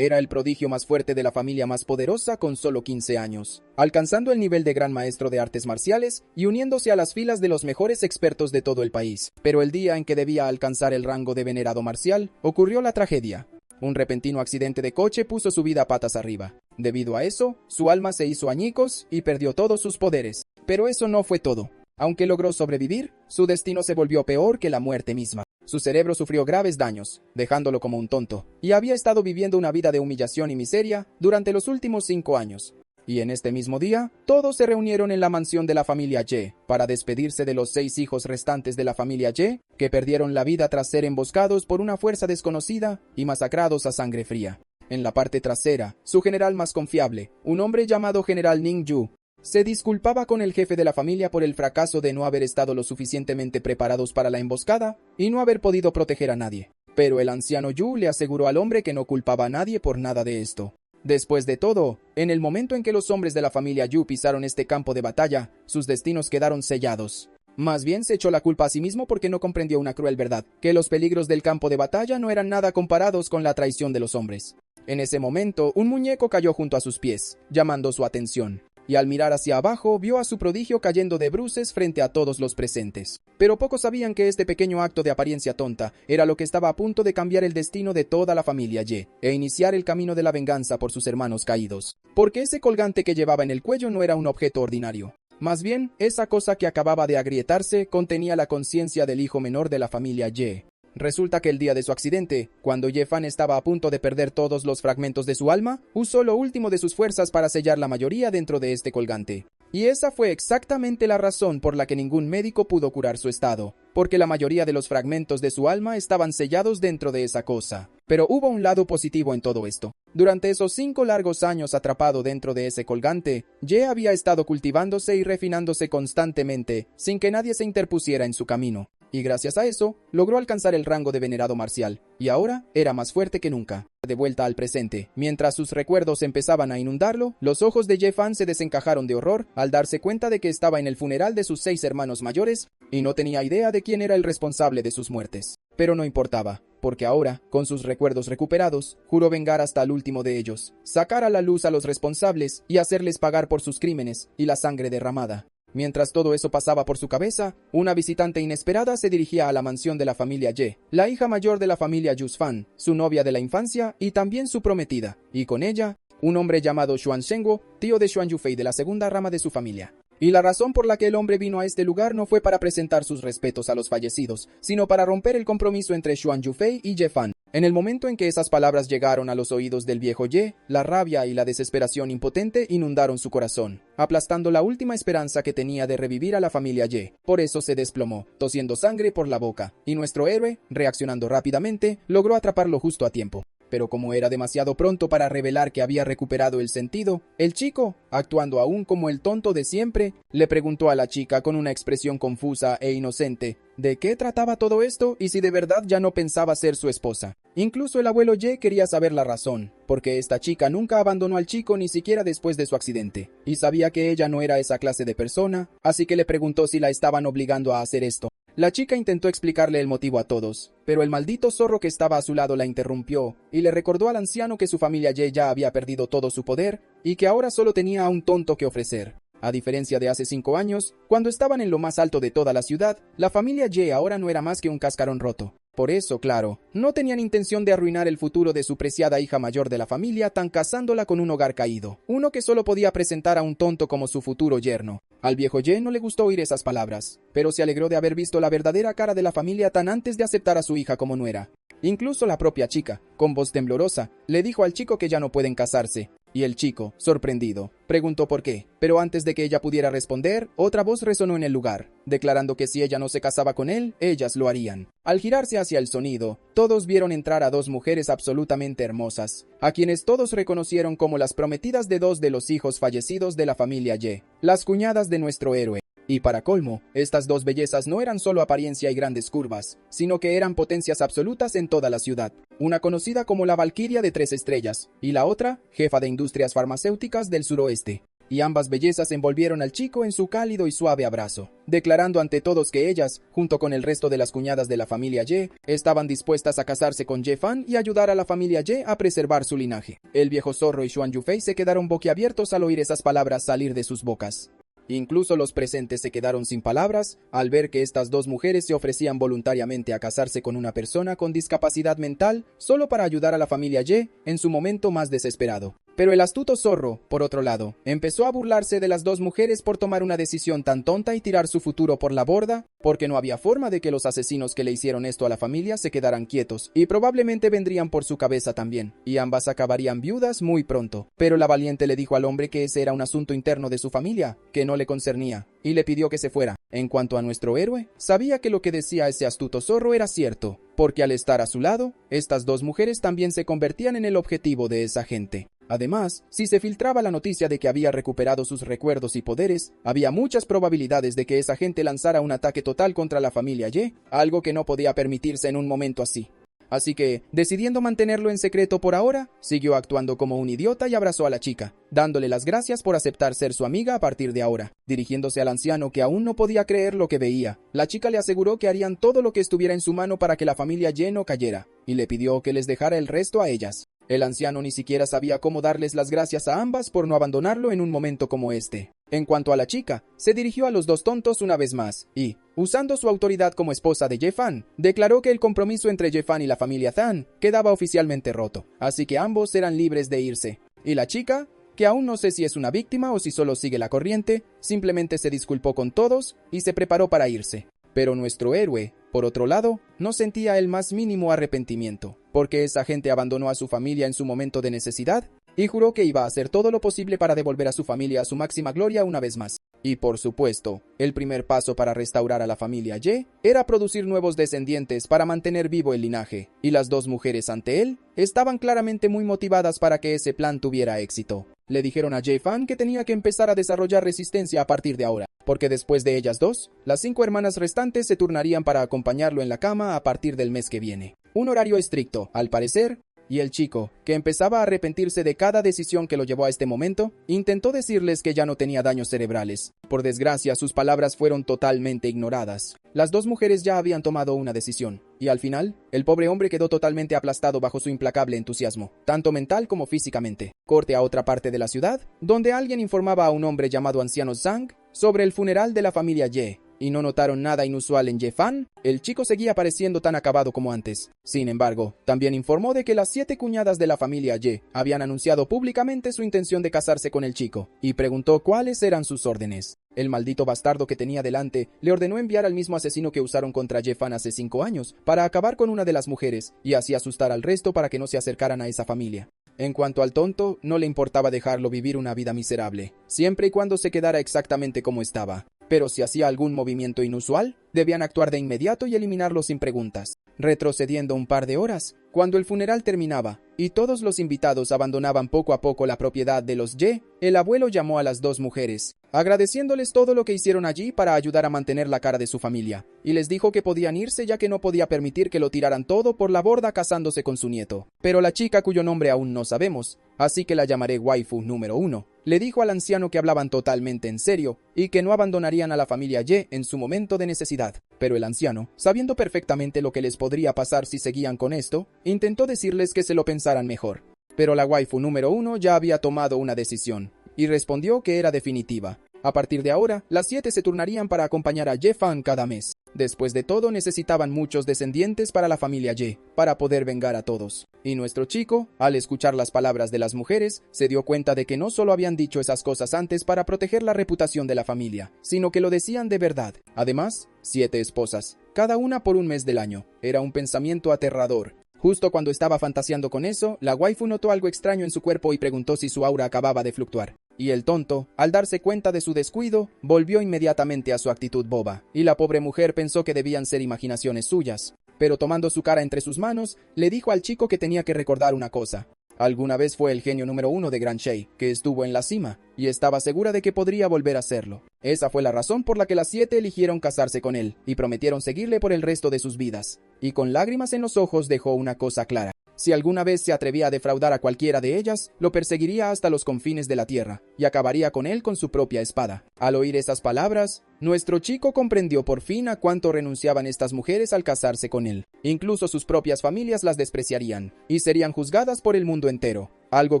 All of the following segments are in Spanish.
Era el prodigio más fuerte de la familia más poderosa con solo 15 años, alcanzando el nivel de gran maestro de artes marciales y uniéndose a las filas de los mejores expertos de todo el país. Pero el día en que debía alcanzar el rango de venerado marcial, ocurrió la tragedia. Un repentino accidente de coche puso su vida patas arriba. Debido a eso, su alma se hizo añicos y perdió todos sus poderes. Pero eso no fue todo. Aunque logró sobrevivir, su destino se volvió peor que la muerte misma. Su cerebro sufrió graves daños, dejándolo como un tonto, y había estado viviendo una vida de humillación y miseria durante los últimos 5 años. Y en este mismo día, todos se reunieron en la mansión de la familia Ye para despedirse de los 6 hijos restantes de la familia Ye, que perdieron la vida tras ser emboscados por una fuerza desconocida y masacrados a sangre fría. En la parte trasera, su general más confiable, un hombre llamado General Ning Yu, se disculpaba con el jefe de la familia por el fracaso de no haber estado lo suficientemente preparados para la emboscada y no haber podido proteger a nadie. Pero el anciano Yu le aseguró al hombre que no culpaba a nadie por nada de esto. Después de todo, en el momento en que los hombres de la familia Yu pisaron este campo de batalla, sus destinos quedaron sellados. Más bien se echó la culpa a sí mismo porque no comprendió una cruel verdad, que los peligros del campo de batalla no eran nada comparados con la traición de los hombres. En ese momento, un muñeco cayó junto a sus pies, llamando su atención. Y al mirar hacia abajo, vio a su prodigio cayendo de bruces frente a todos los presentes. Pero pocos sabían que este pequeño acto de apariencia tonta era lo que estaba a punto de cambiar el destino de toda la familia Ye, e iniciar el camino de la venganza por sus hermanos caídos. Porque ese colgante que llevaba en el cuello no era un objeto ordinario. Más bien, esa cosa que acababa de agrietarse contenía la conciencia del hijo menor de la familia Ye. Resulta que el día de su accidente, cuando Ye Fan estaba a punto de perder todos los fragmentos de su alma, usó lo último de sus fuerzas para sellar la mayoría dentro de este colgante. Y esa fue exactamente la razón por la que ningún médico pudo curar su estado, porque la mayoría de los fragmentos de su alma estaban sellados dentro de esa cosa. Pero hubo un lado positivo en todo esto. Durante esos 5 largos años atrapado dentro de ese colgante, Ye había estado cultivándose y refinándose constantemente, sin que nadie se interpusiera en su camino. Y gracias a eso, logró alcanzar el rango de venerado marcial, y ahora era más fuerte que nunca. De vuelta al presente, mientras sus recuerdos empezaban a inundarlo, los ojos de Ye Fan se desencajaron de horror al darse cuenta de que estaba en el funeral de sus 6 hermanos mayores, y no tenía idea de quién era el responsable de sus muertes. Pero no importaba, porque ahora, con sus recuerdos recuperados, juró vengar hasta el último de ellos, sacar a la luz a los responsables y hacerles pagar por sus crímenes y la sangre derramada. Mientras todo eso pasaba por su cabeza, una visitante inesperada se dirigía a la mansión de la familia Ye, la hija mayor de la familia Yusfan, su novia de la infancia y también su prometida, y con ella, un hombre llamado Xuan Shengguo, tío de Xuan Yufei de la segunda rama de su familia. Y la razón por la que el hombre vino a este lugar no fue para presentar sus respetos a los fallecidos, sino para romper el compromiso entre Xuan Yufei y Ye Fan. En el momento en que esas palabras llegaron a los oídos del viejo Ye, la rabia y la desesperación impotente inundaron su corazón, aplastando la última esperanza que tenía de revivir a la familia Ye. Por eso se desplomó, tosiendo sangre por la boca, y nuestro héroe, reaccionando rápidamente, logró atraparlo justo a tiempo. Pero como era demasiado pronto para revelar que había recuperado el sentido, el chico, actuando aún como el tonto de siempre, le preguntó a la chica con una expresión confusa e inocente de qué trataba todo esto y si de verdad ya no pensaba ser su esposa. Incluso el abuelo Ye quería saber la razón, porque esta chica nunca abandonó al chico ni siquiera después de su accidente, y sabía que ella no era esa clase de persona, así que le preguntó si la estaban obligando a hacer esto. La chica intentó explicarle el motivo a todos, pero el maldito zorro que estaba a su lado la interrumpió y le recordó al anciano que su familia Ye ya había perdido todo su poder y que ahora solo tenía a un tonto que ofrecer. A diferencia de hace 5 años, cuando estaban en lo más alto de toda la ciudad, la familia Ye ahora no era más que un cascarón roto. Por eso, claro, no tenían intención de arruinar el futuro de su preciada hija mayor de la familia tan casándola con un hogar caído, uno que solo podía presentar a un tonto como su futuro yerno. Al viejo Ye no le gustó oír esas palabras, pero se alegró de haber visto la verdadera cara de la familia tan antes de aceptar a su hija como nuera. Incluso la propia chica, con voz temblorosa, le dijo al chico que ya no pueden casarse. Y el chico, sorprendido, preguntó por qué, pero antes de que ella pudiera responder, otra voz resonó en el lugar, declarando que si ella no se casaba con él, ellas lo harían. Al girarse hacia el sonido, todos vieron entrar a 2 mujeres absolutamente hermosas, a quienes todos reconocieron como las prometidas de 2 de los hijos fallecidos de la familia Ye, las cuñadas de nuestro héroe. Y para colmo, estas 2 bellezas no eran solo apariencia y grandes curvas, sino que eran potencias absolutas en toda la ciudad. Una conocida como la Valquiria de 3 estrellas, y la otra, jefa de industrias farmacéuticas del suroeste. y ambas bellezas envolvieron al chico en su cálido y suave abrazo, declarando ante todos que ellas, junto con el resto de las cuñadas de la familia Ye, estaban dispuestas a casarse con Ye Fan y ayudar a la familia Ye a preservar su linaje. El viejo zorro y Xuan Yufei se quedaron boquiabiertos al oír esas palabras salir de sus bocas. Incluso los presentes se quedaron sin palabras al ver que estas dos mujeres se ofrecían voluntariamente a casarse con una persona con discapacidad mental solo para ayudar a la familia Ye en su momento más desesperado. Pero el astuto zorro, por otro lado, empezó a burlarse de las dos mujeres por tomar una decisión tan tonta y tirar su futuro por la borda, porque no había forma de que los asesinos que le hicieron esto a la familia se quedaran quietos, y probablemente vendrían por su cabeza también, y ambas acabarían viudas muy pronto. Pero la valiente le dijo al hombre que ese era un asunto interno de su familia, que no le concernía, y le pidió que se fuera. En cuanto a nuestro héroe, sabía que lo que decía ese astuto zorro era cierto, porque al estar a su lado, estas dos mujeres también se convertían en el objetivo de esa gente. Además, si se filtraba la noticia de que había recuperado sus recuerdos y poderes, había muchas probabilidades de que esa gente lanzara un ataque total contra la familia Ye, algo que no podía permitirse en un momento así. Así que, decidiendo mantenerlo en secreto por ahora, siguió actuando como un idiota y abrazó a la chica, dándole las gracias por aceptar ser su amiga a partir de ahora. Dirigiéndose al anciano que aún no podía creer lo que veía, la chica le aseguró que harían todo lo que estuviera en su mano para que la familia Ye no cayera, y le pidió que les dejara el resto a ellas. El anciano ni siquiera sabía cómo darles las gracias a ambas por no abandonarlo en un momento como este. En cuanto a la chica, se dirigió a los dos tontos una vez más y, usando su autoridad como esposa de Ye Fan, declaró que el compromiso entre Ye Fan y la familia Zhan quedaba oficialmente roto, así que ambos eran libres de irse. Y la chica, que aún no sé si es una víctima o si solo sigue la corriente, simplemente se disculpó con todos y se preparó para irse. Pero nuestro héroe, por otro lado, no sentía el más mínimo arrepentimiento, porque esa gente abandonó a su familia en su momento de necesidad y juró que iba a hacer todo lo posible para devolver a su familia a su máxima gloria una vez más. Y por supuesto, el primer paso para restaurar a la familia Ye era producir nuevos descendientes para mantener vivo el linaje, y las dos mujeres ante él estaban claramente muy motivadas para que ese plan tuviera éxito. Le dijeron a Ye Fan que tenía que empezar a desarrollar resistencia a partir de ahora, porque después de ellas dos, las 5 hermanas restantes se turnarían para acompañarlo en la cama a partir del mes que viene. Un horario estricto, al parecer, y el chico, que empezaba a arrepentirse de cada decisión que lo llevó a este momento, intentó decirles que ya no tenía daños cerebrales. Por desgracia, sus palabras fueron totalmente ignoradas. Las dos mujeres ya habían tomado una decisión, y al final, el pobre hombre quedó totalmente aplastado bajo su implacable entusiasmo, tanto mental como físicamente. Corte a otra parte de la ciudad, donde alguien informaba a un hombre llamado Anciano Zhang sobre el funeral de la familia Ye, y no notaron nada inusual en Ye Fan. El chico seguía pareciendo tan acabado como antes. Sin embargo, también informó de que las 7 cuñadas de la familia Ye habían anunciado públicamente su intención de casarse con el chico, y preguntó cuáles eran sus órdenes. El maldito bastardo que tenía delante le ordenó enviar al mismo asesino que usaron contra Ye Fan hace 5 años, para acabar con una de las mujeres, y así asustar al resto para que no se acercaran a esa familia. En cuanto al tonto, no le importaba dejarlo vivir una vida miserable, siempre y cuando se quedara exactamente como estaba. Pero si hacía algún movimiento inusual, debían actuar de inmediato y eliminarlo sin preguntas. Retrocediendo un par de horas, cuando el funeral terminaba y todos los invitados abandonaban poco a poco la propiedad de los Ye, el abuelo llamó a las dos mujeres, agradeciéndoles todo lo que hicieron allí para ayudar a mantener la cara de su familia, y les dijo que podían irse ya que no podía permitir que lo tiraran todo por la borda casándose con su nieto. Pero la chica, cuyo nombre aún no sabemos, así que la llamaré waifu número 1, le dijo al anciano que hablaban totalmente en serio y que no abandonarían a la familia Ye en su momento de necesidad. Pero el anciano, sabiendo perfectamente lo que les podría pasar si seguían con esto, intentó decirles que se lo pensaran mejor. Pero la waifu número 1 ya había tomado una decisión, y respondió que era definitiva. A partir de ahora, las 7 se turnarían para acompañar a Ye Fan cada mes. Después de todo, necesitaban muchos descendientes para la familia Ye, para poder vengar a todos. Y nuestro chico, al escuchar las palabras de las mujeres, se dio cuenta de que no solo habían dicho esas cosas antes para proteger la reputación de la familia, sino que lo decían de verdad. Además, 7 esposas, cada una por un mes del año. Era un pensamiento aterrador. Justo cuando estaba fantaseando con eso, la waifu notó algo extraño en su cuerpo y preguntó si su aura acababa de fluctuar. Y el tonto, al darse cuenta de su descuido, volvió inmediatamente a su actitud boba, y la pobre mujer pensó que debían ser imaginaciones suyas. Pero tomando su cara entre sus manos, le dijo al chico que tenía que recordar una cosa. Alguna vez fue el genio número 1 de Grand Shay, que estuvo en la cima, y estaba segura de que podría volver a serlo. Esa fue la razón por la que las 7 eligieron casarse con él, y prometieron seguirle por el resto de sus vidas. Y con lágrimas en los ojos dejó una cosa clara. Si alguna vez se atrevía a defraudar a cualquiera de ellas, lo perseguiría hasta los confines de la tierra, y acabaría con él con su propia espada. Al oír esas palabras, nuestro chico comprendió por fin a cuánto renunciaban estas mujeres al casarse con él. Incluso sus propias familias las despreciarían, y serían juzgadas por el mundo entero, algo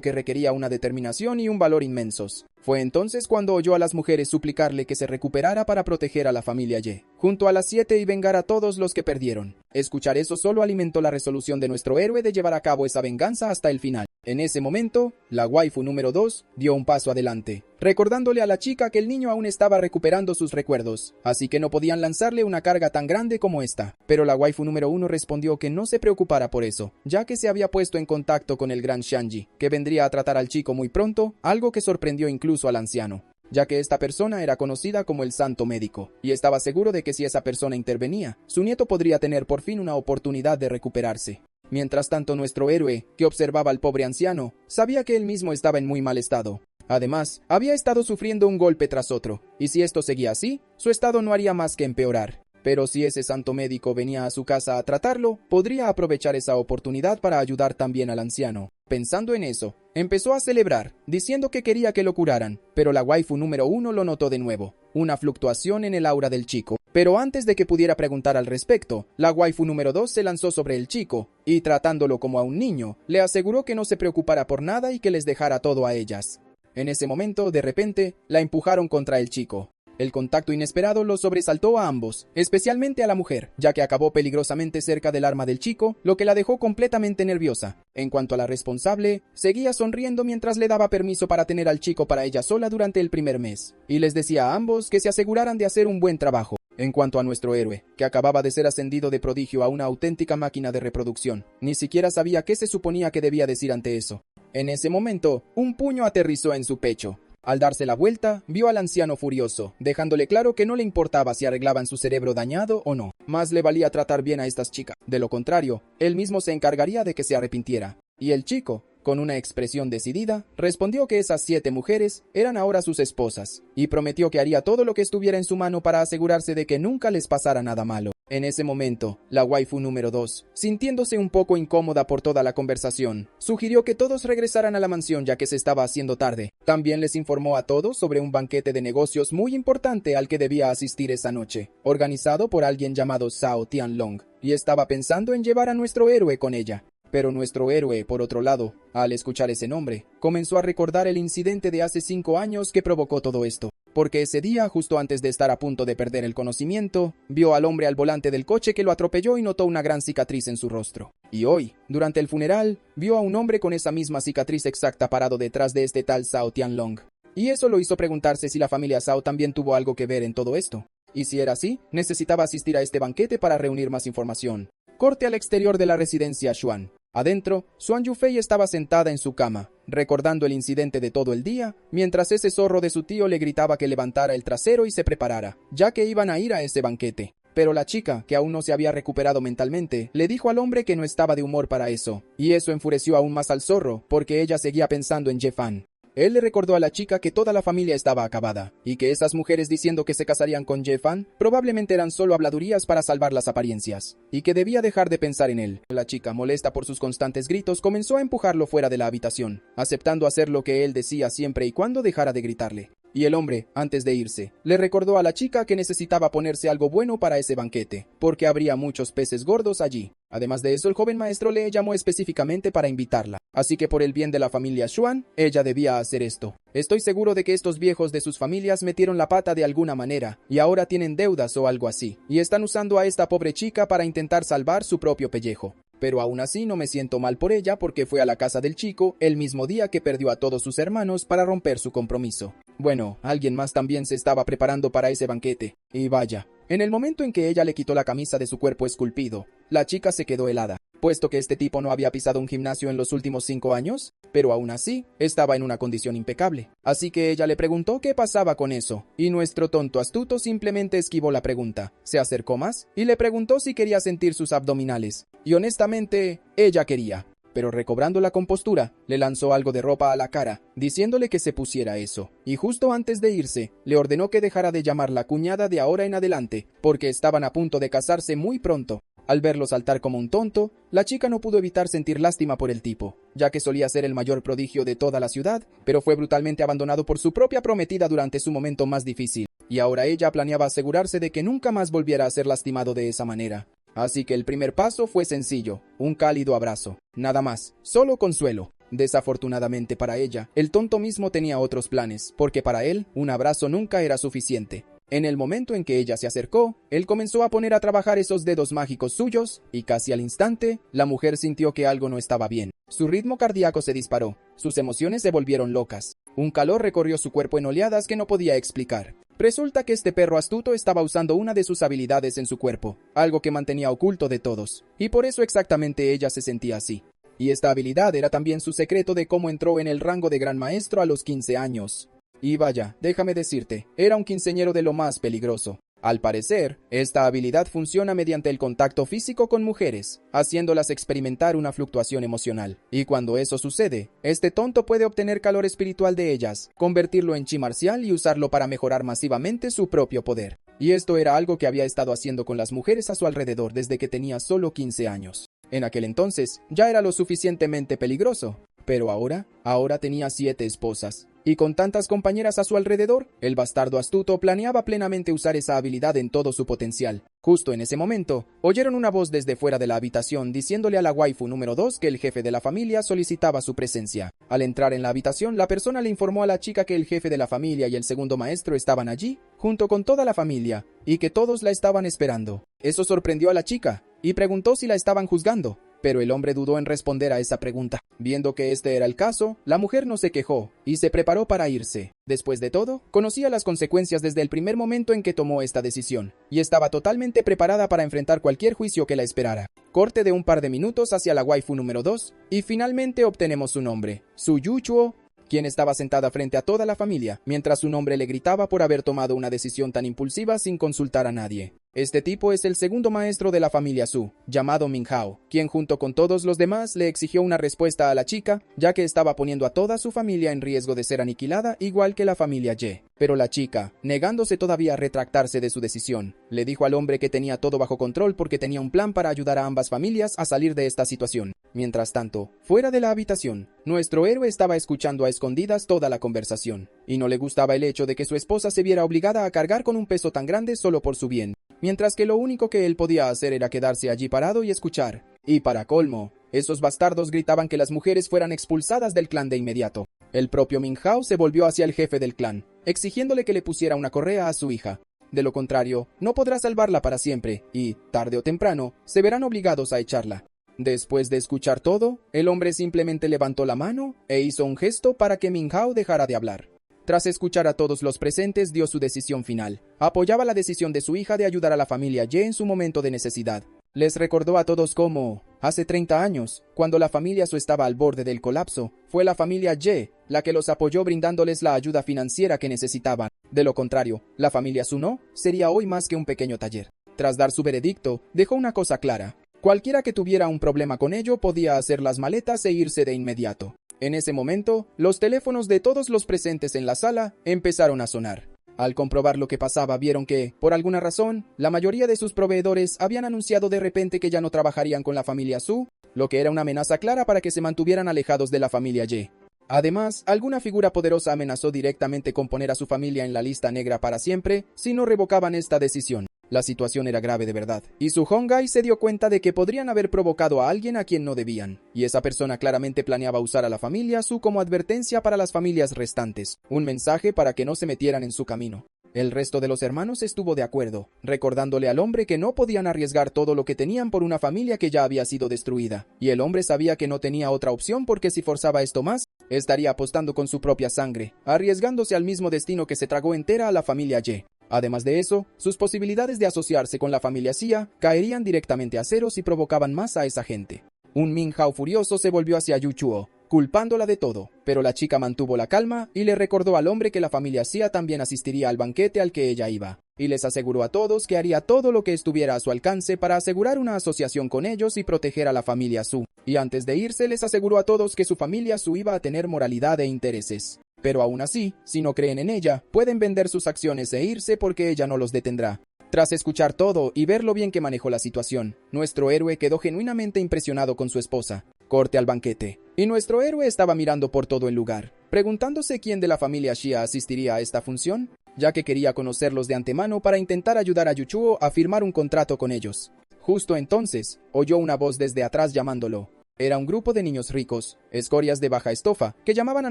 que requería una determinación y un valor inmensos. Fue entonces cuando oyó a las mujeres suplicarle que se recuperara para proteger a la familia Ye, junto a las 7 y vengar a todos los que perdieron. Escuchar eso solo alimentó la resolución de nuestro héroe de llevar a cabo esa venganza hasta el final. En ese momento, la waifu número 2 dio un paso adelante, recordándole a la chica que el niño aún estaba recuperando sus recuerdos, así que no podían lanzarle una carga tan grande como esta. Pero la waifu número 1 respondió que no se preocupara por eso, ya que se había puesto en contacto con el gran Shanji, que vendría a tratar al chico muy pronto, algo que sorprendió incluso al anciano, ya que esta persona era conocida como el Santo Médico, y estaba seguro de que si esa persona intervenía, su nieto podría tener por fin una oportunidad de recuperarse. Mientras tanto, nuestro héroe, que observaba al pobre anciano, sabía que él mismo estaba en muy mal estado. Además, había estado sufriendo un golpe tras otro, y si esto seguía así, su estado no haría más que empeorar. Pero si ese santo médico venía a su casa a tratarlo, podría aprovechar esa oportunidad para ayudar también al anciano. Pensando en eso, empezó a celebrar, diciendo que quería que lo curaran, pero la waifu número 1 lo notó de nuevo, una fluctuación en el aura del chico. Pero antes de que pudiera preguntar al respecto, la waifu número 2 se lanzó sobre el chico, y tratándolo como a un niño, le aseguró que no se preocupara por nada y que les dejara todo a ellas. En ese momento, de repente, la empujaron contra el chico. El contacto inesperado los sobresaltó a ambos, especialmente a la mujer, ya que acabó peligrosamente cerca del arma del chico, lo que la dejó completamente nerviosa. En cuanto a la responsable, seguía sonriendo mientras le daba permiso para tener al chico para ella sola durante el primer mes, y les decía a ambos que se aseguraran de hacer un buen trabajo. En cuanto a nuestro héroe, que acababa de ser ascendido de prodigio a una auténtica máquina de reproducción, ni siquiera sabía qué se suponía que debía decir ante eso. En ese momento, un puño aterrizó en su pecho. Al darse la vuelta, vio al anciano furioso, dejándole claro que no le importaba si arreglaban su cerebro dañado o no. Más le valía tratar bien a estas chicas. De lo contrario, él mismo se encargaría de que se arrepintiera. Y el chico, con una expresión decidida, respondió que esas 7 mujeres eran ahora sus esposas, y prometió que haría todo lo que estuviera en su mano para asegurarse de que nunca les pasara nada malo. En ese momento, la waifu número 2, sintiéndose un poco incómoda por toda la conversación, sugirió que todos regresaran a la mansión ya que se estaba haciendo tarde. También les informó a todos sobre un banquete de negocios muy importante al que debía asistir esa noche, organizado por alguien llamado Zhao Tianlong, y estaba pensando en llevar a nuestro héroe con ella. Pero nuestro héroe, por otro lado, al escuchar ese nombre, comenzó a recordar el incidente de hace 5 años que provocó todo esto. Porque ese día, justo antes de estar a punto de perder el conocimiento, vio al hombre al volante del coche que lo atropelló y notó una gran cicatriz en su rostro. Y hoy, durante el funeral, vio a un hombre con esa misma cicatriz exacta parado detrás de este tal Zhao Tianlong. Y eso lo hizo preguntarse si la familia Zhao también tuvo algo que ver en todo esto. Y si era así, necesitaba asistir a este banquete para reunir más información. Corte al exterior de la residencia Xuan. Adentro, Xuan Yufei estaba sentada en su cama, recordando el incidente de todo el día, mientras ese zorro de su tío le gritaba que levantara el trasero y se preparara, ya que iban a ir a ese banquete. Pero la chica, que aún no se había recuperado mentalmente, le dijo al hombre que no estaba de humor para eso, y eso enfureció aún más al zorro, porque ella seguía pensando en Jefan. Él le recordó a la chica que toda la familia estaba acabada, y que esas mujeres diciendo que se casarían con Jefan probablemente eran solo habladurías para salvar las apariencias, y que debía dejar de pensar en él. La chica, molesta por sus constantes gritos, comenzó a empujarlo fuera de la habitación, aceptando hacer lo que él decía siempre y cuando dejara de gritarle. Y el hombre, antes de irse, le recordó a la chica que necesitaba ponerse algo bueno para ese banquete, porque habría muchos peces gordos allí. Además de eso, el joven maestro le llamó específicamente para invitarla, así que por el bien de la familia Xuan, ella debía hacer esto. Estoy seguro de que estos viejos de sus familias metieron la pata de alguna manera, y ahora tienen deudas o algo así, y están usando a esta pobre chica para intentar salvar su propio pellejo. Pero aún así no me siento mal por ella porque fue a la casa del chico el mismo día que perdió a todos sus hermanos para romper su compromiso. Bueno, alguien más también se estaba preparando para ese banquete. Y vaya, en el momento en que ella le quitó la camisa de su cuerpo esculpido, la chica se quedó helada, puesto que este tipo no había pisado un gimnasio en los últimos 5 años, pero aún así estaba en una condición impecable. Así que ella le preguntó qué pasaba con eso, y nuestro tonto astuto simplemente esquivó la pregunta. Se acercó más y le preguntó si quería sentir sus abdominales, y honestamente, ella quería. Pero recobrando la compostura, le lanzó algo de ropa a la cara, diciéndole que se pusiera eso. Y justo antes de irse, le ordenó que dejara de llamarla cuñada de ahora en adelante, porque estaban a punto de casarse muy pronto. Al verlo saltar como un tonto, la chica no pudo evitar sentir lástima por el tipo, ya que solía ser el mayor prodigio de toda la ciudad, pero fue brutalmente abandonado por su propia prometida durante su momento más difícil, y ahora ella planeaba asegurarse de que nunca más volviera a ser lastimado de esa manera. Así que el primer paso fue sencillo, un cálido abrazo. Nada más, solo consuelo. Desafortunadamente para ella, el tonto mismo tenía otros planes, porque para él, un abrazo nunca era suficiente. En el momento en que ella se acercó, él comenzó a poner a trabajar esos dedos mágicos suyos, y casi al instante, la mujer sintió que algo no estaba bien. Su ritmo cardíaco se disparó, sus emociones se volvieron locas. Un calor recorrió su cuerpo en oleadas que no podía explicar. Resulta que este perro astuto estaba usando una de sus habilidades en su cuerpo, algo que mantenía oculto de todos, y por eso exactamente ella se sentía así. Y esta habilidad era también su secreto de cómo entró en el rango de gran maestro a los 15 años. Y vaya, déjame decirte, era un quinceañero de lo más peligroso. Al parecer, esta habilidad funciona mediante el contacto físico con mujeres, haciéndolas experimentar una fluctuación emocional. Y cuando eso sucede, este tonto puede obtener calor espiritual de ellas, convertirlo en chi marcial y usarlo para mejorar masivamente su propio poder. Y esto era algo que había estado haciendo con las mujeres a su alrededor desde que tenía solo 15 años. En aquel entonces, ya era lo suficientemente peligroso. Pero ahora tenía 7 esposas. Y con tantas compañeras a su alrededor, el bastardo astuto planeaba plenamente usar esa habilidad en todo su potencial. Justo en ese momento, oyeron una voz desde fuera de la habitación diciéndole a la waifu número 2 que el jefe de la familia solicitaba su presencia. Al entrar en la habitación, la persona le informó a la chica que el jefe de la familia y el segundo maestro estaban allí, junto con toda la familia, y que todos la estaban esperando. Eso sorprendió a la chica, y preguntó si la estaban juzgando. Pero el hombre dudó en responder a esa pregunta. Viendo que este era el caso, la mujer no se quejó y se preparó para irse. Después de todo, conocía las consecuencias desde el primer momento en que tomó esta decisión, y estaba totalmente preparada para enfrentar cualquier juicio que la esperara. Corte de un par de minutos hacia la waifu número 2, y finalmente obtenemos su nombre, Su Yuchuo, quien estaba sentada frente a toda la familia, mientras su nombre le gritaba por haber tomado una decisión tan impulsiva sin consultar a nadie. Este tipo es el segundo maestro de la familia Su, llamado Minhao, quien junto con todos los demás le exigió una respuesta a la chica, ya que estaba poniendo a toda su familia en riesgo de ser aniquilada igual que la familia Ye. Pero la chica, negándose todavía a retractarse de su decisión, le dijo al hombre que tenía todo bajo control porque tenía un plan para ayudar a ambas familias a salir de esta situación. Mientras tanto, fuera de la habitación, nuestro héroe estaba escuchando a escondidas toda la conversación, y no le gustaba el hecho de que su esposa se viera obligada a cargar con un peso tan grande solo por su bien, mientras que lo único que él podía hacer era quedarse allí parado y escuchar. Y para colmo, esos bastardos gritaban que las mujeres fueran expulsadas del clan de inmediato. El propio Minhao se volvió hacia el jefe del clan, exigiéndole que le pusiera una correa a su hija. De lo contrario, no podrá salvarla para siempre, y, tarde o temprano, se verán obligados a echarla. Después de escuchar todo, el hombre simplemente levantó la mano e hizo un gesto para que Minhao dejara de hablar. Tras escuchar a todos los presentes, dio su decisión final. Apoyaba la decisión de su hija de ayudar a la familia Ye en su momento de necesidad. Les recordó a todos cómo, hace 30 años, cuando la familia Su estaba al borde del colapso, fue la familia Ye la que los apoyó brindándoles la ayuda financiera que necesitaban. De lo contrario, la familia Su no sería hoy más que un pequeño taller. Tras dar su veredicto, dejó una cosa clara. Cualquiera que tuviera un problema con ello podía hacer las maletas e irse de inmediato. En ese momento, los teléfonos de todos los presentes en la sala empezaron a sonar. Al comprobar lo que pasaba, vieron que, por alguna razón, la mayoría de sus proveedores habían anunciado de repente que ya no trabajarían con la familia Su, lo que era una amenaza clara para que se mantuvieran alejados de la familia Ye. Además, alguna figura poderosa amenazó directamente con poner a su familia en la lista negra para siempre si no revocaban esta decisión. La situación era grave de verdad, y Su Hongai se dio cuenta de que podrían haber provocado a alguien a quien no debían, y esa persona claramente planeaba usar a la familia Su como advertencia para las familias restantes, un mensaje para que no se metieran en su camino. El resto de los hermanos estuvo de acuerdo, recordándole al hombre que no podían arriesgar todo lo que tenían por una familia que ya había sido destruida, y el hombre sabía que no tenía otra opción porque si forzaba esto más, estaría apostando con su propia sangre, arriesgándose al mismo destino que se tragó entera a la familia Ye. Además de eso, sus posibilidades de asociarse con la familia Xia caerían directamente a cero si provocaban más a esa gente. Un Minhao furioso se volvió hacia Yu Chuo, culpándola de todo, pero la chica mantuvo la calma y le recordó al hombre que la familia Xia también asistiría al banquete al que ella iba, y les aseguró a todos que haría todo lo que estuviera a su alcance para asegurar una asociación con ellos y proteger a la familia Su. Y antes de irse les aseguró a todos que su familia Su iba a tener moralidad e intereses. Pero aún así, si no creen en ella, pueden vender sus acciones e irse porque ella no los detendrá. Tras escuchar todo y ver lo bien que manejó la situación, nuestro héroe quedó genuinamente impresionado con su esposa. Corte al banquete. Y nuestro héroe estaba mirando por todo el lugar, preguntándose quién de la familia Xia asistiría a esta función, ya que quería conocerlos de antemano para intentar ayudar a Yuchuo a firmar un contrato con ellos. Justo entonces, oyó una voz desde atrás llamándolo. Era un grupo de niños ricos, escorias de baja estofa, que llamaban a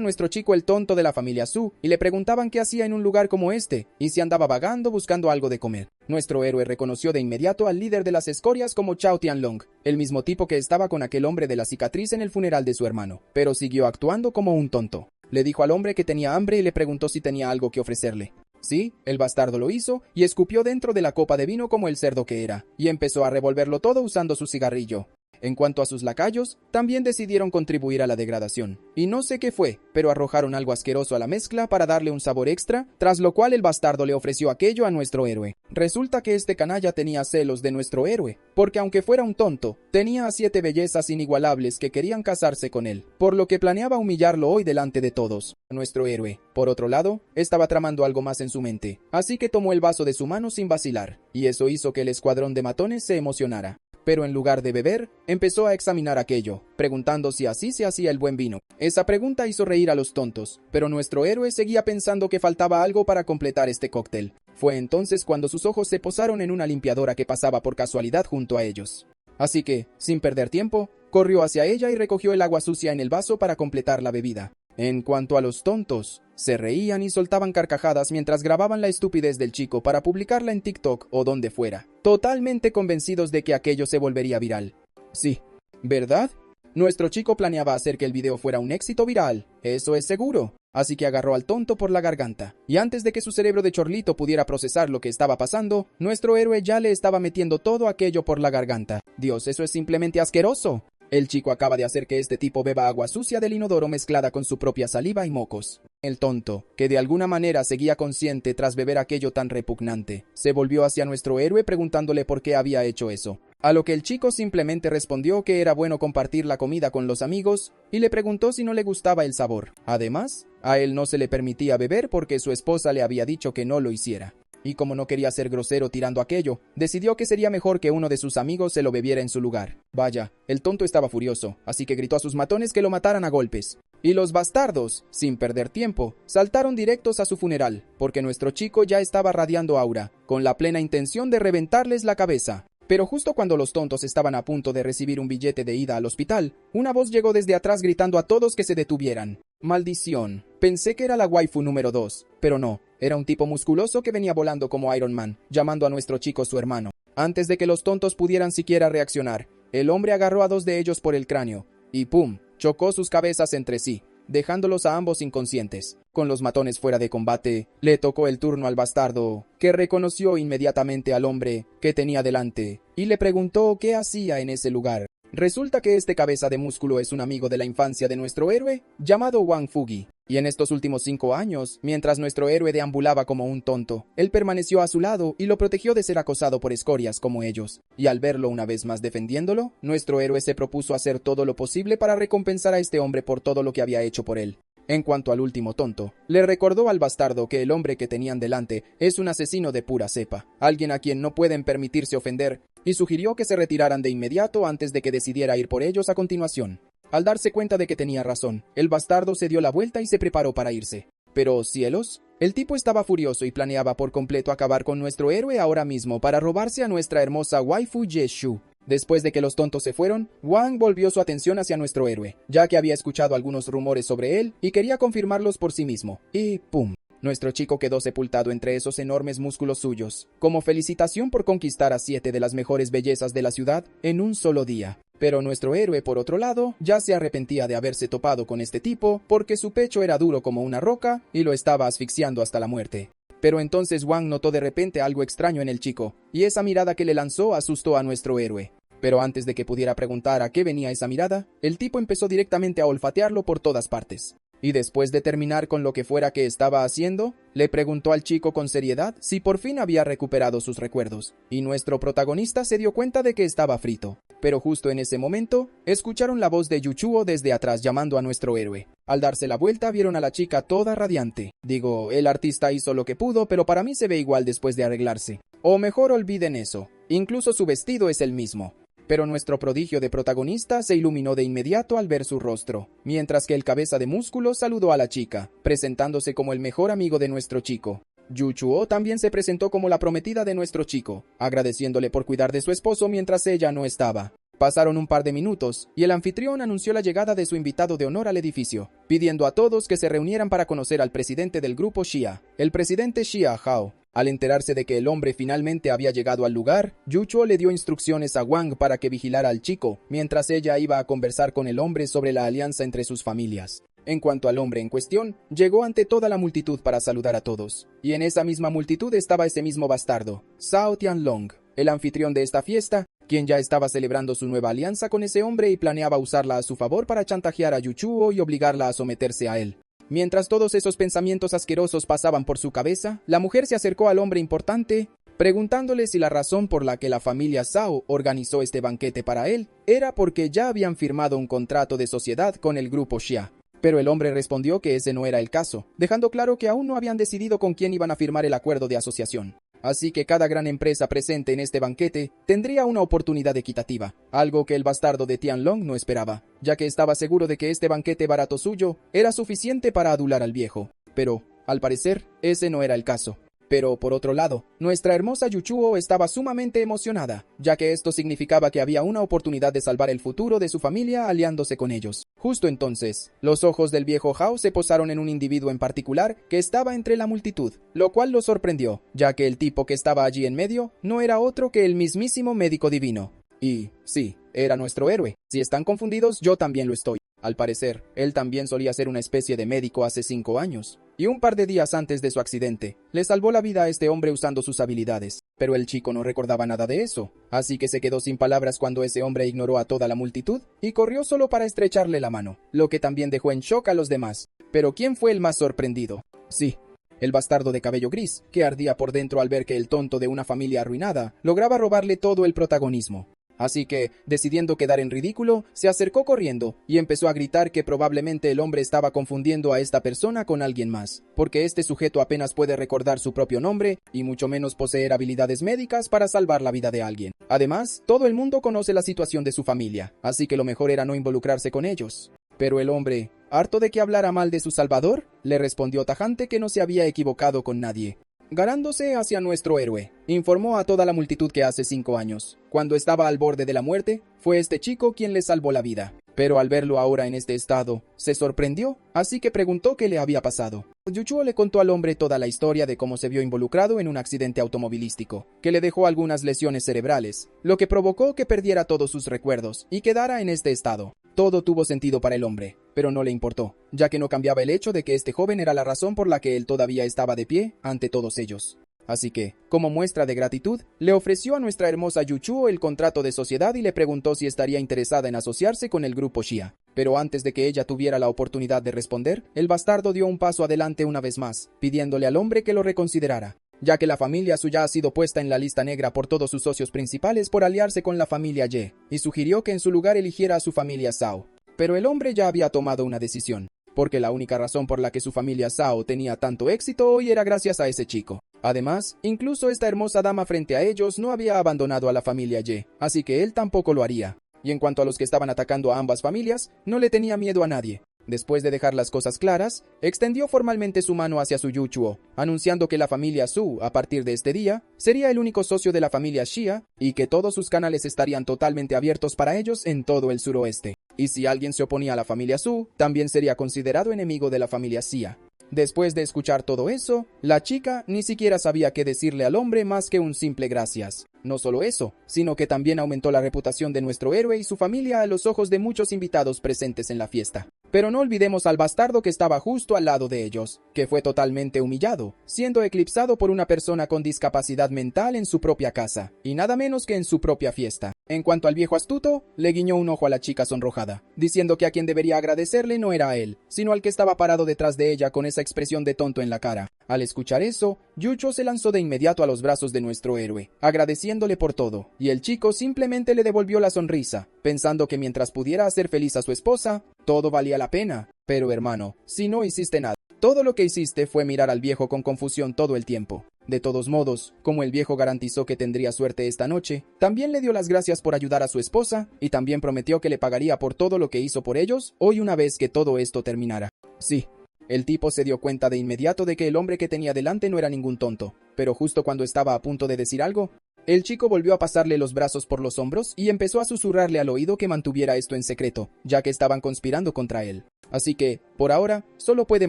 nuestro chico el tonto de la familia Su y le preguntaban qué hacía en un lugar como este y si andaba vagando buscando algo de comer. Nuestro héroe reconoció de inmediato al líder de las escorias como Chao Tianlong, el mismo tipo que estaba con aquel hombre de la cicatriz en el funeral de su hermano, pero siguió actuando como un tonto. Le dijo al hombre que tenía hambre y le preguntó si tenía algo que ofrecerle. Sí, el bastardo lo hizo y escupió dentro de la copa de vino como el cerdo que era, y empezó a revolverlo todo usando su cigarrillo. En cuanto a sus lacayos, también decidieron contribuir a la degradación. Y no sé qué fue, pero arrojaron algo asqueroso a la mezcla para darle un sabor extra, tras lo cual el bastardo le ofreció aquello a nuestro héroe. Resulta que este canalla tenía celos de nuestro héroe, porque aunque fuera un tonto, tenía a 7 bellezas inigualables que querían casarse con él, por lo que planeaba humillarlo hoy delante de todos. Nuestro héroe, por otro lado, estaba tramando algo más en su mente, así que tomó el vaso de su mano sin vacilar, y eso hizo que el escuadrón de matones se emocionara. Pero en lugar de beber, empezó a examinar aquello, preguntando si así se hacía el buen vino. Esa pregunta hizo reír a los tontos, pero nuestro héroe seguía pensando que faltaba algo para completar este cóctel. Fue entonces cuando sus ojos se posaron en una limpiadora que pasaba por casualidad junto a ellos. Así que, sin perder tiempo, corrió hacia ella y recogió el agua sucia en el vaso para completar la bebida. En cuanto a los tontos, se reían y soltaban carcajadas mientras grababan la estupidez del chico para publicarla en TikTok o donde fuera, totalmente convencidos de que aquello se volvería viral. Sí, ¿verdad? Nuestro chico planeaba hacer que el video fuera un éxito viral, eso es seguro. Así que agarró al tonto por la garganta, y antes de que su cerebro de chorlito pudiera procesar lo que estaba pasando, nuestro héroe ya le estaba metiendo todo aquello por la garganta. Dios, eso es simplemente asqueroso. El chico acaba de hacer que este tipo beba agua sucia del inodoro mezclada con su propia saliva y mocos. El tonto, que de alguna manera seguía consciente tras beber aquello tan repugnante, se volvió hacia nuestro héroe preguntándole por qué había hecho eso. A lo que el chico simplemente respondió que era bueno compartir la comida con los amigos y le preguntó si no le gustaba el sabor. Además, a él no se le permitía beber porque su esposa le había dicho que no lo hiciera. Y como no quería ser grosero tirando aquello, decidió que sería mejor que uno de sus amigos se lo bebiera en su lugar. Vaya, el tonto estaba furioso, así que gritó a sus matones que lo mataran a golpes. Y los bastardos, sin perder tiempo, saltaron directos a su funeral, porque nuestro chico ya estaba radiando aura, con la plena intención de reventarles la cabeza. Pero justo cuando los tontos estaban a punto de recibir un billete de ida al hospital, una voz llegó desde atrás gritando a todos que se detuvieran. Maldición. Pensé que era la waifu número 2, pero no, era un tipo musculoso que venía volando como Iron Man, llamando a nuestro chico su hermano. Antes de que los tontos pudieran siquiera reaccionar, el hombre agarró a 2 de ellos por el cráneo, y ¡pum!, chocó sus cabezas entre sí, dejándolos a ambos inconscientes. Con los matones fuera de combate, le tocó el turno al bastardo, que reconoció inmediatamente al hombre que tenía delante, y le preguntó qué hacía en ese lugar. Resulta que este cabeza de músculo es un amigo de la infancia de nuestro héroe, llamado Wang Fugi. Y en estos últimos 5 años, mientras nuestro héroe deambulaba como un tonto, él permaneció a su lado y lo protegió de ser acosado por escorias como ellos. Y al verlo una vez más defendiéndolo, nuestro héroe se propuso hacer todo lo posible para recompensar a este hombre por todo lo que había hecho por él. En cuanto al último tonto, le recordó al bastardo que el hombre que tenían delante es un asesino de pura cepa, alguien a quien no pueden permitirse ofender, y sugirió que se retiraran de inmediato antes de que decidiera ir por ellos a continuación. Al darse cuenta de que tenía razón, el bastardo se dio la vuelta y se preparó para irse. Pero, cielos, el tipo estaba furioso y planeaba por completo acabar con nuestro héroe ahora mismo para robarse a nuestra hermosa waifu Yeshu. Después de que los tontos se fueron, Wang volvió su atención hacia nuestro héroe, ya que había escuchado algunos rumores sobre él y quería confirmarlos por sí mismo. Y ¡pum! Nuestro chico quedó sepultado entre esos enormes músculos suyos, como felicitación por conquistar a 7 de las mejores bellezas de la ciudad en un solo día. Pero nuestro héroe, por otro lado, ya se arrepentía de haberse topado con este tipo porque su pecho era duro como una roca y lo estaba asfixiando hasta la muerte. Pero entonces Wang notó de repente algo extraño en el chico, y esa mirada que le lanzó asustó a nuestro héroe. Pero antes de que pudiera preguntar a qué venía esa mirada, el tipo empezó directamente a olfatearlo por todas partes. Y después de terminar con lo que fuera que estaba haciendo, le preguntó al chico con seriedad si por fin había recuperado sus recuerdos, y nuestro protagonista se dio cuenta de que estaba frito. Pero justo en ese momento, escucharon la voz de Yuchuo desde atrás llamando a nuestro héroe. Al darse la vuelta vieron a la chica toda radiante. Digo, el artista hizo lo que pudo, pero para mí se ve igual después de arreglarse. O mejor olviden eso, incluso su vestido es el mismo. Pero nuestro prodigio de protagonista se iluminó de inmediato al ver su rostro, mientras que el cabeza de músculo saludó a la chica, presentándose como el mejor amigo de nuestro chico. Yu Chuo también se presentó como la prometida de nuestro chico, agradeciéndole por cuidar de su esposo mientras ella no estaba. Pasaron un par de minutos, y el anfitrión anunció la llegada de su invitado de honor al edificio, pidiendo a todos que se reunieran para conocer al presidente del grupo Xia, el presidente Xia Hao. Al enterarse de que el hombre finalmente había llegado al lugar, Yu Chuo le dio instrucciones a Wang para que vigilara al chico, mientras ella iba a conversar con el hombre sobre la alianza entre sus familias. En cuanto al hombre en cuestión, llegó ante toda la multitud para saludar a todos. Y en esa misma multitud estaba ese mismo bastardo, Zhao Tianlong, el anfitrión de esta fiesta, quien ya estaba celebrando su nueva alianza con ese hombre y planeaba usarla a su favor para chantajear a Yu Chuo y obligarla a someterse a él. Mientras todos esos pensamientos asquerosos pasaban por su cabeza, la mujer se acercó al hombre importante, preguntándole si la razón por la que la familia Zhao organizó este banquete para él era porque ya habían firmado un contrato de sociedad con el grupo Xia. Pero el hombre respondió que ese no era el caso, dejando claro que aún no habían decidido con quién iban a firmar el acuerdo de asociación. Así que cada gran empresa presente en este banquete tendría una oportunidad equitativa, algo que el bastardo de Tianlong no esperaba, ya que estaba seguro de que este banquete barato suyo era suficiente para adular al viejo. Pero, al parecer, ese no era el caso. Pero, por otro lado, nuestra hermosa Yu Chuo estaba sumamente emocionada, ya que esto significaba que había una oportunidad de salvar el futuro de su familia aliándose con ellos. Justo entonces, los ojos del viejo Hao se posaron en un individuo en particular que estaba entre la multitud, lo cual lo sorprendió, ya que el tipo que estaba allí en medio no era otro que el mismísimo médico divino. Y, sí, era nuestro héroe. Si están confundidos, yo también lo estoy. Al parecer, él también solía ser una especie de médico hace 5 años. Y un par de días antes de su accidente, le salvó la vida a este hombre usando sus habilidades. Pero el chico no recordaba nada de eso, así que se quedó sin palabras cuando ese hombre ignoró a toda la multitud y corrió solo para estrecharle la mano, lo que también dejó en shock a los demás. Pero ¿quién fue el más sorprendido? Sí, el bastardo de cabello gris, que ardía por dentro al ver que el tonto de una familia arruinada lograba robarle todo el protagonismo. Así que, decidiendo quedar en ridículo, se acercó corriendo y empezó a gritar que probablemente el hombre estaba confundiendo a esta persona con alguien más, porque este sujeto apenas puede recordar su propio nombre y mucho menos poseer habilidades médicas para salvar la vida de alguien. Además, todo el mundo conoce la situación de su familia, así que lo mejor era no involucrarse con ellos. Pero el hombre, harto de que hablara mal de su salvador, le respondió tajante que no se había equivocado con nadie. Ganándose hacia nuestro héroe, informó a toda la multitud que hace 5 años, cuando estaba al borde de la muerte, fue este chico quien le salvó la vida. Pero al verlo ahora en este estado, se sorprendió, así que preguntó qué le había pasado. Yu Chuo le contó al hombre toda la historia de cómo se vio involucrado en un accidente automovilístico, que le dejó algunas lesiones cerebrales, lo que provocó que perdiera todos sus recuerdos y quedara en este estado. Todo tuvo sentido para el hombre, pero no le importó, ya que no cambiaba el hecho de que este joven era la razón por la que él todavía estaba de pie ante todos ellos. Así que, como muestra de gratitud, le ofreció a nuestra hermosa Yu Chuo el contrato de sociedad y le preguntó si estaría interesada en asociarse con el grupo Xia. Pero antes de que ella tuviera la oportunidad de responder, el bastardo dio un paso adelante una vez más, pidiéndole al hombre que lo reconsiderara, ya que la familia suya ha sido puesta en la lista negra por todos sus socios principales por aliarse con la familia Ye, y sugirió que en su lugar eligiera a su familia Zhao. Pero el hombre ya había tomado una decisión, porque la única razón por la que su familia Zhao tenía tanto éxito hoy era gracias a ese chico. Además, incluso esta hermosa dama frente a ellos no había abandonado a la familia Ye, así que él tampoco lo haría. Y en cuanto a los que estaban atacando a ambas familias, no le tenía miedo a nadie. Después de dejar las cosas claras, extendió formalmente su mano hacia su Yu Chuo, anunciando que la familia Su, a partir de este día, sería el único socio de la familia Xia y que todos sus canales estarían totalmente abiertos para ellos en todo el suroeste. Y si alguien se oponía a la familia Su, también sería considerado enemigo de la familia Xia. Después de escuchar todo eso, la chica ni siquiera sabía qué decirle al hombre más que un simple gracias. No solo eso, sino que también aumentó la reputación de nuestro héroe y su familia a los ojos de muchos invitados presentes en la fiesta. Pero no olvidemos al bastardo que estaba justo al lado de ellos, que fue totalmente humillado, siendo eclipsado por una persona con discapacidad mental en su propia casa, y nada menos que en su propia fiesta. En cuanto al viejo astuto, le guiñó un ojo a la chica sonrojada, diciendo que a quien debería agradecerle no era a él, sino al que estaba parado detrás de ella con esa expresión de tonto en la cara. Al escuchar eso, Yu Chuo se lanzó de inmediato a los brazos de nuestro héroe, agradeciéndole por todo, y el chico simplemente le devolvió la sonrisa, pensando que mientras pudiera hacer feliz a su esposa, todo valía la pena. Pero hermano, si no hiciste nada, todo lo que hiciste fue mirar al viejo con confusión todo el tiempo. De todos modos, como el viejo garantizó que tendría suerte esta noche, también le dio las gracias por ayudar a su esposa y también prometió que le pagaría por todo lo que hizo por ellos hoy una vez que todo esto terminara. Sí. El tipo se dio cuenta de inmediato de que el hombre que tenía delante no era ningún tonto, pero justo cuando estaba a punto de decir algo, el chico volvió a pasarle los brazos por los hombros y empezó a susurrarle al oído que mantuviera esto en secreto, ya que estaban conspirando contra él. Así que, por ahora, solo puede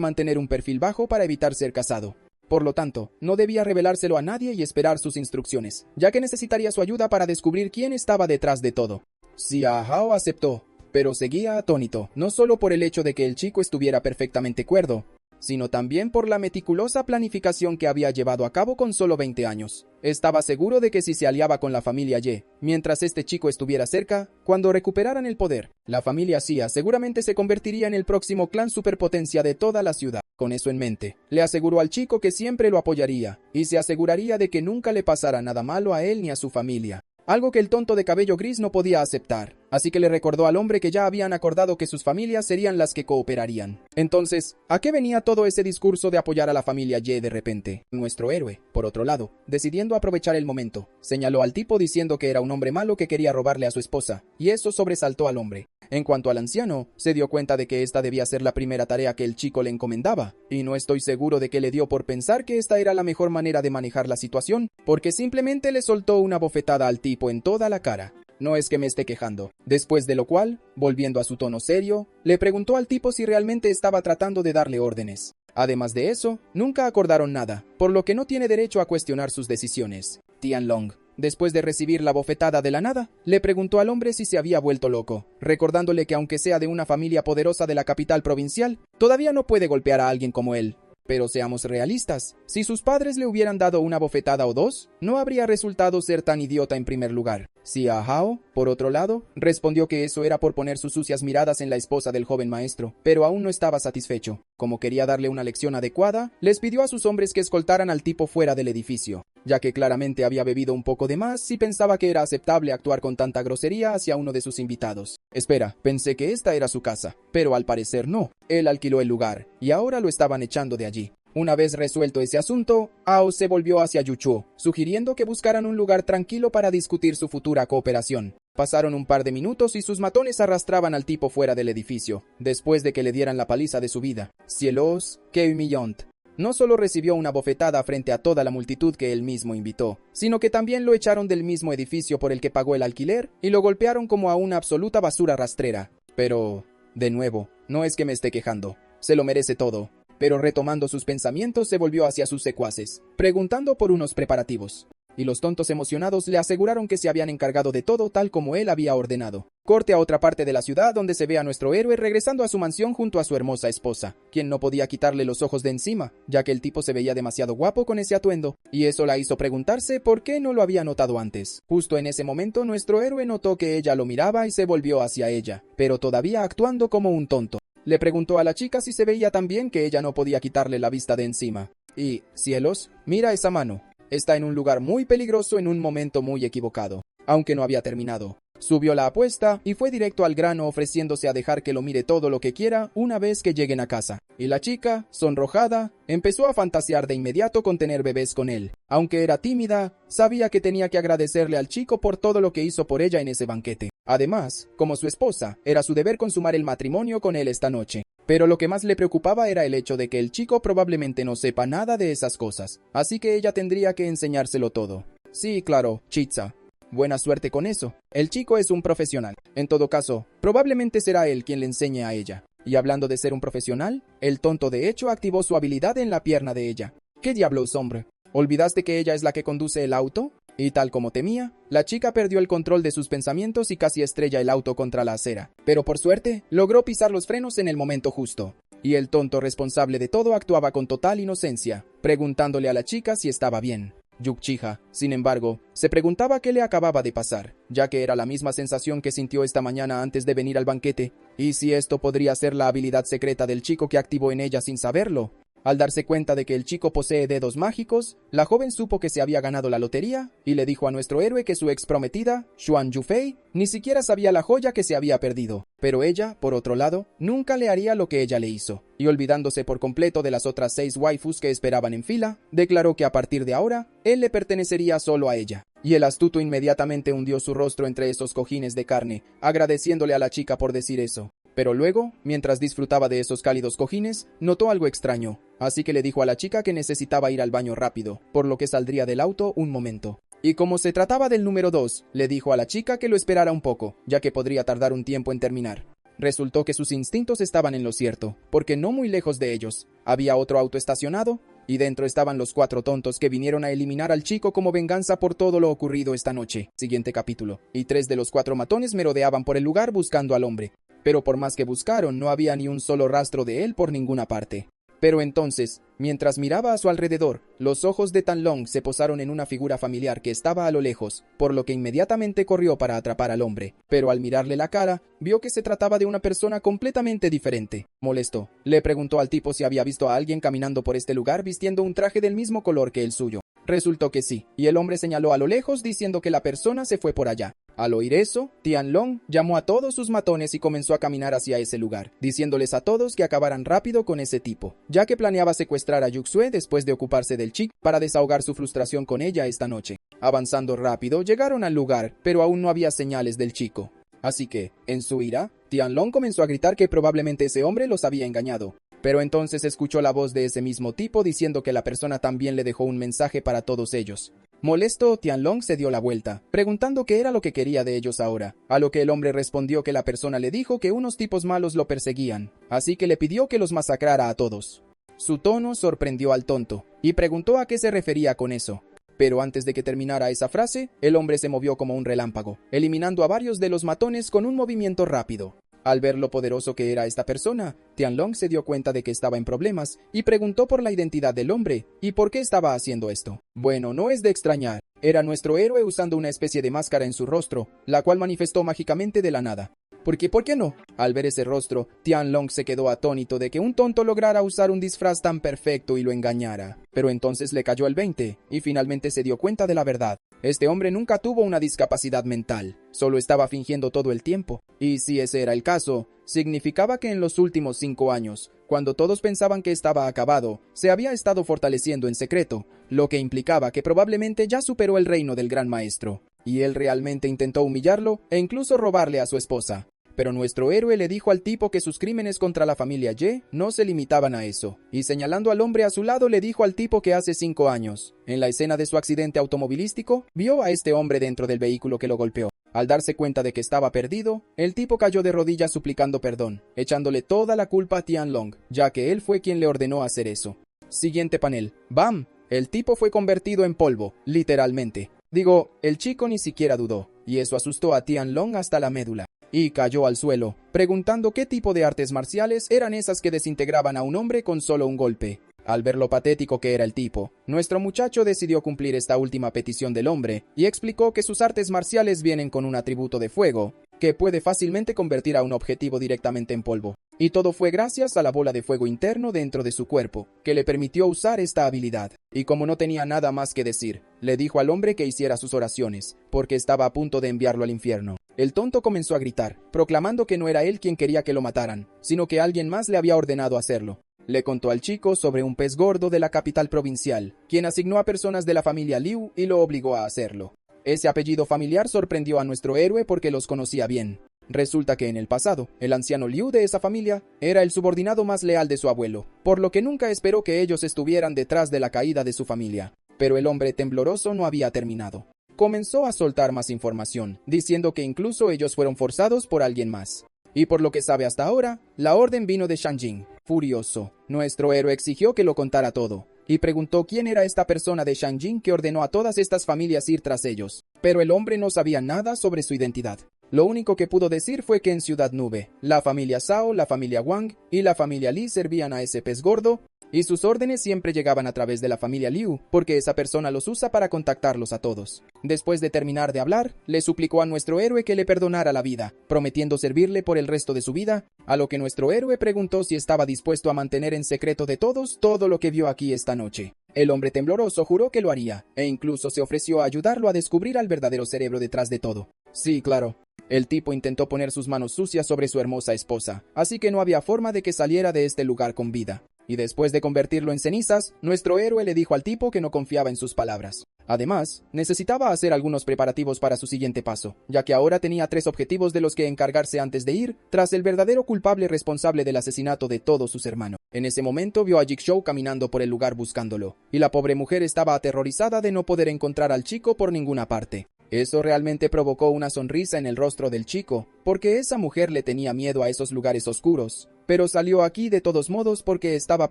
mantener un perfil bajo para evitar ser casado. Por lo tanto, no debía revelárselo a nadie y esperar sus instrucciones, ya que necesitaría su ayuda para descubrir quién estaba detrás de todo. Sia Hao aceptó, pero seguía atónito, no solo por el hecho de que el chico estuviera perfectamente cuerdo, sino también por la meticulosa planificación que había llevado a cabo con solo 20 años. Estaba seguro de que si se aliaba con la familia Ye, mientras este chico estuviera cerca, cuando recuperaran el poder, la familia Xia seguramente se convertiría en el próximo clan superpotencia de toda la ciudad. Con eso en mente, le aseguró al chico que siempre lo apoyaría, y se aseguraría de que nunca le pasara nada malo a él ni a su familia. Algo que el tonto de cabello gris no podía aceptar, así que le recordó al hombre que ya habían acordado que sus familias serían las que cooperarían. Entonces, ¿a qué venía todo ese discurso de apoyar a la familia Ye de repente? Nuestro héroe, por otro lado, decidiendo aprovechar el momento, señaló al tipo diciendo que era un hombre malo que quería robarle a su esposa, y eso sobresaltó al hombre. En cuanto al anciano, se dio cuenta de que esta debía ser la primera tarea que el chico le encomendaba, y no estoy seguro de que le dio por pensar que esta era la mejor manera de manejar la situación, porque simplemente le soltó una bofetada al tipo en toda la cara. No es que me esté quejando. Después de lo cual, volviendo a su tono serio, le preguntó al tipo si realmente estaba tratando de darle órdenes. Además de eso, nunca acordaron nada, por lo que no tiene derecho a cuestionar sus decisiones. Tianlong, después de recibir la bofetada de la nada, le preguntó al hombre si se había vuelto loco, recordándole que aunque sea de una familia poderosa de la capital provincial, todavía no puede golpear a alguien como él. Pero seamos realistas, si sus padres le hubieran dado una bofetada o dos, no habría resultado ser tan idiota en primer lugar. Sia Hao, por otro lado, respondió que eso era por poner sus sucias miradas en la esposa del joven maestro, pero aún no estaba satisfecho. Como quería darle una lección adecuada, les pidió a sus hombres que escoltaran al tipo fuera del edificio, ya que claramente había bebido un poco de más y pensaba que era aceptable actuar con tanta grosería hacia uno de sus invitados. Espera, pensé que esta era su casa, pero al parecer no. Él alquiló el lugar, y ahora lo estaban echando de allí. Una vez resuelto ese asunto, Ao se volvió hacia Yuchuo, sugiriendo que buscaran un lugar tranquilo para discutir su futura cooperación. Pasaron un par de minutos y sus matones arrastraban al tipo fuera del edificio, después de que le dieran la paliza de su vida. Cielos, que humillante. No solo recibió una bofetada frente a toda la multitud que él mismo invitó, sino que también lo echaron del mismo edificio por el que pagó el alquiler y lo golpearon como a una absoluta basura rastrera. Pero, de nuevo, no es que me esté quejando, se lo merece todo. Pero retomando sus pensamientos se volvió hacia sus secuaces, preguntando por unos preparativos. Y los tontos emocionados le aseguraron que se habían encargado de todo tal como él había ordenado. Corte a otra parte de la ciudad donde se ve a nuestro héroe regresando a su mansión junto a su hermosa esposa, quien no podía quitarle los ojos de encima, ya que el tipo se veía demasiado guapo con ese atuendo, y eso la hizo preguntarse por qué no lo había notado antes. Justo en ese momento nuestro héroe notó que ella lo miraba y se volvió hacia ella, pero todavía actuando como un tonto. Le preguntó a la chica si se veía tan bien que ella no podía quitarle la vista de encima. Y, cielos, mira esa mano. Está en un lugar muy peligroso en un momento muy equivocado. Aunque no había terminado. Subió la apuesta y fue directo al grano ofreciéndose a dejar que lo mire todo lo que quiera una vez que lleguen a casa. Y la chica, sonrojada, empezó a fantasear de inmediato con tener bebés con él. Aunque era tímida, sabía que tenía que agradecerle al chico por todo lo que hizo por ella en ese banquete. Además, como su esposa, era su deber consumar el matrimonio con él esta noche. Pero lo que más le preocupaba era el hecho de que el chico probablemente no sepa nada de esas cosas. Así que ella tendría que enseñárselo todo. Sí, claro, Chitsa. Buena suerte con eso. El chico es un profesional. En todo caso, probablemente será él quien le enseñe a ella. Y hablando de ser un profesional, el tonto de hecho activó su habilidad en la pierna de ella. ¿Qué diablos, hombre? ¿Olvidaste que ella es la que conduce el auto? Y tal como temía, la chica perdió el control de sus pensamientos y casi estrella el auto contra la acera. Pero por suerte, logró pisar los frenos en el momento justo. Y el tonto responsable de todo actuaba con total inocencia, preguntándole a la chica si estaba bien. Yukchiha, sin embargo, se preguntaba qué le acababa de pasar, ya que era la misma sensación que sintió esta mañana antes de venir al banquete, y si esto podría ser la habilidad secreta del chico que activó en ella sin saberlo. Al darse cuenta de que el chico posee dedos mágicos, la joven supo que se había ganado la lotería y le dijo a nuestro héroe que su ex prometida, Xuan Yufei, ni siquiera sabía la joya que se había perdido. Pero ella, por otro lado, nunca le haría lo que ella le hizo. Y olvidándose por completo de las otras 6 waifus que esperaban en fila, declaró que a partir de ahora, él le pertenecería solo a ella. Y el astuto inmediatamente hundió su rostro entre esos cojines de carne, agradeciéndole a la chica por decir eso. Pero luego, mientras disfrutaba de esos cálidos cojines, notó algo extraño, así que le dijo a la chica que necesitaba ir al baño rápido, por lo que saldría del auto un momento. Y como se trataba del número 2, le dijo a la chica que lo esperara un poco, ya que podría tardar un tiempo en terminar. Resultó que sus instintos estaban en lo cierto, porque no muy lejos de ellos, había otro auto estacionado, y dentro estaban los 4 tontos que vinieron a eliminar al chico como venganza por todo lo ocurrido esta noche. Siguiente capítulo. Y 3 de los 4 matones merodeaban por el lugar buscando al hombre. Pero por más que buscaron, no había ni un solo rastro de él por ninguna parte. Pero entonces, mientras miraba a su alrededor, los ojos de Tan Long se posaron en una figura familiar que estaba a lo lejos, por lo que inmediatamente corrió para atrapar al hombre. Pero al mirarle la cara, vio que se trataba de una persona completamente diferente. Molesto, le preguntó al tipo si había visto a alguien caminando por este lugar vistiendo un traje del mismo color que el suyo. Resultó que sí, y el hombre señaló a lo lejos diciendo que la persona se fue por allá. Al oír eso, Tianlong llamó a todos sus matones y comenzó a caminar hacia ese lugar, diciéndoles a todos que acabaran rápido con ese tipo, ya que planeaba secuestrar a Yuxue después de ocuparse del chico para desahogar su frustración con ella esta noche. Avanzando rápido, llegaron al lugar, pero aún no había señales del chico. Así que, en su ira, Tianlong comenzó a gritar que probablemente ese hombre los había engañado. Pero entonces escuchó la voz de ese mismo tipo diciendo que la persona también le dejó un mensaje para todos ellos. Molesto, Tianlong se dio la vuelta, preguntando qué era lo que quería de ellos ahora, a lo que el hombre respondió que la persona le dijo que unos tipos malos lo perseguían, así que le pidió que los masacrara a todos. Su tono sorprendió al tonto, y preguntó a qué se refería con eso. Pero antes de que terminara esa frase, el hombre se movió como un relámpago, eliminando a varios de los matones con un movimiento rápido. Al ver lo poderoso que era esta persona, Tianlong se dio cuenta de que estaba en problemas y preguntó por la identidad del hombre y por qué estaba haciendo esto. Bueno, no es de extrañar, era nuestro héroe usando una especie de máscara en su rostro, la cual manifestó mágicamente de la nada. ¿Por qué no? Al ver ese rostro, Tianlong se quedó atónito de que un tonto lograra usar un disfraz tan perfecto y lo engañara. Pero entonces le cayó el 20, y finalmente se dio cuenta de la verdad. Este hombre nunca tuvo una discapacidad mental, solo estaba fingiendo todo el tiempo. Y si ese era el caso, significaba que en los últimos 5 años, cuando todos pensaban que estaba acabado, se había estado fortaleciendo en secreto, lo que implicaba que probablemente ya superó el reino del Gran Maestro. Y él realmente intentó humillarlo e incluso robarle a su esposa. Pero nuestro héroe le dijo al tipo que sus crímenes contra la familia Ye no se limitaban a eso, y señalando al hombre a su lado le dijo al tipo que hace 5 años, en la escena de su accidente automovilístico, vio a este hombre dentro del vehículo que lo golpeó. Al darse cuenta de que estaba perdido, el tipo cayó de rodillas suplicando perdón, echándole toda la culpa a Tianlong, ya que él fue quien le ordenó hacer eso. Siguiente panel. ¡Bam! El tipo fue convertido en polvo, literalmente. Digo, el chico ni siquiera dudó, y eso asustó a Tianlong hasta la médula. Y cayó al suelo, preguntando qué tipo de artes marciales eran esas que desintegraban a un hombre con solo un golpe. Al ver lo patético que era el tipo, nuestro muchacho decidió cumplir esta última petición del hombre, y explicó que sus artes marciales vienen con un atributo de fuego, que puede fácilmente convertir a un objetivo directamente en polvo. Y todo fue gracias a la bola de fuego interno dentro de su cuerpo, que le permitió usar esta habilidad. Y como no tenía nada más que decir, le dijo al hombre que hiciera sus oraciones, porque estaba a punto de enviarlo al infierno. El tonto comenzó a gritar, proclamando que no era él quien quería que lo mataran, sino que alguien más le había ordenado hacerlo. Le contó al chico sobre un pez gordo de la capital provincial, quien asignó a personas de la familia Liu y lo obligó a hacerlo. Ese apellido familiar sorprendió a nuestro héroe porque los conocía bien. Resulta que en el pasado, el anciano Liu de esa familia era el subordinado más leal de su abuelo, por lo que nunca esperó que ellos estuvieran detrás de la caída de su familia. Pero el hombre tembloroso no había terminado. Comenzó a soltar más información, diciendo que incluso ellos fueron forzados por alguien más. Y por lo que sabe hasta ahora, la orden vino de Shanjing. Furioso, nuestro héroe exigió que lo contara todo, y preguntó quién era esta persona de Shanjing que ordenó a todas estas familias ir tras ellos. Pero el hombre no sabía nada sobre su identidad. Lo único que pudo decir fue que en Ciudad Nube, la familia Zhao, la familia Wang y la familia Li servían a ese pez gordo, y sus órdenes siempre llegaban a través de la familia Liu, porque esa persona los usa para contactarlos a todos. Después de terminar de hablar, le suplicó a nuestro héroe que le perdonara la vida, prometiendo servirle por el resto de su vida, a lo que nuestro héroe preguntó si estaba dispuesto a mantener en secreto de todos todo lo que vio aquí esta noche. El hombre tembloroso juró que lo haría, e incluso se ofreció a ayudarlo a descubrir al verdadero cerebro detrás de todo. Sí, claro. El tipo intentó poner sus manos sucias sobre su hermosa esposa, así que no había forma de que saliera de este lugar con vida. Y después de convertirlo en cenizas, nuestro héroe le dijo al tipo que no confiaba en sus palabras. Además, necesitaba hacer algunos preparativos para su siguiente paso, ya que ahora tenía 3 objetivos de los que encargarse antes de ir, tras el verdadero culpable responsable del asesinato de todos sus hermanos. En ese momento vio a Jigsaw caminando por el lugar buscándolo, y la pobre mujer estaba aterrorizada de no poder encontrar al chico por ninguna parte. Eso realmente provocó una sonrisa en el rostro del chico, porque esa mujer le tenía miedo a esos lugares oscuros, pero salió aquí de todos modos porque estaba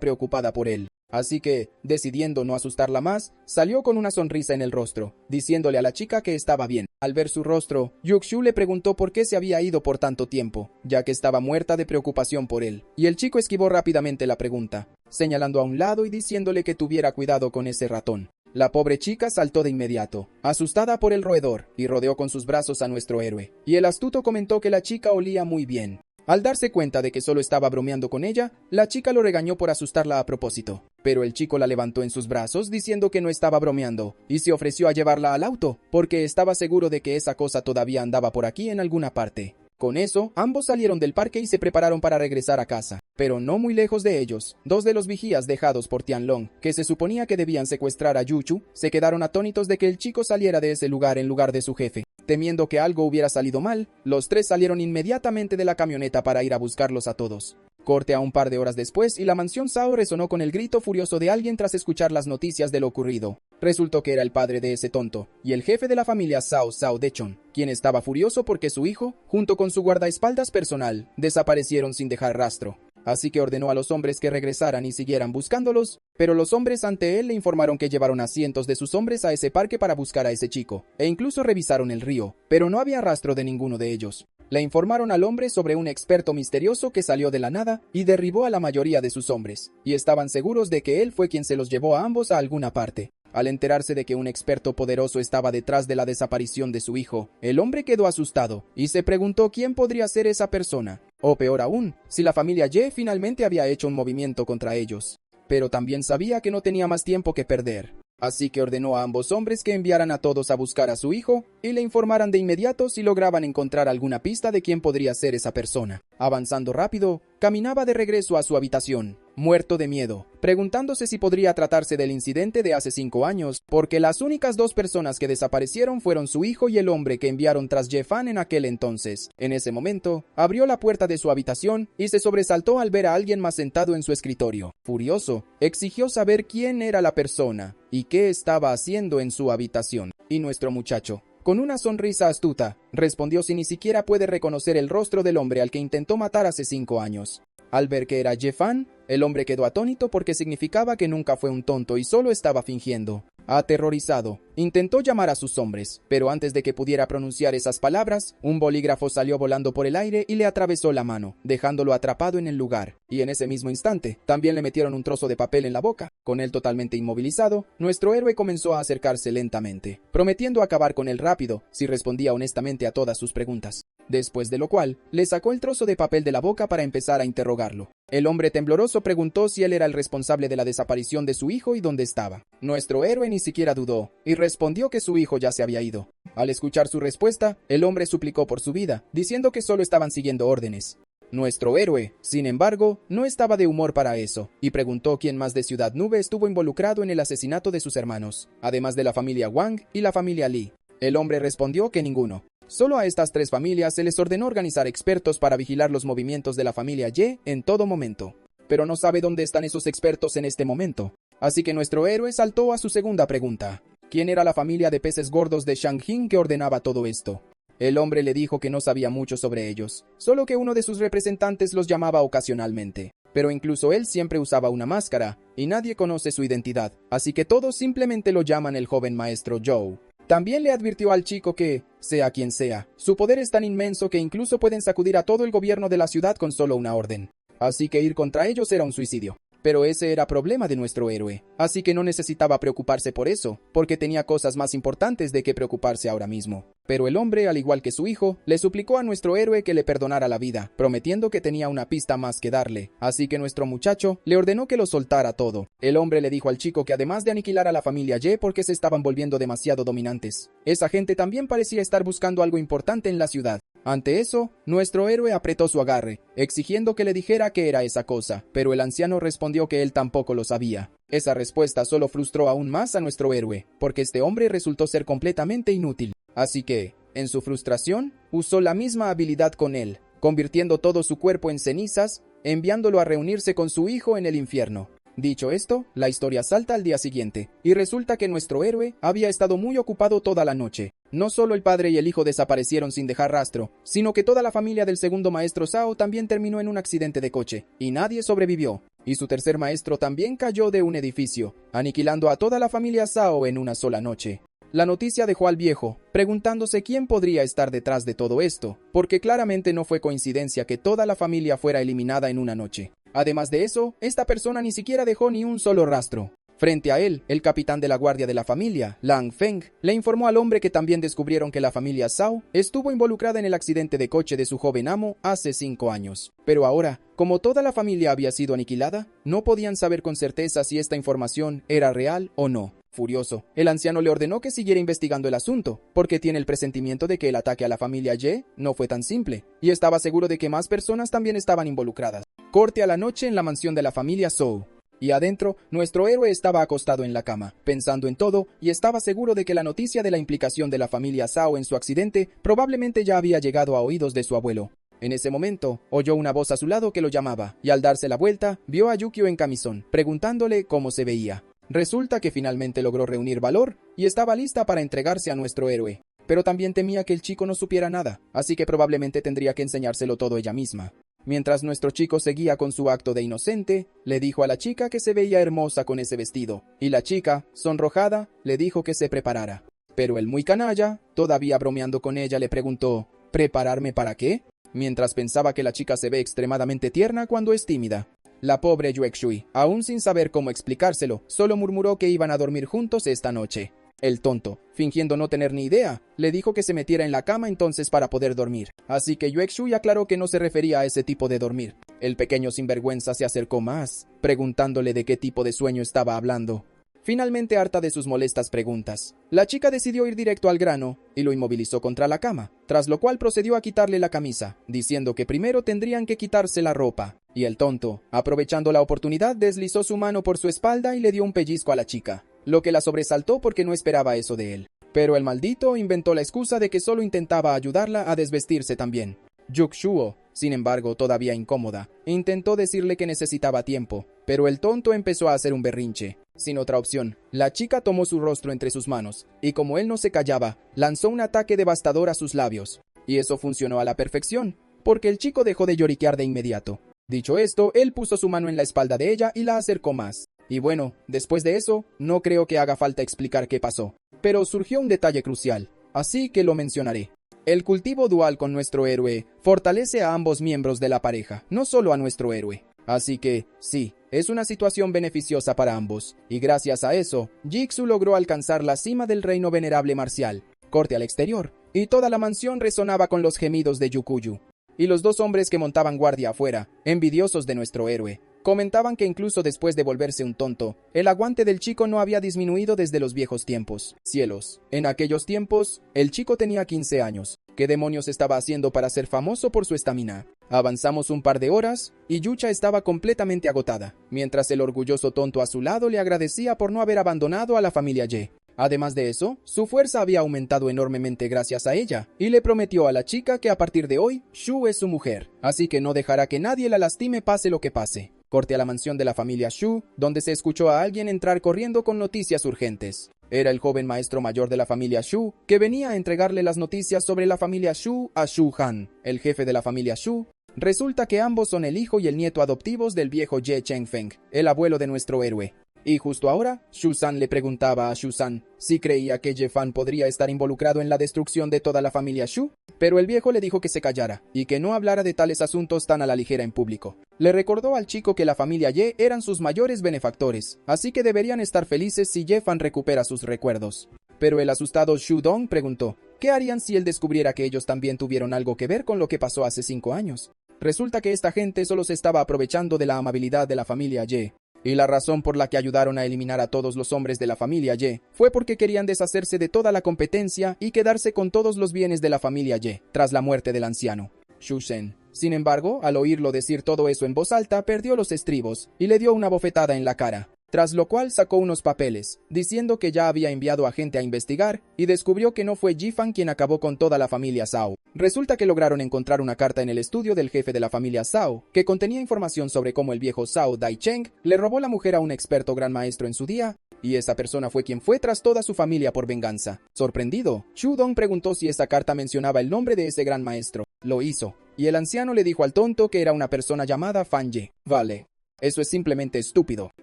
preocupada por él. Así que, decidiendo no asustarla más, salió con una sonrisa en el rostro, diciéndole a la chica que estaba bien. Al ver su rostro, Yukshu le preguntó por qué se había ido por tanto tiempo, ya que estaba muerta de preocupación por él, y el chico esquivó rápidamente la pregunta, señalando a un lado y diciéndole que tuviera cuidado con ese ratón. La pobre chica saltó de inmediato, asustada por el roedor, y rodeó con sus brazos a nuestro héroe, y el astuto comentó que la chica olía muy bien. Al darse cuenta de que solo estaba bromeando con ella, la chica lo regañó por asustarla a propósito, pero el chico la levantó en sus brazos diciendo que no estaba bromeando, y se ofreció a llevarla al auto, porque estaba seguro de que esa cosa todavía andaba por aquí en alguna parte. Con eso, ambos salieron del parque y se prepararon para regresar a casa. Pero no muy lejos de ellos, 2 de los vigías dejados por Tianlong, que se suponía que debían secuestrar a Yuchu, se quedaron atónitos de que el chico saliera de ese lugar en lugar de su jefe. Temiendo que algo hubiera salido mal, los 3 salieron inmediatamente de la camioneta para ir a buscarlos a todos. Corte a un par de horas después y la mansión Sao resonó con el grito furioso de alguien tras escuchar las noticias de lo ocurrido. Resultó que era el padre de ese tonto, y el jefe de la familia Sao Dechon, quien estaba furioso porque su hijo, junto con su guardaespaldas personal, desaparecieron sin dejar rastro. Así que ordenó a los hombres que regresaran y siguieran buscándolos, pero los hombres ante él le informaron que llevaron a cientos de sus hombres a ese parque para buscar a ese chico, e incluso revisaron el río, pero no había rastro de ninguno de ellos. Le informaron al hombre sobre un experto misterioso que salió de la nada y derribó a la mayoría de sus hombres, y estaban seguros de que él fue quien se los llevó a ambos a alguna parte. Al enterarse de que un experto poderoso estaba detrás de la desaparición de su hijo, el hombre quedó asustado y se preguntó quién podría ser esa persona, o peor aún, si la familia Ye finalmente había hecho un movimiento contra ellos. Pero también sabía que no tenía más tiempo que perder. Así que ordenó a ambos hombres que enviaran a todos a buscar a su hijo y le informaran de inmediato si lograban encontrar alguna pista de quién podría ser esa persona. Avanzando rápido, caminaba de regreso a su habitación, muerto de miedo, preguntándose si podría tratarse del incidente de hace 5 años, porque las únicas 2 personas que desaparecieron fueron su hijo y el hombre que enviaron tras Jefan en aquel entonces. En ese momento, abrió la puerta de su habitación y se sobresaltó al ver a alguien más sentado en su escritorio. Furioso, exigió saber quién era la persona y qué estaba haciendo en su habitación. Y nuestro muchacho, con una sonrisa astuta, respondió si ni siquiera puede reconocer el rostro del hombre al que intentó matar hace 5 años. Al ver que era Jefan, el hombre quedó atónito porque significaba que nunca fue un tonto y solo estaba fingiendo. Aterrorizado, intentó llamar a sus hombres, pero antes de que pudiera pronunciar esas palabras, un bolígrafo salió volando por el aire y le atravesó la mano, dejándolo atrapado en el lugar. Y en ese mismo instante, también le metieron un trozo de papel en la boca. Con él totalmente inmovilizado, nuestro héroe comenzó a acercarse lentamente, prometiendo acabar con él rápido si respondía honestamente a todas sus preguntas. Después de lo cual, le sacó el trozo de papel de la boca para empezar a interrogarlo. El hombre tembloroso preguntó si él era el responsable de la desaparición de su hijo y dónde estaba. Nuestro héroe ni siquiera dudó, y respondió que su hijo ya se había ido. Al escuchar su respuesta, el hombre suplicó por su vida, diciendo que solo estaban siguiendo órdenes. Nuestro héroe, sin embargo, no estaba de humor para eso, y preguntó quién más de Ciudad Nube estuvo involucrado en el asesinato de sus hermanos, además de la familia Wang y la familia Li. El hombre respondió que ninguno. Solo a estas 3 familias se les ordenó organizar expertos para vigilar los movimientos de la familia Ye en todo momento. Pero no sabe dónde están esos expertos en este momento. Así que nuestro héroe saltó a su segunda pregunta. ¿Quién era la familia de peces gordos de Shang-Hin que ordenaba todo esto? El hombre le dijo que no sabía mucho sobre ellos, solo que uno de sus representantes los llamaba ocasionalmente. Pero incluso él siempre usaba una máscara, y nadie conoce su identidad, así que todos simplemente lo llaman el joven maestro Zhou. También le advirtió al chico que, sea quien sea, su poder es tan inmenso que incluso pueden sacudir a todo el gobierno de la ciudad con solo una orden. Así que ir contra ellos era un suicidio. Pero ese era problema de nuestro héroe, así que no necesitaba preocuparse por eso, porque tenía cosas más importantes de que preocuparse ahora mismo. Pero el hombre, al igual que su hijo, le suplicó a nuestro héroe que le perdonara la vida, prometiendo que tenía una pista más que darle, así que nuestro muchacho le ordenó que lo soltara todo. El hombre le dijo al chico que además de aniquilar a la familia Ye porque se estaban volviendo demasiado dominantes, esa gente también parecía estar buscando algo importante en la ciudad. Ante eso, nuestro héroe apretó su agarre, exigiendo que le dijera qué era esa cosa, pero el anciano respondió que él tampoco lo sabía. Esa respuesta solo frustró aún más a nuestro héroe, porque este hombre resultó ser completamente inútil. Así que, en su frustración, usó la misma habilidad con él, convirtiendo todo su cuerpo en cenizas, enviándolo a reunirse con su hijo en el infierno. Dicho esto, la historia salta al día siguiente, y resulta que nuestro héroe había estado muy ocupado toda la noche. No solo el padre y el hijo desaparecieron sin dejar rastro, sino que toda la familia del segundo maestro Sao también terminó en un accidente de coche, y nadie sobrevivió. Y su tercer maestro también cayó de un edificio, aniquilando a toda la familia Sao en una sola noche. La noticia dejó al viejo, preguntándose quién podría estar detrás de todo esto, porque claramente no fue coincidencia que toda la familia fuera eliminada en una noche. Además de eso, esta persona ni siquiera dejó ni un solo rastro. Frente a él, el capitán de la guardia de la familia, Lang Feng, le informó al hombre que también descubrieron que la familia Zhao estuvo involucrada en el accidente de coche de su joven amo hace 5 años. Pero ahora, como toda la familia había sido aniquilada, no podían saber con certeza si esta información era real o no. Furioso, el anciano le ordenó que siguiera investigando el asunto, porque tiene el presentimiento de que el ataque a la familia Ye no fue tan simple, y estaba seguro de que más personas también estaban involucradas. Corte a la noche en la mansión de la familia Zhou. Y adentro, nuestro héroe estaba acostado en la cama, pensando en todo, y estaba seguro de que la noticia de la implicación de la familia Zhao en su accidente probablemente ya había llegado a oídos de su abuelo. En ese momento, oyó una voz a su lado que lo llamaba, y al darse la vuelta, vio a Yukio en camisón, preguntándole cómo se veía. Resulta que finalmente logró reunir valor, y estaba lista para entregarse a nuestro héroe. Pero también temía que el chico no supiera nada, así que probablemente tendría que enseñárselo todo ella misma. Mientras nuestro chico seguía con su acto de inocente, le dijo a la chica que se veía hermosa con ese vestido, y la chica, sonrojada, le dijo que se preparara. Pero el muy canalla, todavía bromeando con ella, le preguntó, ¿prepararme para qué? Mientras pensaba que la chica se ve extremadamente tierna cuando es tímida. La pobre Yuexui, aún sin saber cómo explicárselo, solo murmuró que iban a dormir juntos esta noche. El tonto, fingiendo no tener ni idea, le dijo que se metiera en la cama entonces para poder dormir. Así que Yuexui aclaró que no se refería a ese tipo de dormir. El pequeño sinvergüenza se acercó más, preguntándole de qué tipo de sueño estaba hablando. Finalmente harta de sus molestas preguntas, la chica decidió ir directo al grano y lo inmovilizó contra la cama, tras lo cual procedió a quitarle la camisa, diciendo que primero tendrían que quitarse la ropa. Y el tonto, aprovechando la oportunidad, deslizó su mano por su espalda y le dio un pellizco a la chica, lo que la sobresaltó porque no esperaba eso de él. Pero el maldito inventó la excusa de que solo intentaba ayudarla a desvestirse también. Yukshuo, sin embargo, todavía incómoda, intentó decirle que necesitaba tiempo, pero el tonto empezó a hacer un berrinche. Sin otra opción, la chica tomó su rostro entre sus manos, y como él no se callaba, lanzó un ataque devastador a sus labios. Y eso funcionó a la perfección, porque el chico dejó de lloriquear de inmediato. Dicho esto, él puso su mano en la espalda de ella y la acercó más. Y bueno, después de eso, no creo que haga falta explicar qué pasó. Pero surgió un detalle crucial, así que lo mencionaré. El cultivo dual con nuestro héroe fortalece a ambos miembros de la pareja, no solo a nuestro héroe. Así que, sí, es una situación beneficiosa para ambos, y gracias a eso, Jigsaw logró alcanzar la cima del reino venerable marcial. Corte al exterior, y toda la mansión resonaba con los gemidos de Yukuyu. Y los dos hombres que montaban guardia afuera, envidiosos de nuestro héroe, comentaban que incluso después de volverse un tonto, el aguante del chico no había disminuido desde los viejos tiempos. Cielos, en aquellos tiempos, el chico tenía 15 años. ¿Qué demonios estaba haciendo para ser famoso por su estamina? Avanzamos un par de horas, y Yucha estaba completamente agotada, mientras el orgulloso tonto a su lado le agradecía por no haber abandonado a la familia Ye. Además de eso, su fuerza había aumentado enormemente gracias a ella, y le prometió a la chica que a partir de hoy, Shu es su mujer, así que no dejará que nadie la lastime pase lo que pase. Corte a la mansión de la familia Shu, donde se escuchó a alguien entrar corriendo con noticias urgentes. Era el joven maestro mayor de la familia Shu, que venía a entregarle las noticias sobre la familia Shu a Shu Han, el jefe de la familia Shu. Resulta que ambos son el hijo y el nieto adoptivos del viejo Ye Chengfeng, el abuelo de nuestro héroe. Y justo ahora, Shusan le preguntaba a Shusan si creía que Ye-fan podría estar involucrado en la destrucción de toda la familia Shu, pero el viejo le dijo que se callara y que no hablara de tales asuntos tan a la ligera en público. Le recordó al chico que la familia Ye eran sus mayores benefactores, así que deberían estar felices si Ye-fan recupera sus recuerdos. Pero el asustado Shu Dong preguntó, ¿qué harían si él descubriera que ellos también tuvieron algo que ver con lo que pasó hace 5 años? Resulta que esta gente solo se estaba aprovechando de la amabilidad de la familia Ye. Y la razón por la que ayudaron a eliminar a todos los hombres de la familia Ye fue porque querían deshacerse de toda la competencia y quedarse con todos los bienes de la familia Ye, tras la muerte del anciano, Shu Shen. Sin embargo, al oírlo decir todo eso en voz alta, perdió los estribos y le dio una bofetada en la cara. Tras lo cual sacó unos papeles, diciendo que ya había enviado a gente a investigar y descubrió que no fue Ji-fan quien acabó con toda la familia Zhao. Resulta que lograron encontrar una carta en el estudio del jefe de la familia Zhao, que contenía información sobre cómo el viejo Zhao Daicheng le robó la mujer a un experto gran maestro en su día, y esa persona fue quien fue tras toda su familia por venganza. Sorprendido, Shu Dong preguntó si esa carta mencionaba el nombre de ese gran maestro. Lo hizo, y el anciano le dijo al tonto que era una persona llamada Fan Ye. Vale. Eso es simplemente estúpido.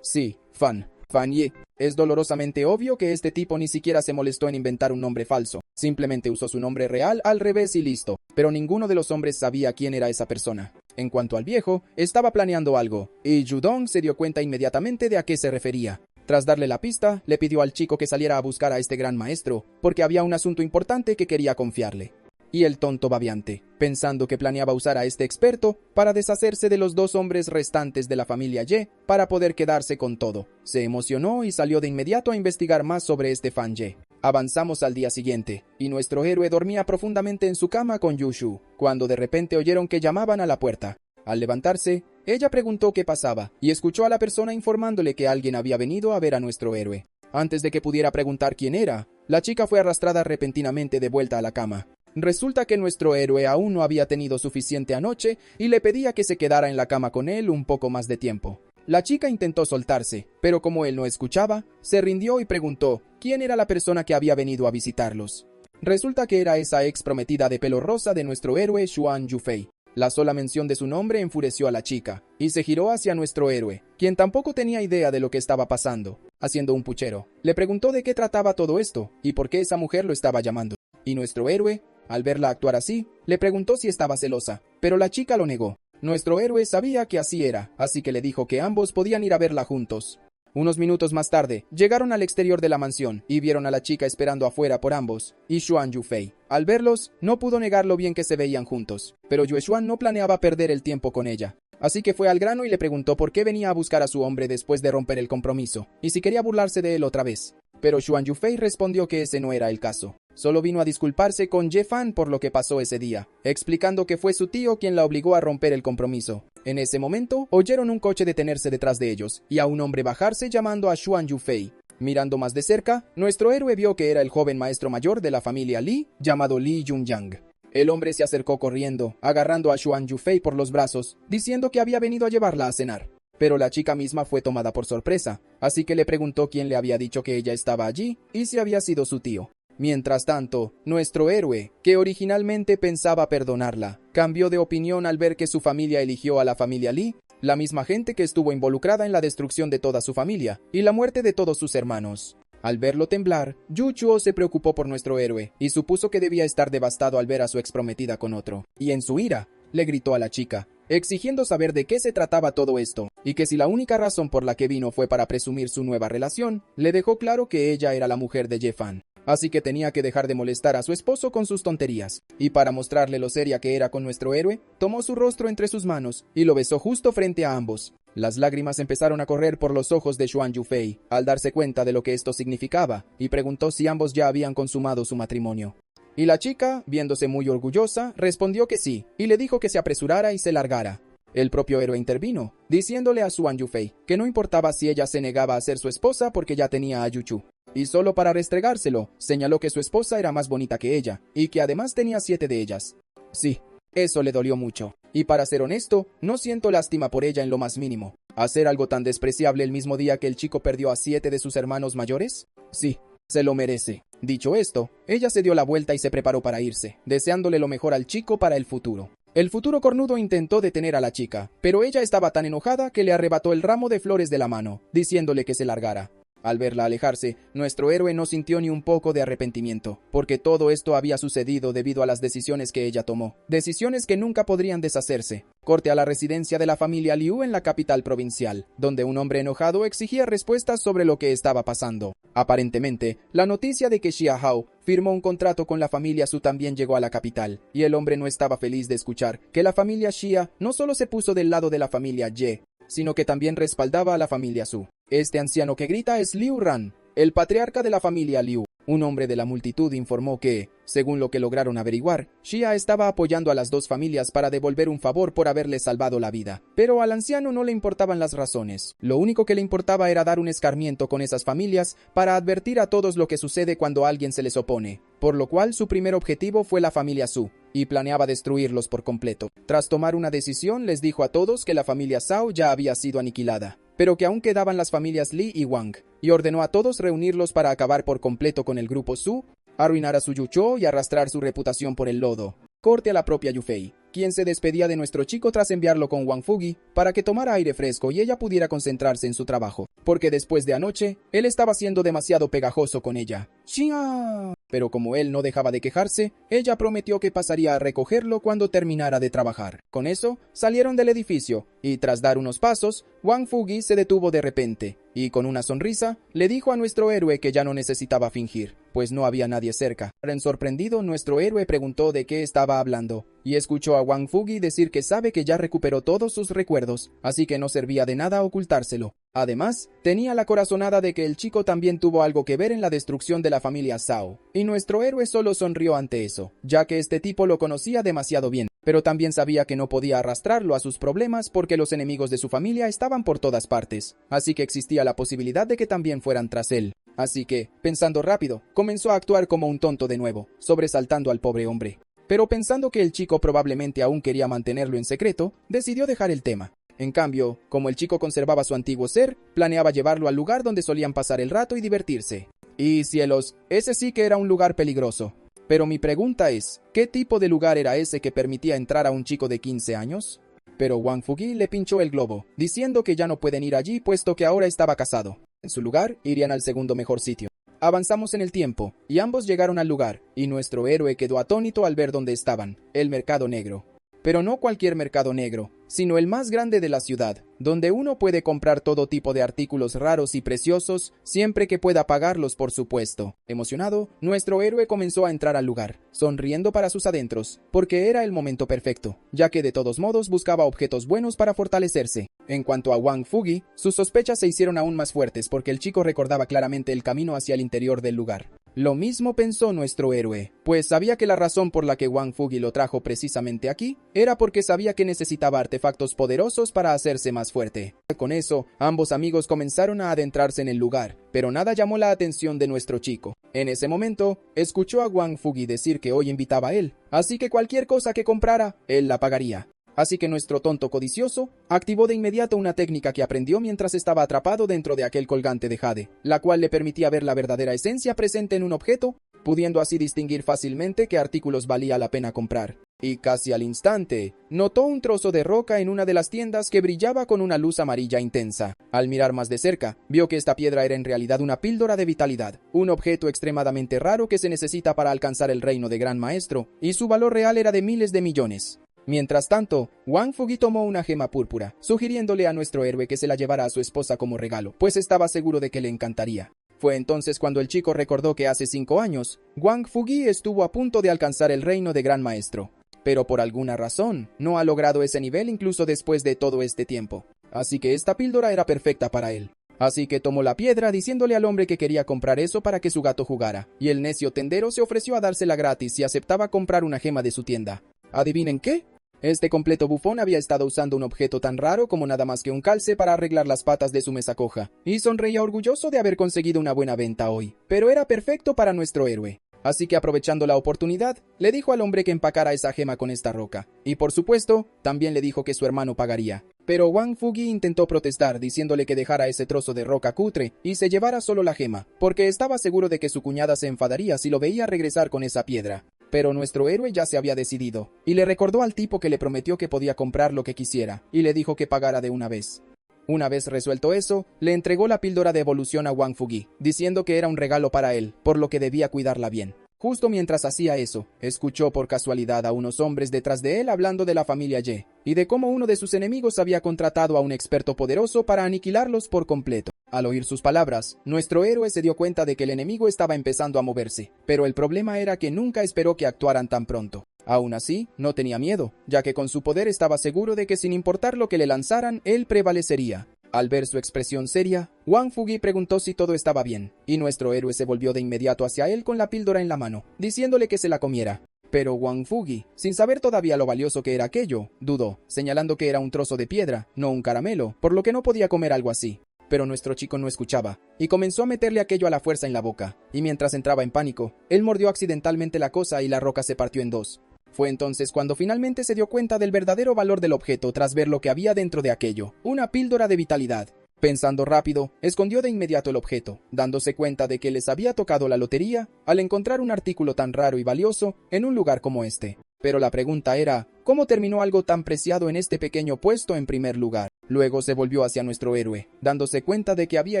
Sí, Fan Ye. Es dolorosamente obvio que este tipo ni siquiera se molestó en inventar un nombre falso. Simplemente usó su nombre real al revés y listo. Pero ninguno de los hombres sabía quién era esa persona. En cuanto al viejo, estaba planeando algo, y Shu Dong se dio cuenta inmediatamente de a qué se refería. Tras darle la pista, le pidió al chico que saliera a buscar a este gran maestro, porque había un asunto importante que quería confiarle. Y el tonto babiante, pensando que planeaba usar a este experto para deshacerse de los 2 hombres restantes de la familia Ye para poder quedarse con todo, se emocionó y salió de inmediato a investigar más sobre este Fan Ye. Avanzamos al día siguiente, y nuestro héroe dormía profundamente en su cama con Yushu, cuando de repente oyeron que llamaban a la puerta. Al levantarse, ella preguntó qué pasaba, y escuchó a la persona informándole que alguien había venido a ver a nuestro héroe. Antes de que pudiera preguntar quién era, la chica fue arrastrada repentinamente de vuelta a la cama. Resulta que nuestro héroe aún no había tenido suficiente anoche y le pedía que se quedara en la cama con él un poco más de tiempo. La chica intentó soltarse, pero como él no escuchaba, se rindió y preguntó quién era la persona que había venido a visitarlos. Resulta que era esa ex prometida de pelo rosa de nuestro héroe Xuan Yufei. La sola mención de su nombre enfureció a la chica, y se giró hacia nuestro héroe, quien tampoco tenía idea de lo que estaba pasando. Haciendo un puchero, le preguntó de qué trataba todo esto, y por qué esa mujer lo estaba llamando. Y nuestro héroe, al verla actuar así, le preguntó si estaba celosa, pero la chica lo negó. Nuestro héroe sabía que así era, así que le dijo que ambos podían ir a verla juntos. Unos minutos más tarde, llegaron al exterior de la mansión y vieron a la chica esperando afuera por ambos, y Xuan Yufei. Al verlos, no pudo negar lo bien que se veían juntos, pero Yue Xuan no planeaba perder el tiempo con ella. Así que fue al grano y le preguntó por qué venía a buscar a su hombre después de romper el compromiso, y si quería burlarse de él otra vez. Pero Xuan Yufei respondió que ese no era el caso. Solo vino a disculparse con Ye-fan por lo que pasó ese día, explicando que fue su tío quien la obligó a romper el compromiso. En ese momento, oyeron un coche detenerse detrás de ellos, y a un hombre bajarse llamando a Xuan Yufei. Mirando más de cerca, nuestro héroe vio que era el joven maestro mayor de la familia Li, llamado Li Yunyang. El hombre se acercó corriendo, agarrando a Xuan Yufei por los brazos, diciendo que había venido a llevarla a cenar. Pero la chica misma fue tomada por sorpresa, así que le preguntó quién le había dicho que ella estaba allí y si había sido su tío. Mientras tanto, nuestro héroe, que originalmente pensaba perdonarla, cambió de opinión al ver que su familia eligió a la familia Li, la misma gente que estuvo involucrada en la destrucción de toda su familia y la muerte de todos sus hermanos. Al verlo temblar, Yu Chuo se preocupó por nuestro héroe y supuso que debía estar devastado al ver a su exprometida con otro, y en su ira, le gritó a la chica, exigiendo saber de qué se trataba todo esto, y que si la única razón por la que vino fue para presumir su nueva relación, le dejó claro que ella era la mujer de Ye-fan. Así que tenía que dejar de molestar a su esposo con sus tonterías, y para mostrarle lo seria que era con nuestro héroe, tomó su rostro entre sus manos y lo besó justo frente a ambos. Las lágrimas empezaron a correr por los ojos de Xuan Yufei, al darse cuenta de lo que esto significaba, y preguntó si ambos ya habían consumado su matrimonio. Y la chica, viéndose muy orgullosa, respondió que sí, y le dijo que se apresurara y se largara. El propio héroe intervino, diciéndole a Xuan Yufei que no importaba si ella se negaba a ser su esposa porque ya tenía a Yuchu. Y solo para restregárselo, señaló que su esposa era más bonita que ella, y que además tenía 7 de ellas. Sí, eso le dolió mucho. Y para ser honesto, no siento lástima por ella en lo más mínimo. ¿Hacer algo tan despreciable el mismo día que el chico perdió a 7 de sus hermanos mayores? Sí, se lo merece. Dicho esto, ella se dio la vuelta y se preparó para irse, deseándole lo mejor al chico para el futuro. El futuro cornudo intentó detener a la chica, pero ella estaba tan enojada que le arrebató el ramo de flores de la mano, diciéndole que se largara. Al verla alejarse, nuestro héroe no sintió ni un poco de arrepentimiento, porque todo esto había sucedido debido a las decisiones que ella tomó, decisiones que nunca podrían deshacerse. Corte a la residencia de la familia Liu en la capital provincial, donde un hombre enojado exigía respuestas sobre lo que estaba pasando. Aparentemente, la noticia de que Xia Hao firmó un contrato con la familia Su también llegó a la capital, y el hombre no estaba feliz de escuchar que la familia Xia no solo se puso del lado de la familia Ye, sino que también respaldaba a la familia Su. Este anciano que grita es Liu Ran, el patriarca de la familia Liu. Un hombre de la multitud informó que, según lo que lograron averiguar, Xia estaba apoyando a las dos familias para devolver un favor por haberle salvado la vida. Pero al anciano no le importaban las razones. Lo único que le importaba era dar un escarmiento con esas familias para advertir a todos lo que sucede cuando alguien se les opone. Por lo cual su primer objetivo fue la familia Su, y planeaba destruirlos por completo. Tras tomar una decisión, les dijo a todos que la familia Zhao ya había sido aniquilada, pero que aún quedaban las familias Li y Wang, y ordenó a todos reunirlos para acabar por completo con el grupo Su, arruinar a su Yuchou y arrastrar su reputación por el lodo. Corte a la propia Yufei, quien se despedía de nuestro chico tras enviarlo con Wang Fugi para que tomara aire fresco y ella pudiera concentrarse en su trabajo, porque después de anoche, él estaba siendo demasiado pegajoso con ella. ¡Xia! Pero como él no dejaba de quejarse, ella prometió que pasaría a recogerlo cuando terminara de trabajar. Con eso, salieron del edificio, y tras dar unos pasos, Wang Fugi se detuvo de repente, y con una sonrisa, le dijo a nuestro héroe que ya no necesitaba fingir, pues no había nadie cerca. Sorprendido, nuestro héroe preguntó de qué estaba hablando, y escuchó a Wang Fugi decir que sabe que ya recuperó todos sus recuerdos, así que no servía de nada ocultárselo. Además, tenía la corazonada de que el chico también tuvo algo que ver en la destrucción de la familia Zhao, y nuestro héroe solo sonrió ante eso, ya que este tipo lo conocía demasiado bien, pero también sabía que no podía arrastrarlo a sus problemas porque los enemigos de su familia estaban por todas partes, así que existía la posibilidad de que también fueran tras él. Así que, pensando rápido, comenzó a actuar como un tonto de nuevo, sobresaltando al pobre hombre. Pero pensando que el chico probablemente aún quería mantenerlo en secreto, decidió dejar el tema. En cambio, como el chico conservaba su antiguo ser, planeaba llevarlo al lugar donde solían pasar el rato y divertirse. Y cielos, ese sí que era un lugar peligroso. Pero mi pregunta es, ¿qué tipo de lugar era ese que permitía entrar a un chico de 15 años? Pero Wang Fugi le pinchó el globo, diciendo que ya no pueden ir allí puesto que ahora estaba casado. En su lugar, irían al segundo mejor sitio. Avanzamos en el tiempo, y ambos llegaron al lugar, y nuestro héroe quedó atónito al ver dónde estaban, el mercado negro. Pero no cualquier mercado negro, sino el más grande de la ciudad, donde uno puede comprar todo tipo de artículos raros y preciosos, siempre que pueda pagarlos, por supuesto. Emocionado, nuestro héroe comenzó a entrar al lugar, sonriendo para sus adentros, porque era el momento perfecto, ya que de todos modos buscaba objetos buenos para fortalecerse. En cuanto a Wang Fugi, sus sospechas se hicieron aún más fuertes porque el chico recordaba claramente el camino hacia el interior del lugar. Lo mismo pensó nuestro héroe, pues sabía que la razón por la que Wang Fugi lo trajo precisamente aquí era porque sabía que necesitaba artefactos poderosos para hacerse más fuerte. Con eso, ambos amigos comenzaron a adentrarse en el lugar, pero nada llamó la atención de nuestro chico. En ese momento, escuchó a Wang Fugi decir que hoy invitaba a él, así que cualquier cosa que comprara, él la pagaría. Así que nuestro tonto codicioso activó de inmediato una técnica que aprendió mientras estaba atrapado dentro de aquel colgante de jade, la cual le permitía ver la verdadera esencia presente en un objeto, pudiendo así distinguir fácilmente qué artículos valía la pena comprar. Y casi al instante, notó un trozo de roca en una de las tiendas que brillaba con una luz amarilla intensa. Al mirar más de cerca, vio que esta piedra era en realidad una píldora de vitalidad, un objeto extremadamente raro que se necesita para alcanzar el reino de Gran Maestro, y su valor real era de miles de millones. Mientras tanto, Wang Fugi tomó una gema púrpura, sugiriéndole a nuestro héroe que se la llevara a su esposa como regalo, pues estaba seguro de que le encantaría. Fue entonces cuando el chico recordó que hace 5 años, Wang Fugi estuvo a punto de alcanzar el reino de Gran Maestro, pero por alguna razón, no ha logrado ese nivel incluso después de todo este tiempo. Así que esta píldora era perfecta para él. Así que tomó la piedra diciéndole al hombre que quería comprar eso para que su gato jugara, y el necio tendero se ofreció a dársela gratis si aceptaba comprar una gema de su tienda. ¿Adivinen qué? Este completo bufón había estado usando un objeto tan raro como nada más que un calce para arreglar las patas de su mesa coja, y sonreía orgulloso de haber conseguido una buena venta hoy. Pero era perfecto para nuestro héroe. Así que aprovechando la oportunidad, le dijo al hombre que empacara esa gema con esta roca. Y por supuesto, también le dijo que su hermano pagaría. Pero Wang Fugi intentó protestar diciéndole que dejara ese trozo de roca cutre y se llevara solo la gema, porque estaba seguro de que su cuñada se enfadaría si lo veía regresar con esa piedra. Pero nuestro héroe ya se había decidido, y le recordó al tipo que le prometió que podía comprar lo que quisiera, y le dijo que pagara de una vez. Una vez resuelto eso, le entregó la píldora de evolución a Wang Fugi, diciendo que era un regalo para él, por lo que debía cuidarla bien. Justo mientras hacía eso, escuchó por casualidad a unos hombres detrás de él hablando de la familia Ye, y de cómo uno de sus enemigos había contratado a un experto poderoso para aniquilarlos por completo. Al oír sus palabras, nuestro héroe se dio cuenta de que el enemigo estaba empezando a moverse, pero el problema era que nunca esperó que actuaran tan pronto. Aún así, no tenía miedo, ya que con su poder estaba seguro de que sin importar lo que le lanzaran, él prevalecería. Al ver su expresión seria, Wang Fugi preguntó si todo estaba bien, y nuestro héroe se volvió de inmediato hacia él con la píldora en la mano, diciéndole que se la comiera. Pero Wang Fugi, sin saber todavía lo valioso que era aquello, dudó, señalando que era un trozo de piedra, no un caramelo, por lo que no podía comer algo así. Pero nuestro chico no escuchaba, y comenzó a meterle aquello a la fuerza en la boca, y mientras entraba en pánico, él mordió accidentalmente la cosa y la roca se partió en dos. Fue entonces cuando finalmente se dio cuenta del verdadero valor del objeto tras ver lo que había dentro de aquello, una píldora de vitalidad. Pensando rápido, escondió de inmediato el objeto, dándose cuenta de que les había tocado la lotería al encontrar un artículo tan raro y valioso en un lugar como este. Pero la pregunta era, ¿cómo terminó algo tan preciado en este pequeño puesto en primer lugar? Luego se volvió hacia nuestro héroe, dándose cuenta de que había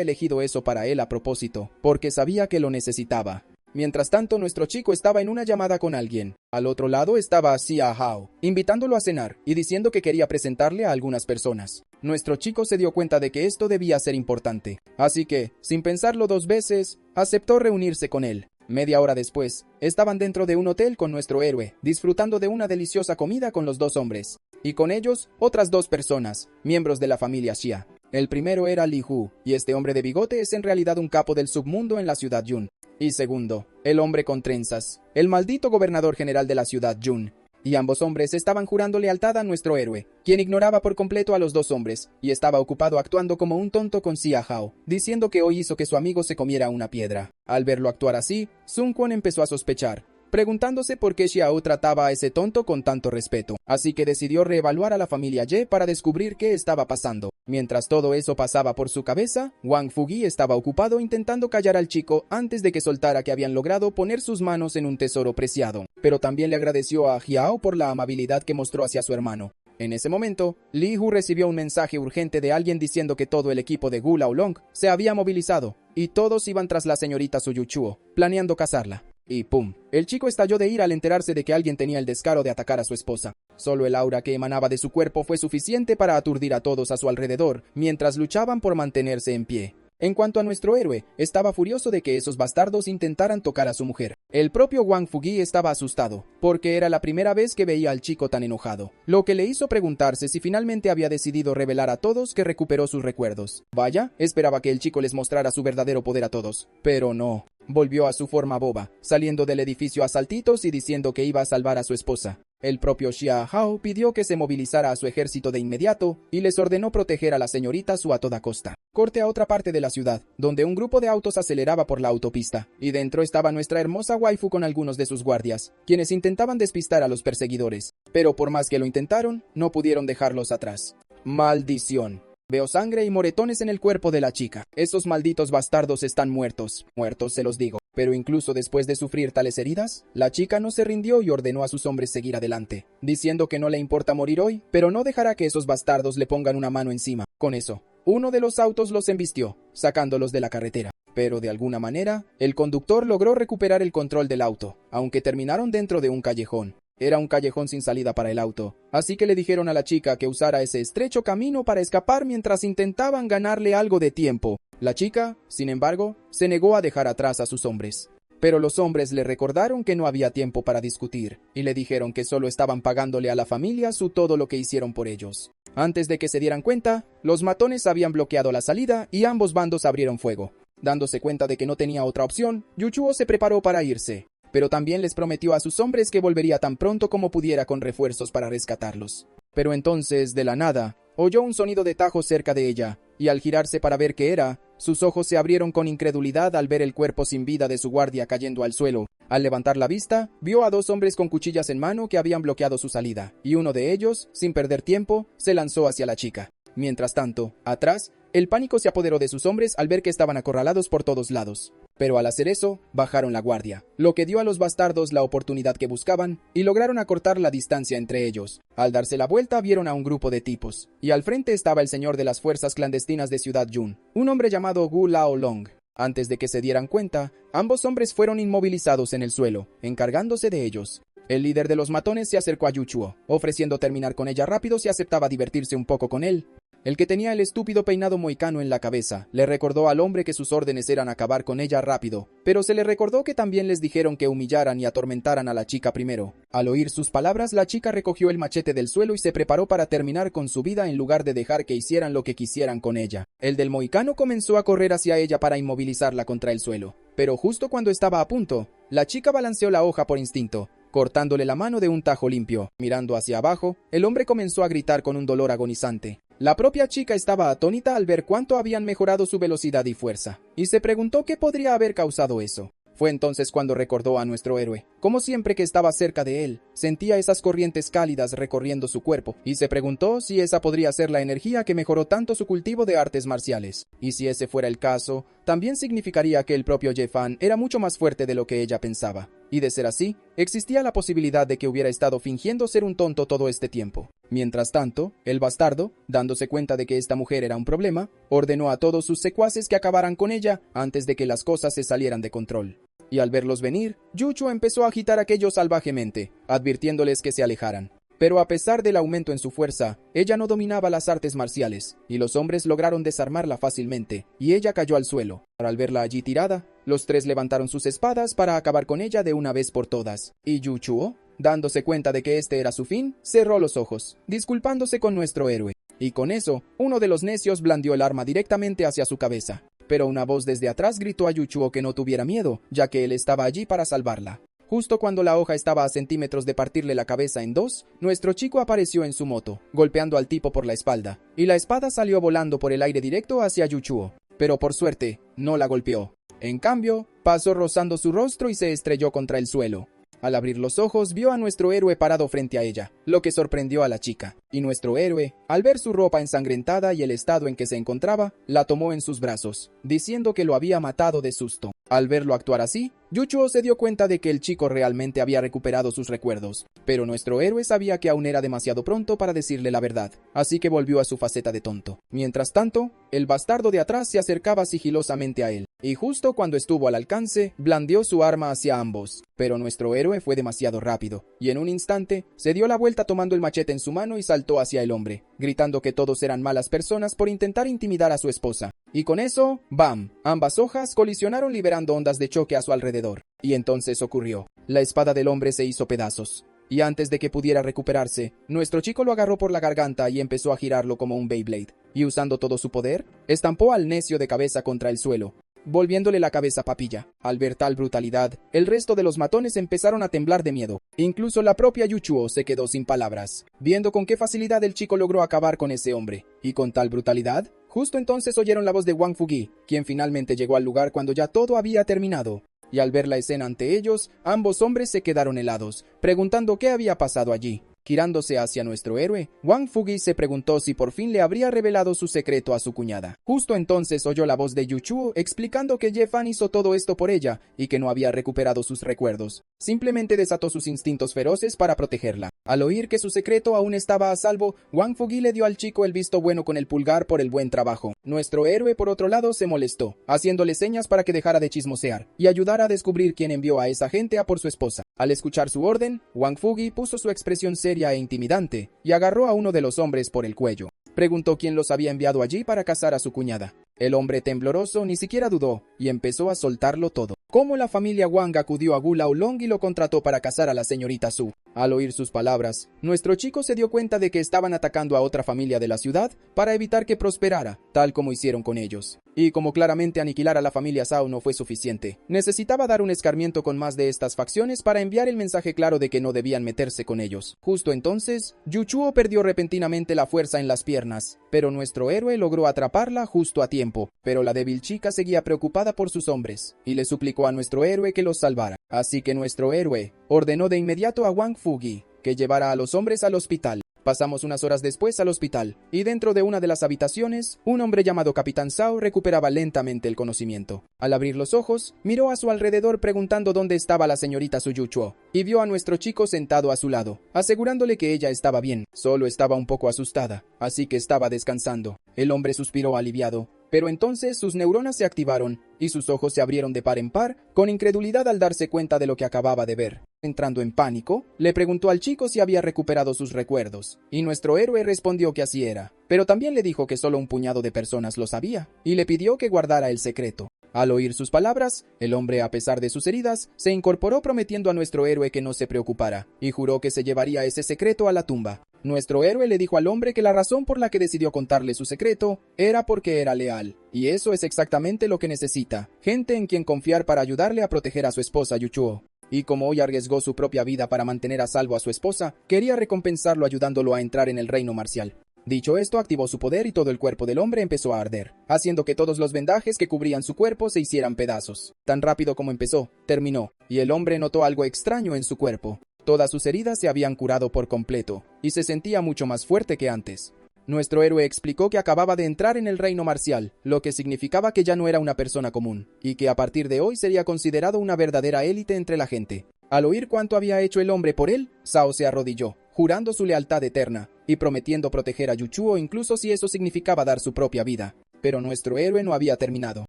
elegido eso para él a propósito, porque sabía que lo necesitaba. Mientras tanto, nuestro chico estaba en una llamada con alguien. Al otro lado estaba Xia Hao, invitándolo a cenar y diciendo que quería presentarle a algunas personas. Nuestro chico se dio cuenta de que esto debía ser importante, así que, sin pensarlo dos veces, aceptó reunirse con él. Media hora después, estaban dentro de un hotel con nuestro héroe, disfrutando de una deliciosa comida con los dos hombres, y con ellos otras dos personas, miembros de la familia Xia. El primero era Li Hu, y este hombre de bigote es en realidad un capo del submundo en la ciudad Yun. Y segundo, el hombre con trenzas, el maldito gobernador general de la ciudad Yun. Y ambos hombres estaban jurando lealtad a nuestro héroe, quien ignoraba por completo a los dos hombres, y estaba ocupado actuando como un tonto con Xia Hao, diciendo que hoy hizo que su amigo se comiera una piedra. Al verlo actuar así, Sun Quan empezó a sospechar, preguntándose por qué Xiao trataba a ese tonto con tanto respeto, así que decidió reevaluar a la familia Ye para descubrir qué estaba pasando. Mientras todo eso pasaba por su cabeza, Wang Fugi estaba ocupado intentando callar al chico antes de que soltara que habían logrado poner sus manos en un tesoro preciado, pero también le agradeció a Xiao por la amabilidad que mostró hacia su hermano. En ese momento, Li Hu recibió un mensaje urgente de alguien diciendo que todo el equipo de Gu Laolong se había movilizado, y todos iban tras la señorita Su Yuchuo, planeando casarla. Y ¡pum! El chico estalló de ira al enterarse de que alguien tenía el descaro de atacar a su esposa. Solo el aura que emanaba de su cuerpo fue suficiente para aturdir a todos a su alrededor, mientras luchaban por mantenerse en pie. En cuanto a nuestro héroe, estaba furioso de que esos bastardos intentaran tocar a su mujer. El propio Wang Fugi estaba asustado, porque era la primera vez que veía al chico tan enojado, lo que le hizo preguntarse si finalmente había decidido revelar a todos que recuperó sus recuerdos. Vaya, esperaba que el chico les mostrara su verdadero poder a todos, pero no. Volvió a su forma boba, saliendo del edificio a saltitos y diciendo que iba a salvar a su esposa. El propio Xia Hao pidió que se movilizara a su ejército de inmediato y les ordenó proteger a la señorita Su a toda costa. Corte a otra parte de la ciudad, donde un grupo de autos aceleraba por la autopista, y dentro estaba nuestra hermosa waifu con algunos de sus guardias, quienes intentaban despistar a los perseguidores. Pero por más que lo intentaron, no pudieron dejarlos atrás. ¡Maldición! Veo sangre y moretones en el cuerpo de la chica. Esos malditos bastardos están muertos. Muertos, se los digo. Pero incluso después de sufrir tales heridas, la chica no se rindió y ordenó a sus hombres seguir adelante, diciendo que no le importa morir hoy, pero no dejará que esos bastardos le pongan una mano encima. Con eso, uno de los autos los embistió, sacándolos de la carretera. Pero de alguna manera, el conductor logró recuperar el control del auto, aunque terminaron dentro de un callejón. Era un callejón sin salida para el auto, así que le dijeron a la chica que usara ese estrecho camino para escapar mientras intentaban ganarle algo de tiempo. La chica, sin embargo, se negó a dejar atrás a sus hombres. Pero los hombres le recordaron que no había tiempo para discutir, y le dijeron que solo estaban pagándole a la familia todo lo que hicieron por ellos. Antes de que se dieran cuenta, los matones habían bloqueado la salida y ambos bandos abrieron fuego. Dándose cuenta de que no tenía otra opción, Yuchuo se preparó para irse. Pero también les prometió a sus hombres que volvería tan pronto como pudiera con refuerzos para rescatarlos. Pero entonces, de la nada, oyó un sonido de tajo cerca de ella, y al girarse para ver qué era, sus ojos se abrieron con incredulidad al ver el cuerpo sin vida de su guardia cayendo al suelo. Al levantar la vista, vio a dos hombres con cuchillas en mano que habían bloqueado su salida, y uno de ellos, sin perder tiempo, se lanzó hacia la chica. Mientras tanto, atrás, el pánico se apoderó de sus hombres al ver que estaban acorralados por todos lados. Pero al hacer eso, bajaron la guardia, lo que dio a los bastardos la oportunidad que buscaban y lograron acortar la distancia entre ellos. Al darse la vuelta vieron a un grupo de tipos, y al frente estaba el señor de las fuerzas clandestinas de Ciudad Yun, un hombre llamado Gu Lao Long. Antes de que se dieran cuenta, ambos hombres fueron inmovilizados en el suelo, encargándose de ellos. El líder de los matones se acercó a Yu Chuo, ofreciendo terminar con ella rápido si aceptaba divertirse un poco con él. El que tenía el estúpido peinado mohicano en la cabeza le recordó al hombre que sus órdenes eran acabar con ella rápido, pero se le recordó que también les dijeron que humillaran y atormentaran a la chica primero. Al oír sus palabras, la chica recogió el machete del suelo y se preparó para terminar con su vida en lugar de dejar que hicieran lo que quisieran con ella. El del mohicano comenzó a correr hacia ella para inmovilizarla contra el suelo, pero justo cuando estaba a punto, la chica balanceó la hoja por instinto, cortándole la mano de un tajo limpio. Mirando hacia abajo, el hombre comenzó a gritar con un dolor agonizante. La propia chica estaba atónita al ver cuánto habían mejorado su velocidad y fuerza, y se preguntó qué podría haber causado eso. Fue entonces cuando recordó a nuestro héroe. Como siempre que estaba cerca de él, sentía esas corrientes cálidas recorriendo su cuerpo, y se preguntó si esa podría ser la energía que mejoró tanto su cultivo de artes marciales. Y si ese fuera el caso, también significaría que el propio Ye-Fan era mucho más fuerte de lo que ella pensaba. Y de ser así, existía la posibilidad de que hubiera estado fingiendo ser un tonto todo este tiempo. Mientras tanto, el bastardo, dándose cuenta de que esta mujer era un problema, ordenó a todos sus secuaces que acabaran con ella antes de que las cosas se salieran de control. Y al verlos venir, Yu Chuo empezó a agitar a aquellos salvajemente, advirtiéndoles que se alejaran. Pero a pesar del aumento en su fuerza, ella no dominaba las artes marciales, y los hombres lograron desarmarla fácilmente, y ella cayó al suelo. Al verla allí tirada, los tres levantaron sus espadas para acabar con ella de una vez por todas. Y Yu Chuo, dándose cuenta de que este era su fin, cerró los ojos, disculpándose con nuestro héroe. Y con eso, uno de los necios blandió el arma directamente hacia su cabeza. Pero una voz desde atrás gritó a Yu Chuo que no tuviera miedo, ya que él estaba allí para salvarla. Justo cuando la hoja estaba a centímetros de partirle la cabeza en dos, nuestro chico apareció en su moto, golpeando al tipo por la espalda, y la espada salió volando por el aire directo hacia Yu Chuo. Pero por suerte, no la golpeó. En cambio, pasó rozando su rostro y se estrelló contra el suelo. Al abrir los ojos, vio a nuestro héroe parado frente a ella, lo que sorprendió a la chica. Y nuestro héroe, al ver su ropa ensangrentada y el estado en que se encontraba, la tomó en sus brazos, diciendo que lo había matado de susto. Al verlo actuar así, Yu Chuo se dio cuenta de que el chico realmente había recuperado sus recuerdos, pero nuestro héroe sabía que aún era demasiado pronto para decirle la verdad, así que volvió a su faceta de tonto. Mientras tanto, el bastardo de atrás se acercaba sigilosamente a él, y justo cuando estuvo al alcance, blandió su arma hacia ambos. Pero nuestro héroe fue demasiado rápido, y en un instante, se dio la vuelta tomando el machete en su mano y saltó hacia el hombre, gritando que todos eran malas personas por intentar intimidar a su esposa. Y con eso, ¡bam! Ambas hojas colisionaron liberando ondas de choque a su alrededor. Y entonces ocurrió. La espada del hombre se hizo pedazos. Y antes de que pudiera recuperarse, nuestro chico lo agarró por la garganta y empezó a girarlo como un Beyblade. Y usando todo su poder, estampó al necio de cabeza contra el suelo, volviéndole la cabeza papilla. Al ver tal brutalidad, el resto de los matones empezaron a temblar de miedo. Incluso la propia Yu Chuo se quedó sin palabras, viendo con qué facilidad el chico logró acabar con ese hombre. Y con tal brutalidad, justo entonces oyeron la voz de Wang Fugi, quien finalmente llegó al lugar cuando ya todo había terminado. Y al ver la escena ante ellos, ambos hombres se quedaron helados, preguntando qué había pasado allí. Girándose hacia nuestro héroe, Wang Fugi se preguntó si por fin le habría revelado su secreto a su cuñada. Justo entonces oyó la voz de Yu Chuo explicando que Ye-Fan hizo todo esto por ella y que no había recuperado sus recuerdos. Simplemente desató sus instintos feroces para protegerla. Al oír que su secreto aún estaba a salvo, Wang Fugi le dio al chico el visto bueno con el pulgar por el buen trabajo. Nuestro héroe, por otro lado, se molestó, haciéndole señas para que dejara de chismosear y ayudara a descubrir quién envió a esa gente a por su esposa. Al escuchar su orden, Wang Fugi puso su expresión seria e intimidante y agarró a uno de los hombres por el cuello. Preguntó quién los había enviado allí para casar a su cuñada. El hombre tembloroso ni siquiera dudó y empezó a soltarlo todo. Cómo la familia Wang acudió a Gu Lao Long y lo contrató para casar a la señorita Su. Al oír sus palabras, nuestro chico se dio cuenta de que estaban atacando a otra familia de la ciudad para evitar que prosperara, tal como hicieron con ellos. Y como claramente aniquilar a la familia Zhao no fue suficiente, necesitaba dar un escarmiento con más de estas facciones para enviar el mensaje claro de que no debían meterse con ellos. Justo entonces, Yu Chuo perdió repentinamente la fuerza en las piernas, pero nuestro héroe logró atraparla justo a tiempo. Pero la débil chica seguía preocupada por sus hombres, y le suplicó a nuestro héroe que los salvara. Así que nuestro héroe ordenó de inmediato a Wang Fugi que llevara a los hombres al hospital Pasamos unas horas después al hospital, y dentro de una de las habitaciones, un hombre llamado Capitán Zhao recuperaba lentamente el conocimiento. Al abrir los ojos, miró a su alrededor preguntando dónde estaba la señorita Su Yuchuo, y vio a nuestro chico sentado a su lado, asegurándole que ella estaba bien, solo estaba un poco asustada, así que estaba descansando. El hombre suspiró aliviado. Pero entonces sus neuronas se activaron y sus ojos se abrieron de par en par, con incredulidad al darse cuenta de lo que acababa de ver. Entrando en pánico, le preguntó al chico si había recuperado sus recuerdos, y nuestro héroe respondió que así era, pero también le dijo que solo un puñado de personas lo sabía, y le pidió que guardara el secreto. Al oír sus palabras, el hombre, a pesar de sus heridas, se incorporó prometiendo a nuestro héroe que no se preocupara, y juró que se llevaría ese secreto a la tumba. Nuestro héroe le dijo al hombre que la razón por la que decidió contarle su secreto era porque era leal, y eso es exactamente lo que necesita, gente en quien confiar para ayudarle a proteger a su esposa Yuchuo. Y como hoy arriesgó su propia vida para mantener a salvo a su esposa, quería recompensarlo ayudándolo a entrar en el reino marcial. Dicho esto, activó su poder y todo el cuerpo del hombre empezó a arder, haciendo que todos los vendajes que cubrían su cuerpo se hicieran pedazos. Tan rápido como empezó, terminó, y el hombre notó algo extraño en su cuerpo. Todas sus heridas se habían curado por completo, y se sentía mucho más fuerte que antes. Nuestro héroe explicó que acababa de entrar en el reino marcial, lo que significaba que ya no era una persona común, y que a partir de hoy sería considerado una verdadera élite entre la gente. Al oír cuánto había hecho el hombre por él, Zhao se arrodilló, jurando su lealtad eterna, y prometiendo proteger a Yuchuo incluso si eso significaba dar su propia vida. Pero nuestro héroe no había terminado.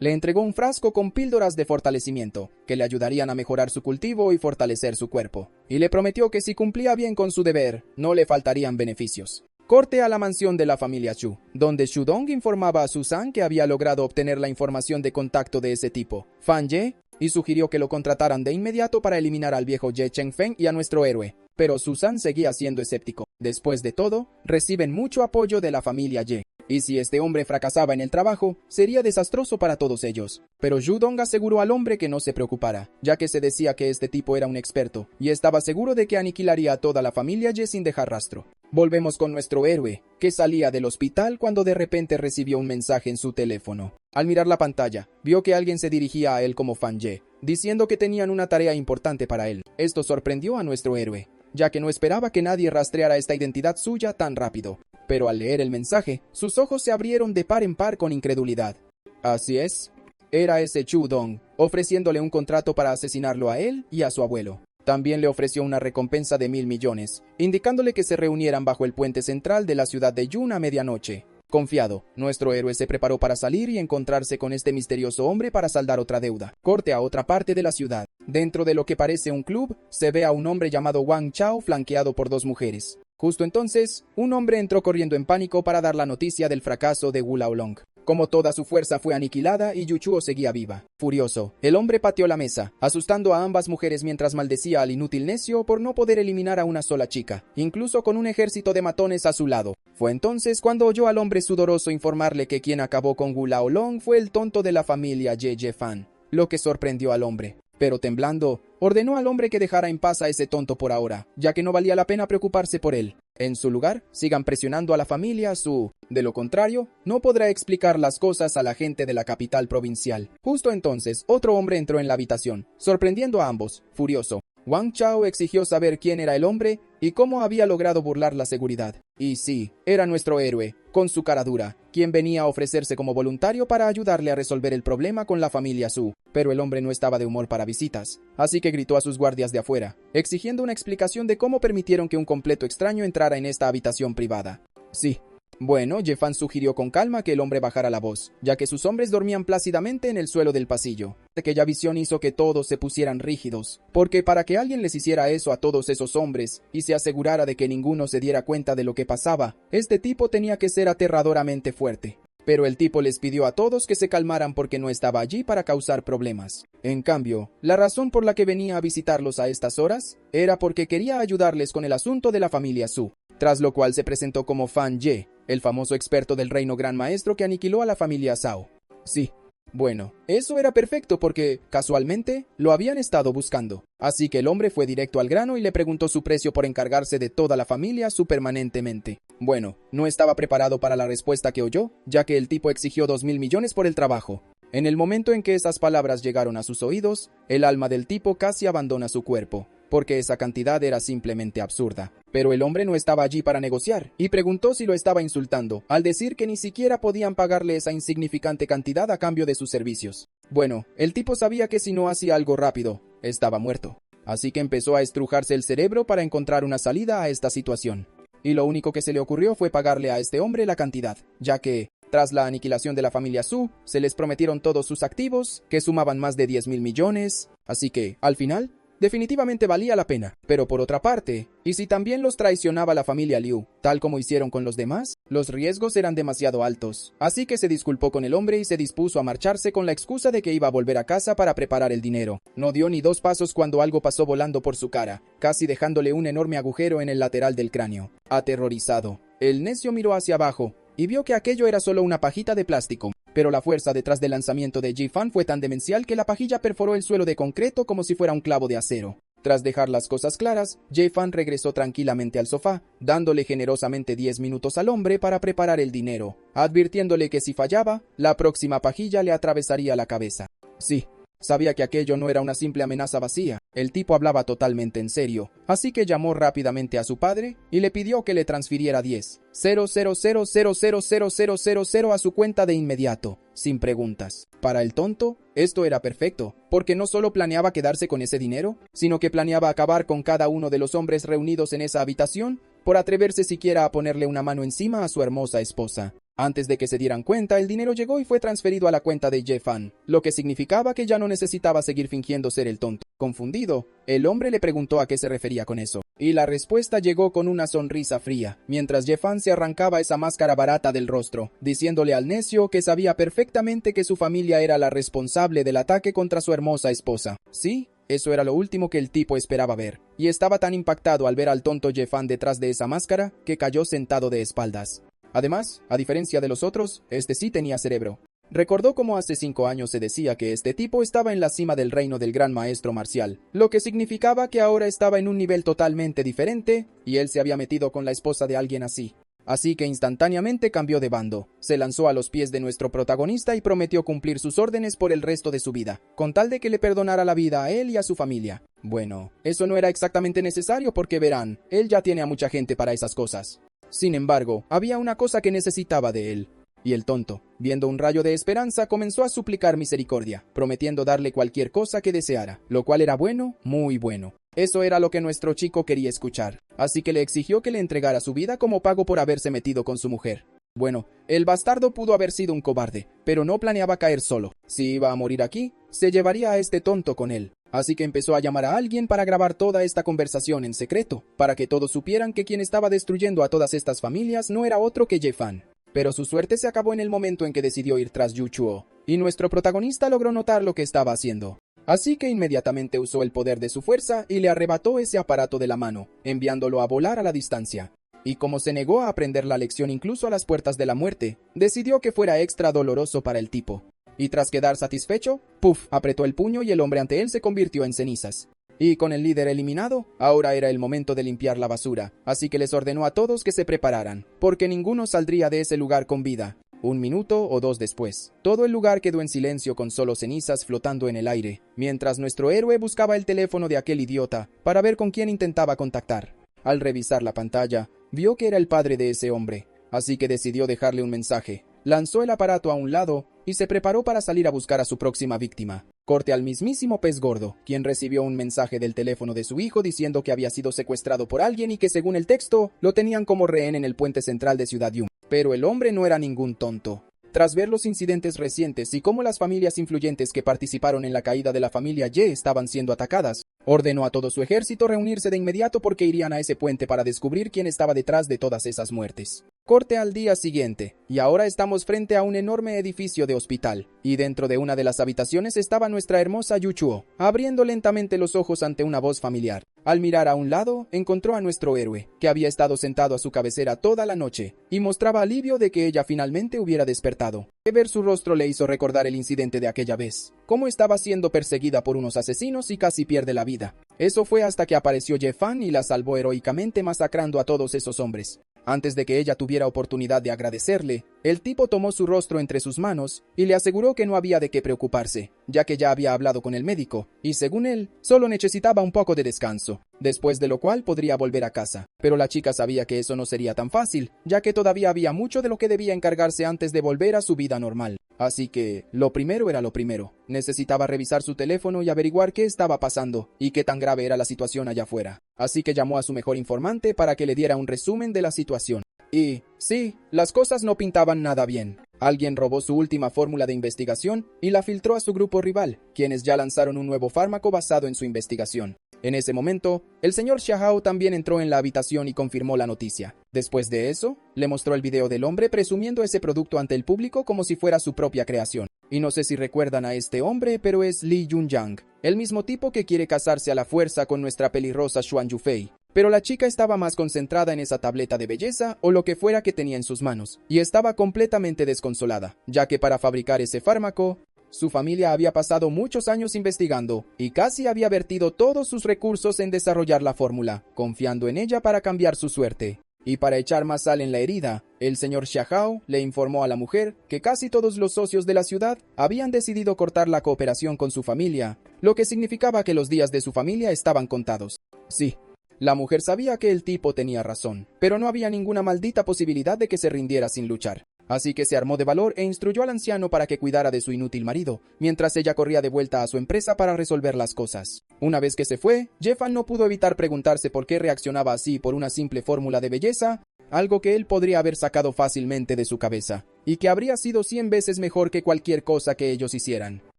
Le entregó un frasco con píldoras de fortalecimiento, que le ayudarían a mejorar su cultivo y fortalecer su cuerpo. Y le prometió que si cumplía bien con su deber, no le faltarían beneficios. Corte a la mansión de la familia Shu, donde Shu Dong informaba a Susan que había logrado obtener la información de contacto de ese tipo, Fan Ye, y sugirió que lo contrataran de inmediato para eliminar al viejo Ye Chengfeng y a nuestro héroe. Pero Susan seguía siendo escéptico. Después de todo, reciben mucho apoyo de la familia Ye. Y si este hombre fracasaba en el trabajo, sería desastroso para todos ellos. Pero Yu Dong aseguró al hombre que no se preocupara, ya que se decía que este tipo era un experto, y estaba seguro de que aniquilaría a toda la familia Ye sin dejar rastro. Volvemos con nuestro héroe, que salía del hospital cuando de repente recibió un mensaje en su teléfono. Al mirar la pantalla, vio que alguien se dirigía a él como Fan Ye, diciendo que tenían una tarea importante para él. Esto sorprendió a nuestro héroe, ya que no esperaba que nadie rastreara esta identidad suya tan rápido. Pero al leer el mensaje, sus ojos se abrieron de par en par con incredulidad. Así es, era ese Chu Dong, ofreciéndole un contrato para asesinarlo a él y a su abuelo. También le ofreció una recompensa de 1.000 millones, indicándole que se reunieran bajo el puente central de la ciudad de Yun a medianoche. Confiado, nuestro héroe se preparó para salir y encontrarse con este misterioso hombre para saldar otra deuda. Corte a otra parte de la ciudad. Dentro de lo que parece un club, se ve a un hombre llamado Wang Chao flanqueado por 2 mujeres. Justo entonces, un hombre entró corriendo en pánico para dar la noticia del fracaso de Wu Laolong. Como toda su fuerza fue aniquilada y Yuchuo seguía viva. Furioso, el hombre pateó la mesa, asustando a ambas mujeres mientras maldecía al inútil necio por no poder eliminar a una sola chica, incluso con un ejército de matones a su lado. Fue entonces cuando oyó al hombre sudoroso informarle que quien acabó con Wu Laolong fue el tonto de la familia Ye Fan, lo que sorprendió al hombre. Pero temblando, ordenó al hombre que dejara en paz a ese tonto por ahora, ya que no valía la pena preocuparse por él. En su lugar, sigan presionando a la familia Su. De lo contrario, no podrá explicar las cosas a la gente de la capital provincial. Justo entonces, otro hombre entró en la habitación, sorprendiendo a ambos. Furioso, Wang Chao exigió saber quién era el hombre y cómo había logrado burlar la seguridad. Y sí, era nuestro héroe, con su cara dura, quien venía a ofrecerse como voluntario para ayudarle a resolver el problema con la familia Su. Pero el hombre no estaba de humor para visitas, así que gritó a sus guardias de afuera, exigiendo una explicación de cómo permitieron que un completo extraño entrara en esta habitación privada. Sí. Bueno, Ye Fan sugirió con calma que el hombre bajara la voz, ya que sus hombres dormían plácidamente en el suelo del pasillo. Aquella visión hizo que todos se pusieran rígidos, porque para que alguien les hiciera eso a todos esos hombres y se asegurara de que ninguno se diera cuenta de lo que pasaba, este tipo tenía que ser aterradoramente fuerte. Pero el tipo les pidió a todos que se calmaran porque no estaba allí para causar problemas. En cambio, la razón por la que venía a visitarlos a estas horas era porque quería ayudarles con el asunto de la familia Su, tras lo cual se presentó como Fan Ye, el famoso experto del reino gran maestro que aniquiló a la familia Zhao. Sí. Bueno, eso era perfecto porque, casualmente, lo habían estado buscando. Así que el hombre fue directo al grano y le preguntó su precio por encargarse de toda la familia Su permanentemente. Bueno, no estaba preparado para la respuesta que oyó, ya que el tipo exigió 2.000 millones por el trabajo. En el momento en que esas palabras llegaron a sus oídos, el alma del tipo casi abandona su cuerpo. porque esa cantidad era simplemente absurda. Pero el hombre no estaba allí para negociar, y preguntó si lo estaba insultando, al decir que ni siquiera podían pagarle esa insignificante cantidad a cambio de sus servicios. Bueno, el tipo sabía que si no hacía algo rápido, estaba muerto. Así que empezó a estrujarse el cerebro para encontrar una salida a esta situación. Y lo único que se le ocurrió fue pagarle a este hombre la cantidad, ya que, tras la aniquilación de la familia Su, se les prometieron todos sus activos, que sumaban más de 10.000 millones, así que, al final, definitivamente valía la pena. Pero por otra parte, ¿y si también los traicionaba la familia Liu, tal como hicieron con los demás? Los riesgos eran demasiado altos. Así que se disculpó con el hombre y se dispuso a marcharse con la excusa de que iba a volver a casa para preparar el dinero. No dio ni 2 pasos cuando algo pasó volando por su cara, casi dejándole un enorme agujero en el lateral del cráneo. Aterrorizado, el necio miró hacia abajo y vio que aquello era solo una pajita de plástico. Pero la fuerza detrás del lanzamiento de Ji-Fan fue tan demencial que la pajilla perforó el suelo de concreto como si fuera un clavo de acero. Tras dejar las cosas claras, Ji-Fan regresó tranquilamente al sofá, dándole generosamente 10 minutos al hombre para preparar el dinero, advirtiéndole que si fallaba, la próxima pajilla le atravesaría la cabeza. Sí, sabía que aquello no era una simple amenaza vacía. El tipo hablaba totalmente en serio, así que llamó rápidamente a su padre y le pidió que le transfiriera 10,000,000,000 a su cuenta de inmediato, sin preguntas. Para el tonto, esto era perfecto, porque no solo planeaba quedarse con ese dinero, sino que planeaba acabar con cada uno de los hombres reunidos en esa habitación por atreverse siquiera a ponerle una mano encima a su hermosa esposa. Antes de que se dieran cuenta, el dinero llegó y fue transferido a la cuenta de Ji-Fan, lo que significaba que ya no necesitaba seguir fingiendo ser el tonto. Confundido, el hombre le preguntó a qué se refería con eso, y la respuesta llegó con una sonrisa fría, mientras Ji-Fan se arrancaba esa máscara barata del rostro, diciéndole al necio que sabía perfectamente que su familia era la responsable del ataque contra su hermosa esposa. Sí, eso era lo último que el tipo esperaba ver, y estaba tan impactado al ver al tonto Ji-Fan detrás de esa máscara que cayó sentado de espaldas. Además, a diferencia de los otros, este sí tenía cerebro. Recordó cómo hace 5 años se decía que este tipo estaba en la cima del reino del gran maestro marcial, lo que significaba que ahora estaba en un nivel totalmente diferente, y él se había metido con la esposa de alguien así. Así que instantáneamente cambió de bando, se lanzó a los pies de nuestro protagonista y prometió cumplir sus órdenes por el resto de su vida, con tal de que le perdonara la vida a él y a su familia. Bueno, eso no era exactamente necesario porque verán, él ya tiene a mucha gente para esas cosas. Sin embargo, había una cosa que necesitaba de él. Y el tonto, viendo un rayo de esperanza, comenzó a suplicar misericordia, prometiendo darle cualquier cosa que deseara, lo cual era bueno, muy bueno. Eso era lo que nuestro chico quería escuchar, así que le exigió que le entregara su vida como pago por haberse metido con su mujer. Bueno, el bastardo pudo haber sido un cobarde, pero no planeaba caer solo. Si iba a morir aquí, se llevaría a este tonto con él. Así que empezó a llamar a alguien para grabar toda esta conversación en secreto, para que todos supieran que quien estaba destruyendo a todas estas familias no era otro que Ji-Fan. Pero su suerte se acabó en el momento en que decidió ir tras Yu Chuo, y nuestro protagonista logró notar lo que estaba haciendo. Así que inmediatamente usó el poder de su fuerza y le arrebató ese aparato de la mano, enviándolo a volar a la distancia. Y como se negó a aprender la lección incluso a las puertas de la muerte, decidió que fuera extra doloroso para el tipo. Y tras quedar satisfecho, ¡puf!, apretó el puño y el hombre ante él se convirtió en cenizas. Y con el líder eliminado, ahora era el momento de limpiar la basura, así que les ordenó a todos que se prepararan, porque ninguno saldría de ese lugar con vida. 1 minuto o 2 después, todo el lugar quedó en silencio con solo cenizas flotando en el aire, mientras nuestro héroe buscaba el teléfono de aquel idiota para ver con quién intentaba contactar. Al revisar la pantalla, vio que era el padre de ese hombre, así que decidió dejarle un mensaje. Lanzó el aparato a un lado y se preparó para salir a buscar a su próxima víctima. Corte al mismísimo pez gordo, quien recibió un mensaje del teléfono de su hijo diciendo que había sido secuestrado por alguien y que según el texto, lo tenían como rehén en el puente central de Ciudad Yum. Pero el hombre no era ningún tonto. Tras ver los incidentes recientes y cómo las familias influyentes que participaron en la caída de la familia Ye estaban siendo atacadas, ordenó a todo su ejército reunirse de inmediato porque irían a ese puente para descubrir quién estaba detrás de todas esas muertes. Corte al día siguiente, y ahora estamos frente a un enorme edificio de hospital, y dentro de una de las habitaciones estaba nuestra hermosa Yu Chuo, abriendo lentamente los ojos ante una voz familiar. Al mirar a un lado, encontró a nuestro héroe, que había estado sentado a su cabecera toda la noche, y mostraba alivio de que ella finalmente hubiera despertado. Ver su rostro le hizo recordar el incidente de aquella vez, cómo estaba siendo perseguida por unos asesinos y casi pierde la vida. Eso fue hasta que apareció Ji-Fan y la salvó heroicamente masacrando a todos esos hombres. Antes de que ella tuviera oportunidad de agradecerle, el tipo tomó su rostro entre sus manos y le aseguró que no había de qué preocuparse, ya que ya había hablado con el médico, y según él, solo necesitaba un poco de descanso, después de lo cual podría volver a casa. Pero la chica sabía que eso no sería tan fácil, ya que todavía había mucho de lo que debía encargarse antes de volver a su vida normal. Así que, lo primero era lo primero. Necesitaba revisar su teléfono y averiguar qué estaba pasando y qué tan grave era la situación allá afuera. Así que llamó a su mejor informante para que le diera un resumen de la situación. Y, sí, las cosas no pintaban nada bien. Alguien robó su última fórmula de investigación y la filtró a su grupo rival, quienes ya lanzaron un nuevo fármaco basado en su investigación. En ese momento, el señor Xiahao también entró en la habitación y confirmó la noticia. Después de eso, le mostró el video del hombre presumiendo ese producto ante el público como si fuera su propia creación. Y no sé si recuerdan a este hombre, pero es Li Yunyang, el mismo tipo que quiere casarse a la fuerza con nuestra pelirrosa Xuan Yufei. Pero la chica estaba más concentrada en esa tableta de belleza o lo que fuera que tenía en sus manos, y estaba completamente desconsolada, ya que para fabricar ese fármaco, su familia había pasado muchos años investigando y casi había vertido todos sus recursos en desarrollar la fórmula, confiando en ella para cambiar su suerte. Y para echar más sal en la herida, el señor Xiahao le informó a la mujer que casi todos los socios de la ciudad habían decidido cortar la cooperación con su familia, lo que significaba que los días de su familia estaban contados. Sí, la mujer sabía que el tipo tenía razón, pero no había ninguna maldita posibilidad de que se rindiera sin luchar. Así que se armó de valor e instruyó al anciano para que cuidara de su inútil marido, mientras ella corría de vuelta a su empresa para resolver las cosas. Una vez que se fue, Jeffan no pudo evitar preguntarse por qué reaccionaba así por una simple fórmula de belleza, algo que él podría haber sacado fácilmente de su cabeza, y que habría sido 100 veces mejor que cualquier cosa que ellos hicieran.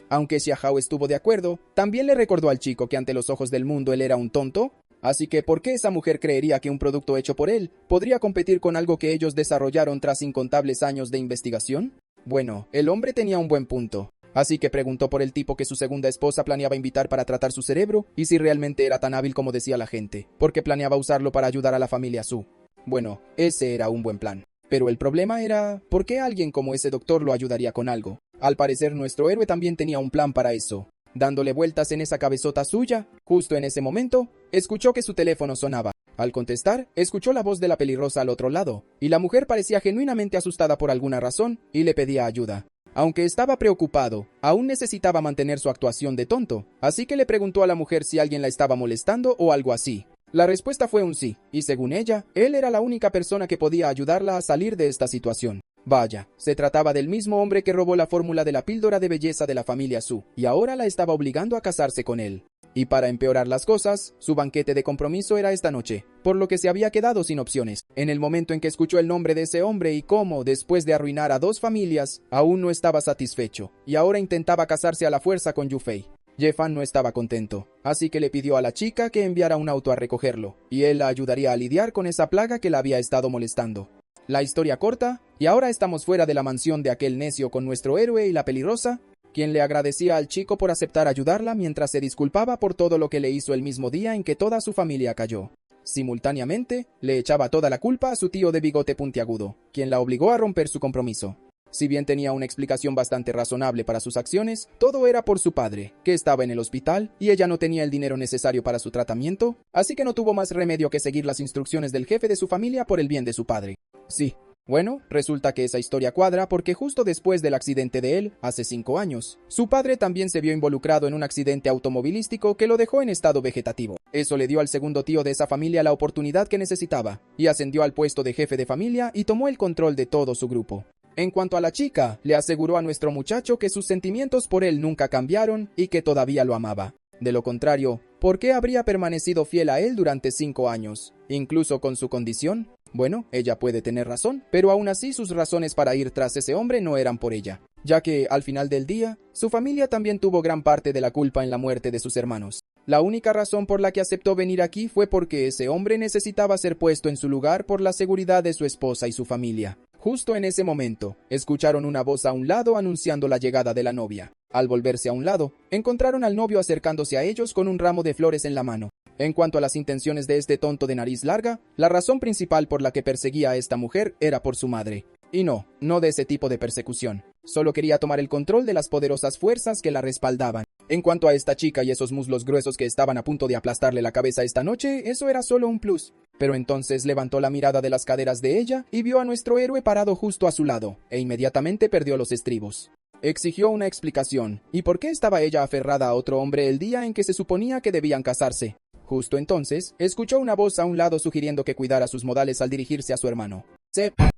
Aunque Xiahao estuvo de acuerdo, también le recordó al chico que ante los ojos del mundo él era un tonto. Así que, ¿por qué esa mujer creería que un producto hecho por él podría competir con algo que ellos desarrollaron tras incontables años de investigación? Bueno, el hombre tenía un buen punto. Así que preguntó por el tipo que su segunda esposa planeaba invitar para tratar su cerebro y si realmente era tan hábil como decía la gente, porque planeaba usarlo para ayudar a la familia Su. Bueno, ese era un buen plan. Pero el problema era, ¿por qué alguien como ese doctor lo ayudaría con algo? Al parecer nuestro héroe también tenía un plan para eso. Dándole vueltas en esa cabezota suya, justo en ese momento, escuchó que su teléfono sonaba. Al contestar, escuchó la voz de la pelirrosa al otro lado, y la mujer parecía genuinamente asustada por alguna razón, y le pedía ayuda. Aunque estaba preocupado, aún necesitaba mantener su actuación de tonto, así que le preguntó a la mujer si alguien la estaba molestando o algo así. La respuesta fue un sí, y según ella, él era la única persona que podía ayudarla a salir de esta situación. Vaya, se trataba del mismo hombre que robó la fórmula de la píldora de belleza de la familia Su, y ahora la estaba obligando a casarse con él. Y para empeorar las cosas, su banquete de compromiso era esta noche, por lo que se había quedado sin opciones. En el momento en que escuchó el nombre de ese hombre y cómo, después de arruinar a 2 familias, aún no estaba satisfecho, y ahora intentaba casarse a la fuerza con Yufei. Jeffan no estaba contento, así que le pidió a la chica que enviara un auto a recogerlo, y él la ayudaría a lidiar con esa plaga que la había estado molestando. La historia corta, y ahora estamos fuera de la mansión de aquel necio con nuestro héroe y la pelirrosa, quien le agradecía al chico por aceptar ayudarla mientras se disculpaba por todo lo que le hizo el mismo día en que toda su familia cayó. Simultáneamente, le echaba toda la culpa a su tío de bigote puntiagudo, quien la obligó a romper su compromiso. Si bien tenía una explicación bastante razonable para sus acciones, todo era por su padre, que estaba en el hospital y ella no tenía el dinero necesario para su tratamiento, así que no tuvo más remedio que seguir las instrucciones del jefe de su familia por el bien de su padre. Sí. Bueno, resulta que esa historia cuadra porque justo después del accidente de él, hace 5 años, su padre también se vio involucrado en un accidente automovilístico que lo dejó en estado vegetativo. Eso le dio al segundo tío de esa familia la oportunidad que necesitaba, y ascendió al puesto de jefe de familia y tomó el control de todo su grupo. En cuanto a la chica, le aseguró a nuestro muchacho que sus sentimientos por él nunca cambiaron y que todavía lo amaba. De lo contrario, ¿por qué habría permanecido fiel a él durante 5 años, incluso con su condición? Bueno, ella puede tener razón, pero aún así sus razones para ir tras ese hombre no eran por ella, ya que, al final del día, su familia también tuvo gran parte de la culpa en la muerte de sus hermanos. La única razón por la que aceptó venir aquí fue porque ese hombre necesitaba ser puesto en su lugar por la seguridad de su esposa y su familia. Justo en ese momento, escucharon una voz a un lado anunciando la llegada de la novia. Al volverse a un lado, encontraron al novio acercándose a ellos con un ramo de flores en la mano. En cuanto a las intenciones de este tonto de nariz larga, la razón principal por la que perseguía a esta mujer era por su madre. Y no de ese tipo de persecución. Solo quería tomar el control de las poderosas fuerzas que la respaldaban. En cuanto a esta chica y esos muslos gruesos que estaban a punto de aplastarle la cabeza esta noche, eso era solo un plus. Pero entonces levantó la mirada de las caderas de ella y vio a nuestro héroe parado justo a su lado, e inmediatamente perdió los estribos. Exigió una explicación. ¿Y por qué estaba ella aferrada a otro hombre el día en que se suponía que debían casarse? Justo entonces, escuchó una voz a un lado sugiriendo que cuidara sus modales al dirigirse a su hermano.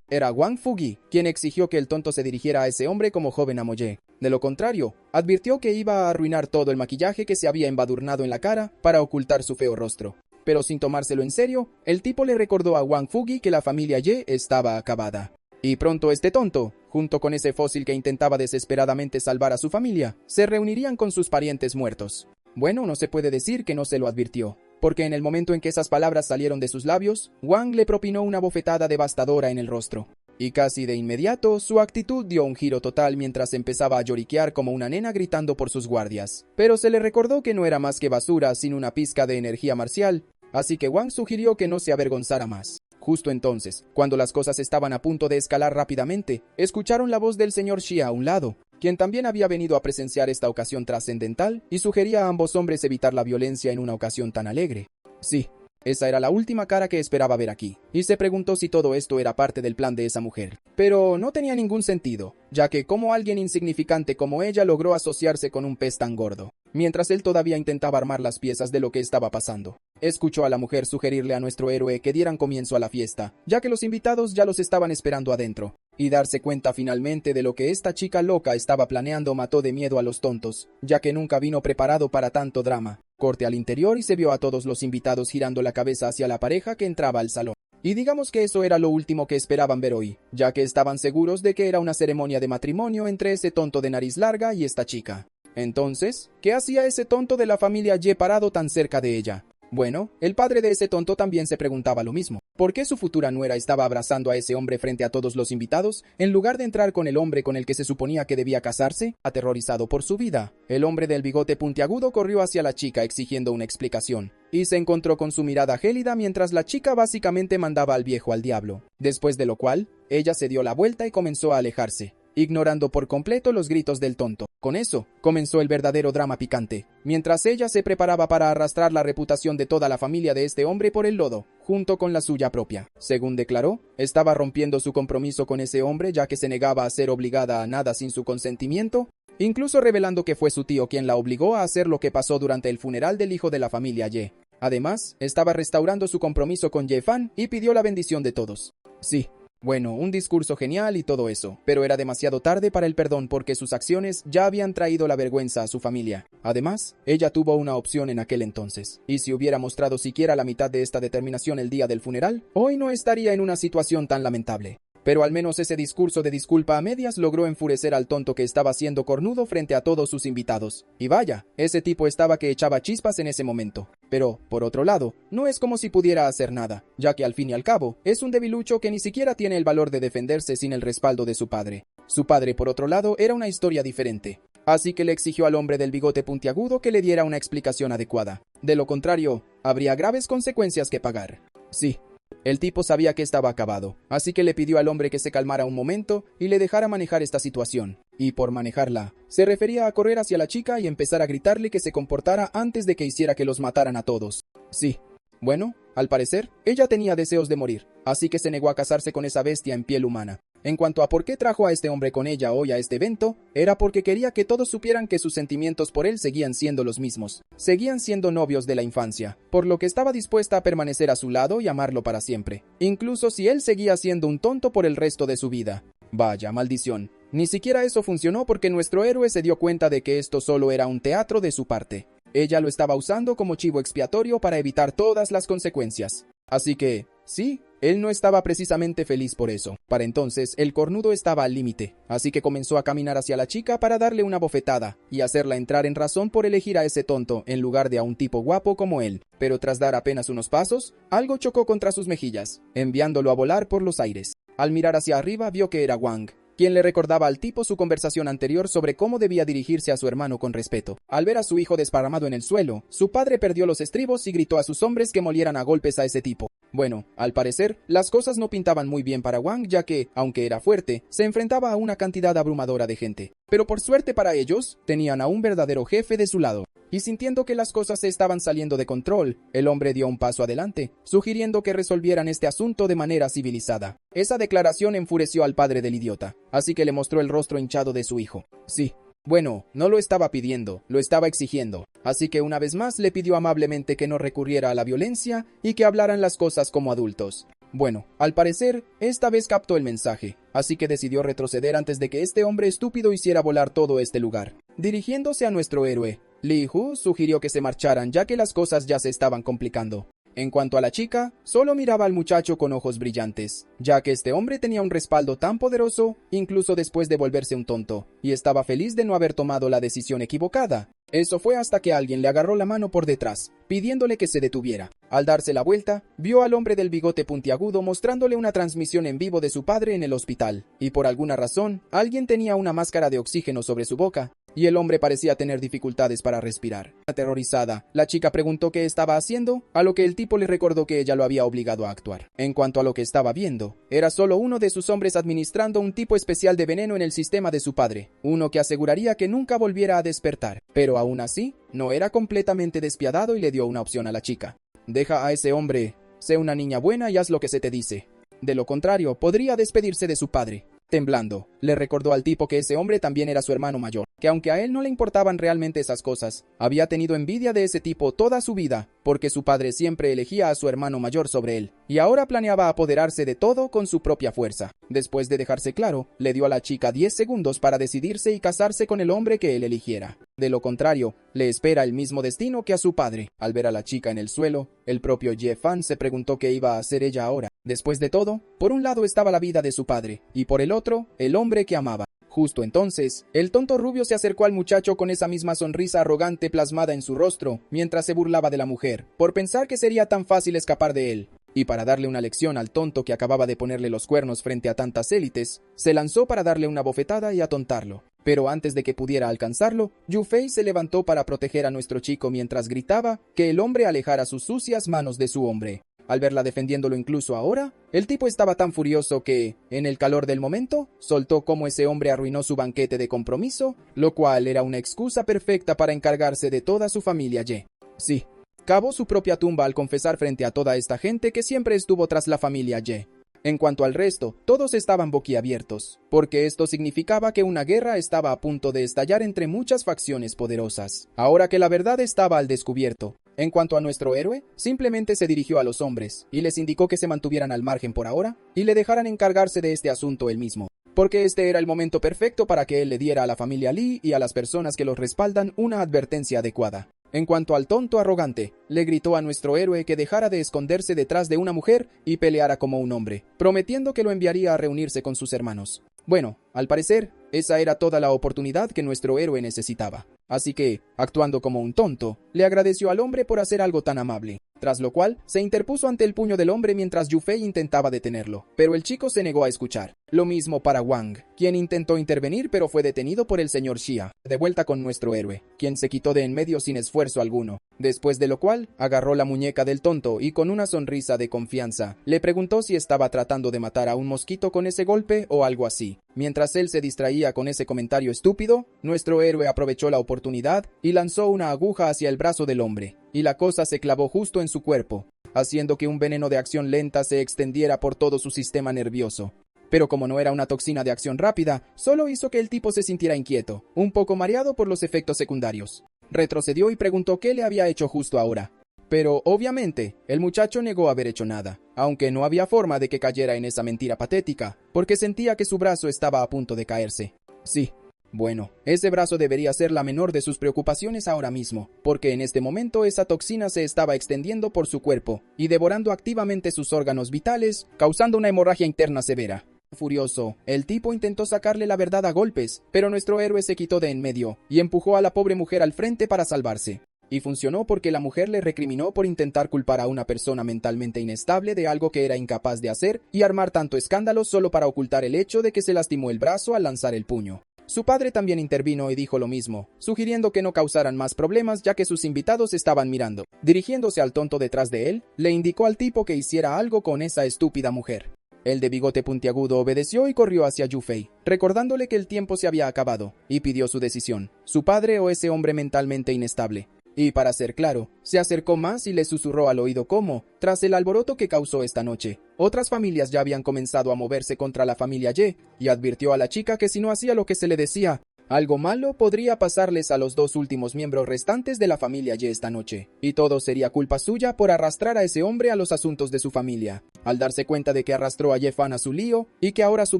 Era Wang Fugi, quien exigió que el tonto se dirigiera a ese hombre como joven amoyé. De lo contrario, advirtió que iba a arruinar todo el maquillaje que se había embadurnado en la cara para ocultar su feo rostro. Pero sin tomárselo en serio, el tipo le recordó a Wang Fugi que la familia Ye estaba acabada. Y pronto este tonto, junto con ese fósil que intentaba desesperadamente salvar a su familia, se reunirían con sus parientes muertos. Bueno, no se puede decir que no se lo advirtió, porque en el momento en que esas palabras salieron de sus labios, Wang le propinó una bofetada devastadora en el rostro. Y casi de inmediato, su actitud dio un giro total mientras empezaba a lloriquear como una nena gritando por sus guardias. Pero se le recordó que no era más que basura sin una pizca de energía marcial, así que Wang sugirió que no se avergonzara más. Justo entonces, cuando las cosas estaban a punto de escalar rápidamente, escucharon la voz del señor Xia a un lado, quien también había venido a presenciar esta ocasión trascendental y sugería a ambos hombres evitar la violencia en una ocasión tan alegre. Sí, esa era la última cara que esperaba ver aquí, y se preguntó si todo esto era parte del plan de esa mujer. Pero no tenía ningún sentido, ya que cómo alguien insignificante como ella logró asociarse con un pez tan gordo, mientras él todavía intentaba armar las piezas de lo que estaba pasando. Escuchó a la mujer sugerirle a nuestro héroe que dieran comienzo a la fiesta, ya que los invitados ya los estaban esperando adentro, y darse cuenta finalmente de lo que esta chica loca estaba planeando mató de miedo a los tontos, ya que nunca vino preparado para tanto drama. Corte al interior y se vio a todos los invitados girando la cabeza hacia la pareja que entraba al salón. Y digamos que eso era lo último que esperaban ver hoy, ya que estaban seguros de que era una ceremonia de matrimonio entre ese tonto de nariz larga y esta chica. Entonces, ¿qué hacía ese tonto de la familia Ye parado tan cerca de ella? Bueno, el padre de ese tonto también se preguntaba lo mismo. ¿Por qué su futura nuera estaba abrazando a ese hombre frente a todos los invitados, en lugar de entrar con el hombre con el que se suponía que debía casarse? Aterrorizado por su vida, el hombre del bigote puntiagudo corrió hacia la chica exigiendo una explicación, y se encontró con su mirada gélida mientras la chica básicamente mandaba al viejo al diablo. Después de lo cual, ella se dio la vuelta y comenzó a alejarse, ignorando por completo los gritos del tonto. Con eso, comenzó el verdadero drama picante, mientras ella se preparaba para arrastrar la reputación de toda la familia de este hombre por el lodo, junto con la suya propia. Según declaró, estaba rompiendo su compromiso con ese hombre ya que se negaba a ser obligada a nada sin su consentimiento, incluso revelando que fue su tío quien la obligó a hacer lo que pasó durante el funeral del hijo de la familia Ye. Además, estaba restaurando su compromiso con Ye Fan y pidió la bendición de todos. Sí. Bueno, un discurso genial y todo eso, pero era demasiado tarde para el perdón porque sus acciones ya habían traído la vergüenza a su familia. Además, ella tuvo una opción en aquel entonces, y si hubiera mostrado siquiera la mitad de esta determinación el día del funeral, hoy no estaría en una situación tan lamentable. Pero al menos ese discurso de disculpa a medias logró enfurecer al tonto que estaba siendo cornudo frente a todos sus invitados. Y vaya, ese tipo estaba que echaba chispas en ese momento. Pero, por otro lado, no es como si pudiera hacer nada, ya que al fin y al cabo, es un debilucho que ni siquiera tiene el valor de defenderse sin el respaldo de su padre. Su padre, por otro lado, era una historia diferente. Así que le exigió al hombre del bigote puntiagudo que le diera una explicación adecuada. De lo contrario, habría graves consecuencias que pagar. Sí. El tipo sabía que estaba acabado, así que le pidió al hombre que se calmara un momento y le dejara manejar esta situación. Y por manejarla, se refería a correr hacia la chica y empezar a gritarle que se comportara antes de que hiciera que los mataran a todos. Sí. Bueno, al parecer, ella tenía deseos de morir, así que se negó a casarse con esa bestia en piel humana. En cuanto a por qué trajo a este hombre con ella hoy a este evento, era porque quería que todos supieran que sus sentimientos por él seguían siendo los mismos. Seguían siendo novios de la infancia, por lo que estaba dispuesta a permanecer a su lado y amarlo para siempre, incluso si él seguía siendo un tonto por el resto de su vida. Vaya, maldición. Ni siquiera eso funcionó porque nuestro héroe se dio cuenta de que esto solo era un teatro de su parte. Ella lo estaba usando como chivo expiatorio para evitar todas las consecuencias. Así que, sí, él no estaba precisamente feliz por eso. Para entonces, el cornudo estaba al límite, así que comenzó a caminar hacia la chica para darle una bofetada y hacerla entrar en razón por elegir a ese tonto en lugar de a un tipo guapo como él. Pero tras dar apenas unos pasos, algo chocó contra sus mejillas, enviándolo a volar por los aires. Al mirar hacia arriba vio que era Wang, quien le recordaba al tipo su conversación anterior sobre cómo debía dirigirse a su hermano con respeto. Al ver a su hijo desparramado en el suelo, su padre perdió los estribos y gritó a sus hombres que molieran a golpes a ese tipo. Bueno, al parecer, las cosas no pintaban muy bien para Wang, ya que, aunque era fuerte, se enfrentaba a una cantidad abrumadora de gente. Pero por suerte para ellos, tenían a un verdadero jefe de su lado. y sintiendo que las cosas se estaban saliendo de control, el hombre dio un paso adelante, sugiriendo que resolvieran este asunto de manera civilizada. Esa declaración enfureció al padre del idiota, así que le mostró el rostro hinchado de su hijo. Sí. Bueno, no lo estaba pidiendo, lo estaba exigiendo, así que una vez más le pidió amablemente que no recurriera a la violencia y que hablaran las cosas como adultos. Bueno, al parecer, esta vez captó el mensaje, así que decidió retroceder antes de que este hombre estúpido hiciera volar todo este lugar. Dirigiéndose a nuestro héroe, Li Hu sugirió que se marcharan ya que las cosas ya se estaban complicando. En cuanto a la chica, solo miraba al muchacho con ojos brillantes, ya que este hombre tenía un respaldo tan poderoso, incluso después de volverse un tonto, y estaba feliz de no haber tomado la decisión equivocada. Eso fue hasta que alguien le agarró la mano por detrás, pidiéndole que se detuviera. Al darse la vuelta, vio al hombre del bigote puntiagudo mostrándole una transmisión en vivo de su padre en el hospital, y por alguna razón, alguien tenía una máscara de oxígeno sobre su boca, y el hombre parecía tener dificultades para respirar. Aterrorizada, la chica preguntó qué estaba haciendo, a lo que el tipo le recordó que ella lo había obligado a actuar. En cuanto a lo que estaba viendo, era solo uno de sus hombres administrando un tipo especial de veneno en el sistema de su padre, uno que aseguraría que nunca volviera a despertar. Pero aún así, no era completamente despiadado y le dio una opción a la chica. Deja a ese hombre, sé una niña buena y haz lo que se te dice. De lo contrario, podría despedirse de su padre. Temblando, le recordó al tipo que ese hombre también era su hermano mayor, que aunque a él no le importaban realmente esas cosas, había tenido envidia de ese tipo toda su vida, porque su padre siempre elegía a su hermano mayor sobre él, y ahora planeaba apoderarse de todo con su propia fuerza. Después de dejarse claro, le dio a la chica 10 segundos para decidirse y casarse con el hombre que él eligiera. De lo contrario, le espera el mismo destino que a su padre. Al ver a la chica en el suelo, el propio Ye-Fan se preguntó qué iba a hacer ella ahora. Después de todo, por un lado estaba la vida de su padre, y por el otro, el hombre que amaba. Justo entonces, el tonto rubio se acercó al muchacho con esa misma sonrisa arrogante plasmada en su rostro, mientras se burlaba de la mujer, por pensar que sería tan fácil escapar de él. Y para darle una lección al tonto que acababa de ponerle los cuernos frente a tantas élites, se lanzó para darle una bofetada y atontarlo. Pero antes de que pudiera alcanzarlo, Yu Fei se levantó para proteger a nuestro chico mientras gritaba que el hombre alejara sus sucias manos de su hombre. Al verla defendiéndolo incluso ahora, el tipo estaba tan furioso que, en el calor del momento, soltó cómo ese hombre arruinó su banquete de compromiso, lo cual era una excusa perfecta para encargarse de toda su familia Ye. Sí, cavó su propia tumba al confesar frente a toda esta gente que siempre estuvo tras la familia Ye. En cuanto al resto, todos estaban boquiabiertos, porque esto significaba que una guerra estaba a punto de estallar entre muchas facciones poderosas, ahora que la verdad estaba al descubierto. En cuanto a nuestro héroe, simplemente se dirigió a los hombres, y les indicó que se mantuvieran al margen por ahora, y le dejaran encargarse de este asunto él mismo, porque este era el momento perfecto para que él le diera a la familia Li y a las personas que los respaldan una advertencia adecuada. En cuanto al tonto arrogante, le gritó a nuestro héroe que dejara de esconderse detrás de una mujer y peleara como un hombre, prometiendo que lo enviaría a reunirse con sus hermanos. Bueno, al parecer, esa era toda la oportunidad que nuestro héroe necesitaba. Así que, actuando como un tonto, le agradeció al hombre por hacer algo tan amable. Tras lo cual, se interpuso ante el puño del hombre mientras Yu Fei intentaba detenerlo, pero el chico se negó a escuchar. Lo mismo para Wang, quien intentó intervenir pero fue detenido por el señor Xia, de vuelta con nuestro héroe, quien se quitó de en medio sin esfuerzo alguno. Después de lo cual, agarró la muñeca del tonto y con una sonrisa de confianza, le preguntó si estaba tratando de matar a un mosquito con ese golpe o algo así. Mientras él se distraía con ese comentario estúpido, nuestro héroe aprovechó la oportunidad y lanzó una aguja hacia el brazo del hombre, y la cosa se clavó justo en su cuerpo, haciendo que un veneno de acción lenta se extendiera por todo su sistema nervioso. Pero como no era una toxina de acción rápida, solo hizo que el tipo se sintiera inquieto, un poco mareado por los efectos secundarios. Retrocedió y preguntó qué le había hecho justo ahora. Pero, obviamente, el muchacho negó haber hecho nada, aunque no había forma de que cayera en esa mentira patética, porque sentía que su brazo estaba a punto de caerse. Sí. Bueno, ese brazo debería ser la menor de sus preocupaciones ahora mismo, porque en este momento esa toxina se estaba extendiendo por su cuerpo y devorando activamente sus órganos vitales, causando una hemorragia interna severa. Furioso, el tipo intentó sacarle la verdad a golpes, pero nuestro héroe se quitó de en medio y empujó a la pobre mujer al frente para salvarse. Y funcionó porque la mujer le recriminó por intentar culpar a una persona mentalmente inestable de algo que era incapaz de hacer y armar tanto escándalo solo para ocultar el hecho de que se lastimó el brazo al lanzar el puño. Su padre también intervino y dijo lo mismo, sugiriendo que no causaran más problemas ya que sus invitados estaban mirando. Dirigiéndose al tonto detrás de él, le indicó al tipo que hiciera algo con esa estúpida mujer. El de bigote puntiagudo obedeció y corrió hacia Yu Fei, recordándole que el tiempo se había acabado, y pidió su decisión, su padre o ese hombre mentalmente inestable. Y para ser claro, se acercó más y le susurró al oído cómo, tras el alboroto que causó esta noche, otras familias ya habían comenzado a moverse contra la familia y advirtió a la chica que si no hacía lo que se le decía, algo malo podría pasarles a los dos últimos miembros restantes de la familia Y esta noche, y todo sería culpa suya por arrastrar a ese hombre a los asuntos de su familia. Al darse cuenta de que arrastró a Yefan a su lío y que ahora su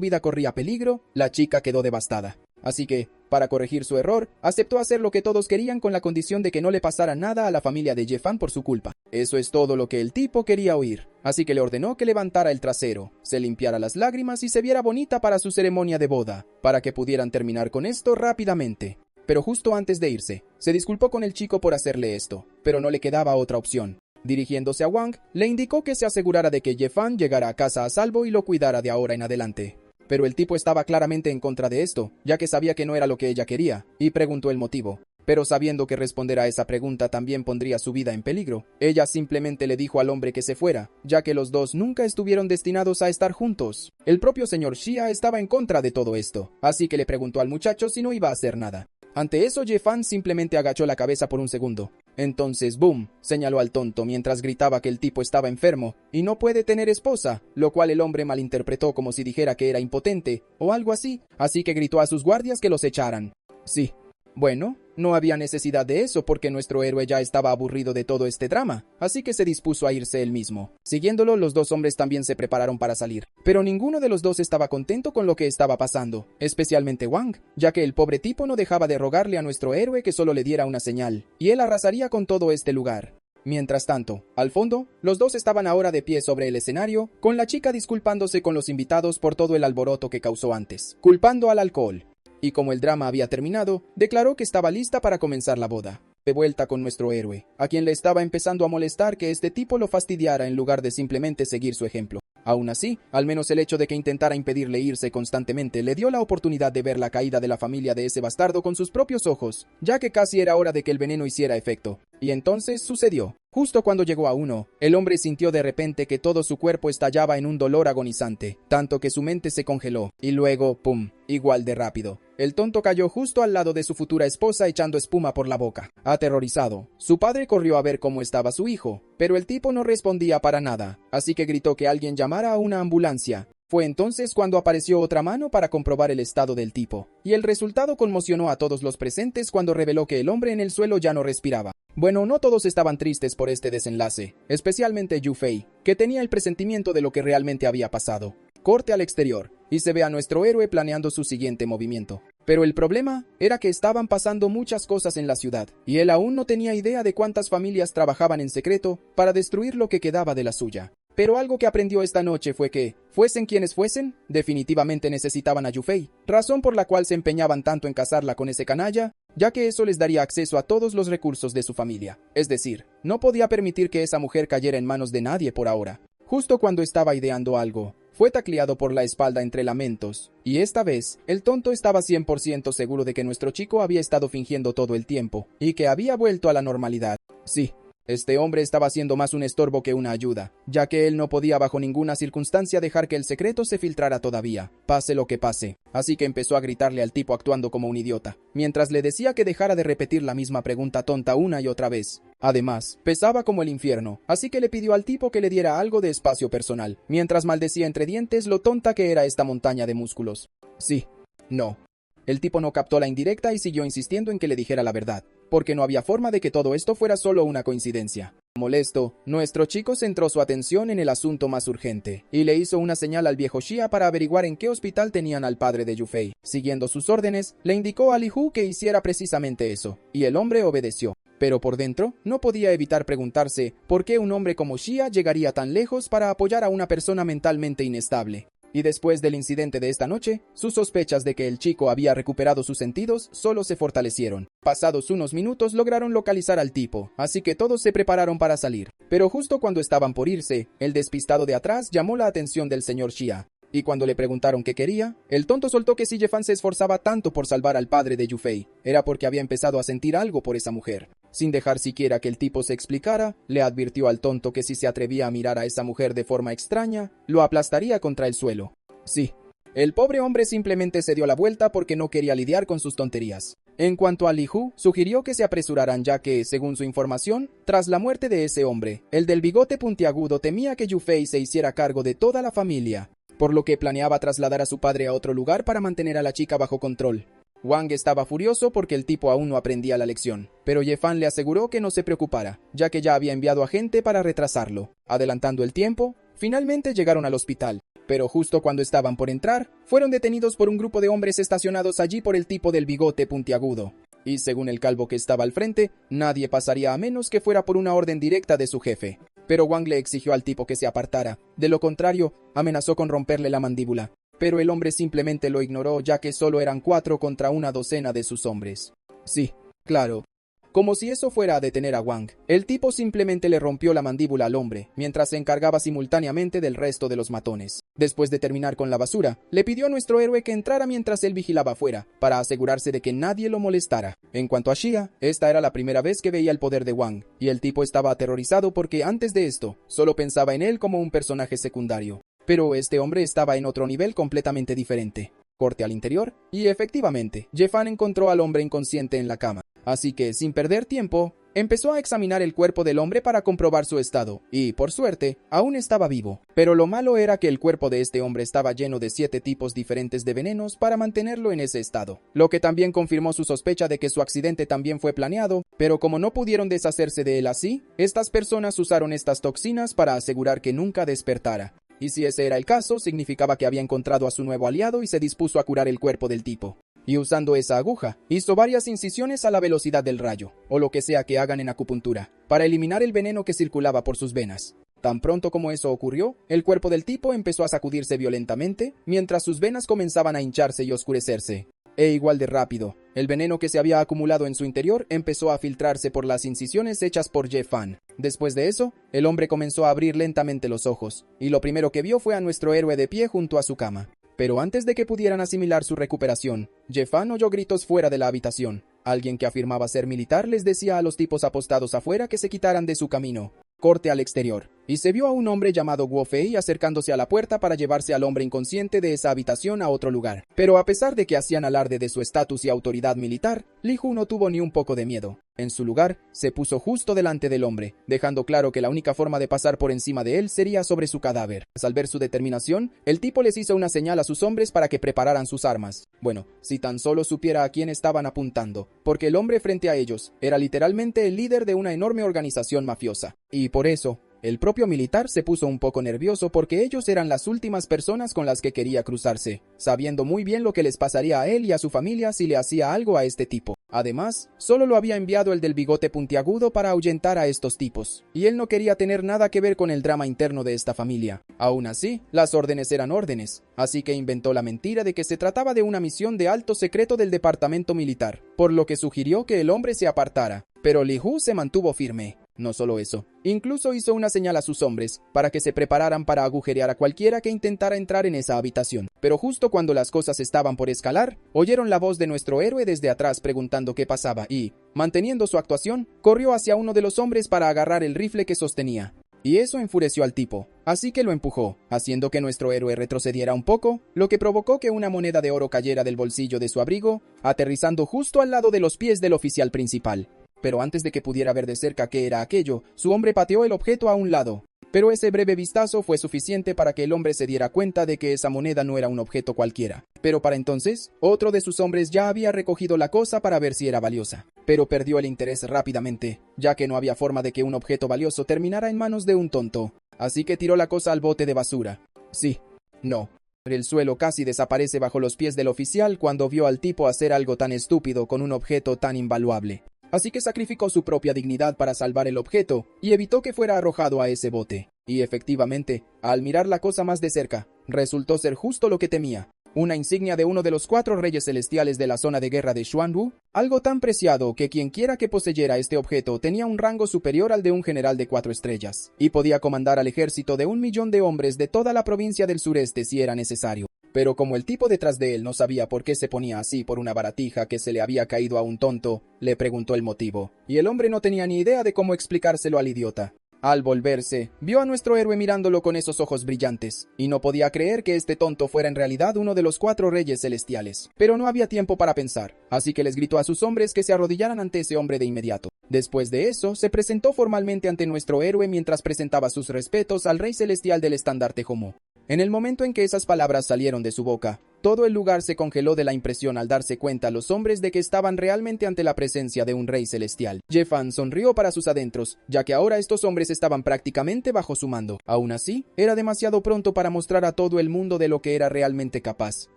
vida corría peligro, la chica quedó devastada. Así que, para corregir su error, aceptó hacer lo que todos querían con la condición de que no le pasara nada a la familia de Yefan por su culpa. Eso es todo lo que el tipo quería oír, así que le ordenó que levantara el trasero, se limpiara las lágrimas y se viera bonita para su ceremonia de boda, para que pudieran terminar con esto rápidamente. Pero justo antes de irse, se disculpó con el chico por hacerle esto, pero no le quedaba otra opción. Dirigiéndose a Wang, le indicó que se asegurara de que Yefan llegara a casa a salvo y lo cuidara de ahora en adelante. Pero el tipo estaba claramente en contra de esto, ya que sabía que no era lo que ella quería, y preguntó el motivo. Pero sabiendo que responder a esa pregunta también pondría su vida en peligro, ella simplemente le dijo al hombre que se fuera, ya que los dos nunca estuvieron destinados a estar juntos. El propio señor Xia estaba en contra de todo esto, así que le preguntó al muchacho si no iba a hacer nada. Ante eso, Yefan simplemente agachó la cabeza por un segundo. Entonces, boom, señaló al tonto mientras gritaba que el tipo estaba enfermo y no puede tener esposa, lo cual el hombre malinterpretó como si dijera que era impotente o algo así que gritó a sus guardias que los echaran. Sí. Bueno, no había necesidad de eso porque nuestro héroe ya estaba aburrido de todo este drama, así que se dispuso a irse él mismo. Siguiéndolo, los dos hombres también se prepararon para salir, pero ninguno de los dos estaba contento con lo que estaba pasando, especialmente Wang, ya que el pobre tipo no dejaba de rogarle a nuestro héroe que solo le diera una señal, y él arrasaría con todo este lugar. Mientras tanto, al fondo, los dos estaban ahora de pie sobre el escenario, con la chica disculpándose con los invitados por todo el alboroto que causó antes, culpando al alcohol. Y como el drama había terminado, declaró que estaba lista para comenzar la boda. De vuelta con nuestro héroe, a quien le estaba empezando a molestar que este tipo lo fastidiara en lugar de simplemente seguir su ejemplo. Aún así, al menos el hecho de que intentara impedirle irse constantemente le dio la oportunidad de ver la caída de la familia de ese bastardo con sus propios ojos, ya que casi era hora de que el veneno hiciera efecto. Y entonces sucedió. Justo cuando llegó a uno, el hombre sintió de repente que todo su cuerpo estallaba en un dolor agonizante, tanto que su mente se congeló, y luego, ¡pum!, igual de rápido. El tonto cayó justo al lado de su futura esposa echando espuma por la boca. Aterrorizado, su padre corrió a ver cómo estaba su hijo, pero el tipo no respondía para nada, así que gritó que alguien llamara a una ambulancia. Fue entonces cuando apareció otra mano para comprobar el estado del tipo, y el resultado conmocionó a todos los presentes cuando reveló que el hombre en el suelo ya no respiraba. Bueno, no todos estaban tristes por este desenlace, especialmente Yu Fei, que tenía el presentimiento de lo que realmente había pasado. Corte al exterior, y se ve a nuestro héroe planeando su siguiente movimiento. Pero el problema era que estaban pasando muchas cosas en la ciudad, y él aún no tenía idea de cuántas familias trabajaban en secreto para destruir lo que quedaba de la suya. Pero algo que aprendió esta noche fue que, fuesen quienes fuesen, definitivamente necesitaban a Yu Fei, razón por la cual se empeñaban tanto en casarla con ese canalla, ya que eso les daría acceso a todos los recursos de su familia. Es decir, no podía permitir que esa mujer cayera en manos de nadie por ahora. Justo cuando estaba ideando algo, fue tacleado por la espalda entre lamentos, y esta vez, el tonto estaba 100% seguro de que nuestro chico había estado fingiendo todo el tiempo, y que había vuelto a la normalidad. Sí. Este hombre estaba siendo más un estorbo que una ayuda, ya que él no podía bajo ninguna circunstancia dejar que el secreto se filtrara todavía, pase lo que pase. Así que empezó a gritarle al tipo actuando como un idiota, mientras le decía que dejara de repetir la misma pregunta tonta una y otra vez. Además, pesaba como el infierno, así que le pidió al tipo que le diera algo de espacio personal, mientras maldecía entre dientes lo tonta que era esta montaña de músculos. Sí. No. El tipo no captó la indirecta y siguió insistiendo en que le dijera la verdad, porque no había forma de que todo esto fuera solo una coincidencia. Molesto, nuestro chico centró su atención en el asunto más urgente, y le hizo una señal al viejo Xia para averiguar en qué hospital tenían al padre de Yu Fei. Siguiendo sus órdenes, le indicó a Li Hu que hiciera precisamente eso, y el hombre obedeció. Pero por dentro, no podía evitar preguntarse por qué un hombre como Xia llegaría tan lejos para apoyar a una persona mentalmente inestable. Y después del incidente de esta noche, sus sospechas de que el chico había recuperado sus sentidos solo se fortalecieron. Pasados unos minutos lograron localizar al tipo, así que todos se prepararon para salir. Pero justo cuando estaban por irse, el despistado de atrás llamó la atención del señor Xia. Y cuando le preguntaron qué quería, el tonto soltó que si Yefan se esforzaba tanto por salvar al padre de Yu Fei, era porque había empezado a sentir algo por esa mujer. Sin dejar siquiera que el tipo se explicara, le advirtió al tonto que si se atrevía a mirar a esa mujer de forma extraña, lo aplastaría contra el suelo. Sí. El pobre hombre simplemente se dio la vuelta porque no quería lidiar con sus tonterías. En cuanto a Li Hu, sugirió que se apresuraran ya que, según su información, tras la muerte de ese hombre, el del bigote puntiagudo temía que Yu Fei se hiciera cargo de toda la familia, por lo que planeaba trasladar a su padre a otro lugar para mantener a la chica bajo control. Wang estaba furioso porque el tipo aún no aprendía la lección, pero Ye Fan le aseguró que no se preocupara, ya que ya había enviado a gente para retrasarlo. Adelantando el tiempo, finalmente llegaron al hospital, pero justo cuando estaban por entrar, fueron detenidos por un grupo de hombres estacionados allí por el tipo del bigote puntiagudo. Y según el calvo que estaba al frente, nadie pasaría a menos que fuera por una orden directa de su jefe. Pero Wang le exigió al tipo que se apartara, de lo contrario, amenazó con romperle la mandíbula. Pero el hombre simplemente lo ignoró ya que solo eran 4 contra una docena de sus hombres. Sí, claro. Como si eso fuera a detener a Wang, el tipo simplemente le rompió la mandíbula al hombre, mientras se encargaba simultáneamente del resto de los matones. Después de terminar con la basura, le pidió a nuestro héroe que entrara mientras él vigilaba afuera, para asegurarse de que nadie lo molestara. En cuanto a Xia, esta era la primera vez que veía el poder de Wang, y el tipo estaba aterrorizado porque antes de esto, solo pensaba en él como un personaje secundario. Pero este hombre estaba en otro nivel completamente diferente. Corte al interior, y efectivamente, Ye Fan encontró al hombre inconsciente en la cama. Así que, sin perder tiempo, empezó a examinar el cuerpo del hombre para comprobar su estado, y, por suerte, aún estaba vivo. Pero lo malo era que el cuerpo de este hombre estaba lleno de 7 tipos diferentes de venenos para mantenerlo en ese estado, lo que también confirmó su sospecha de que su accidente también fue planeado, pero como no pudieron deshacerse de él así, estas personas usaron estas toxinas para asegurar que nunca despertara. Y si ese era el caso, significaba que había encontrado a su nuevo aliado y se dispuso a curar el cuerpo del tipo. Y usando esa aguja, hizo varias incisiones a la velocidad del rayo, o lo que sea que hagan en acupuntura, para eliminar el veneno que circulaba por sus venas. Tan pronto como eso ocurrió, el cuerpo del tipo empezó a sacudirse violentamente, mientras sus venas comenzaban a hincharse y oscurecerse. E igual de rápido, el veneno que se había acumulado en su interior empezó a filtrarse por las incisiones hechas por Ye Fan. Después de eso, el hombre comenzó a abrir lentamente los ojos, y lo primero que vio fue a nuestro héroe de pie junto a su cama. Pero antes de que pudieran asimilar su recuperación, Ye Fan oyó gritos fuera de la habitación. Alguien que afirmaba ser militar les decía a los tipos apostados afuera que se quitaran de su camino. Corte al exterior, y se vio a un hombre llamado Guo Fei acercándose a la puerta para llevarse al hombre inconsciente de esa habitación a otro lugar. Pero a pesar de que hacían alarde de su estatus y autoridad militar, Li Hu no tuvo ni un poco de miedo. En su lugar, se puso justo delante del hombre, dejando claro que la única forma de pasar por encima de él sería sobre su cadáver. Al ver su determinación, el tipo les hizo una señal a sus hombres para que prepararan sus armas. Bueno, si tan solo supiera a quién estaban apuntando, porque el hombre frente a ellos era literalmente el líder de una enorme organización mafiosa. Y por eso, el propio militar se puso un poco nervioso porque ellos eran las últimas personas con las que quería cruzarse, sabiendo muy bien lo que les pasaría a él y a su familia si le hacía algo a este tipo. Además, solo lo había enviado el del bigote puntiagudo para ahuyentar a estos tipos, y él no quería tener nada que ver con el drama interno de esta familia. Aún así, las órdenes eran órdenes, así que inventó la mentira de que se trataba de una misión de alto secreto del departamento militar, por lo que sugirió que el hombre se apartara, pero Li Hu se mantuvo firme. No solo eso, incluso hizo una señal a sus hombres para que se prepararan para agujerear a cualquiera que intentara entrar en esa habitación. Pero justo cuando las cosas estaban por escalar, oyeron la voz de nuestro héroe desde atrás preguntando qué pasaba y, manteniendo su actuación, corrió hacia uno de los hombres para agarrar el rifle que sostenía. Y eso enfureció al tipo, así que lo empujó, haciendo que nuestro héroe retrocediera un poco, lo que provocó que una moneda de oro cayera del bolsillo de su abrigo, aterrizando justo al lado de los pies del oficial principal. Pero antes de que pudiera ver de cerca qué era aquello, su hombre pateó el objeto a un lado. Pero ese breve vistazo fue suficiente para que el hombre se diera cuenta de que esa moneda no era un objeto cualquiera. Pero para entonces, otro de sus hombres ya había recogido la cosa para ver si era valiosa. Pero perdió el interés rápidamente, ya que no había forma de que un objeto valioso terminara en manos de un tonto. Así que tiró la cosa al bote de basura. Sí, no. El suelo casi desaparece bajo los pies del oficial cuando vio al tipo hacer algo tan estúpido con un objeto tan invaluable. Así que sacrificó su propia dignidad para salvar el objeto y evitó que fuera arrojado a ese bote. Y efectivamente, al mirar la cosa más de cerca, resultó ser justo lo que temía. Una insignia de uno de los 4 reyes celestiales de la zona de guerra de Xuanwu, algo tan preciado que quienquiera que poseyera este objeto tenía un rango superior al de un general de 4 estrellas, y podía comandar al ejército de 1.000.000 de hombres de toda la provincia del sureste si era necesario. Pero como el tipo detrás de él no sabía por qué se ponía así por una baratija que se le había caído a un tonto, le preguntó el motivo, y el hombre no tenía ni idea de cómo explicárselo al idiota. Al volverse, vio a nuestro héroe mirándolo con esos ojos brillantes, y no podía creer que este tonto fuera en realidad uno de los 4 reyes celestiales. Pero no había tiempo para pensar, así que les gritó a sus hombres que se arrodillaran ante ese hombre de inmediato. Después de eso, se presentó formalmente ante nuestro héroe mientras presentaba sus respetos al rey celestial del estandarte Jomó. En el momento en que esas palabras salieron de su boca, todo el lugar se congeló de la impresión al darse cuenta los hombres de que estaban realmente ante la presencia de un rey celestial. Jefan sonrió para sus adentros, ya que ahora estos hombres estaban prácticamente bajo su mando. Aún así, era demasiado pronto para mostrar a todo el mundo de lo que era realmente capaz,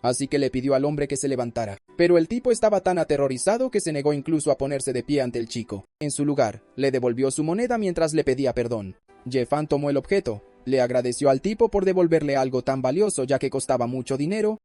así que le pidió al hombre que se levantara. Pero el tipo estaba tan aterrorizado que se negó incluso a ponerse de pie ante el chico. En su lugar, le devolvió su moneda mientras le pedía perdón. Jefan tomó el objeto. Le agradeció al tipo por devolverle algo tan valioso ya que costaba mucho dinero,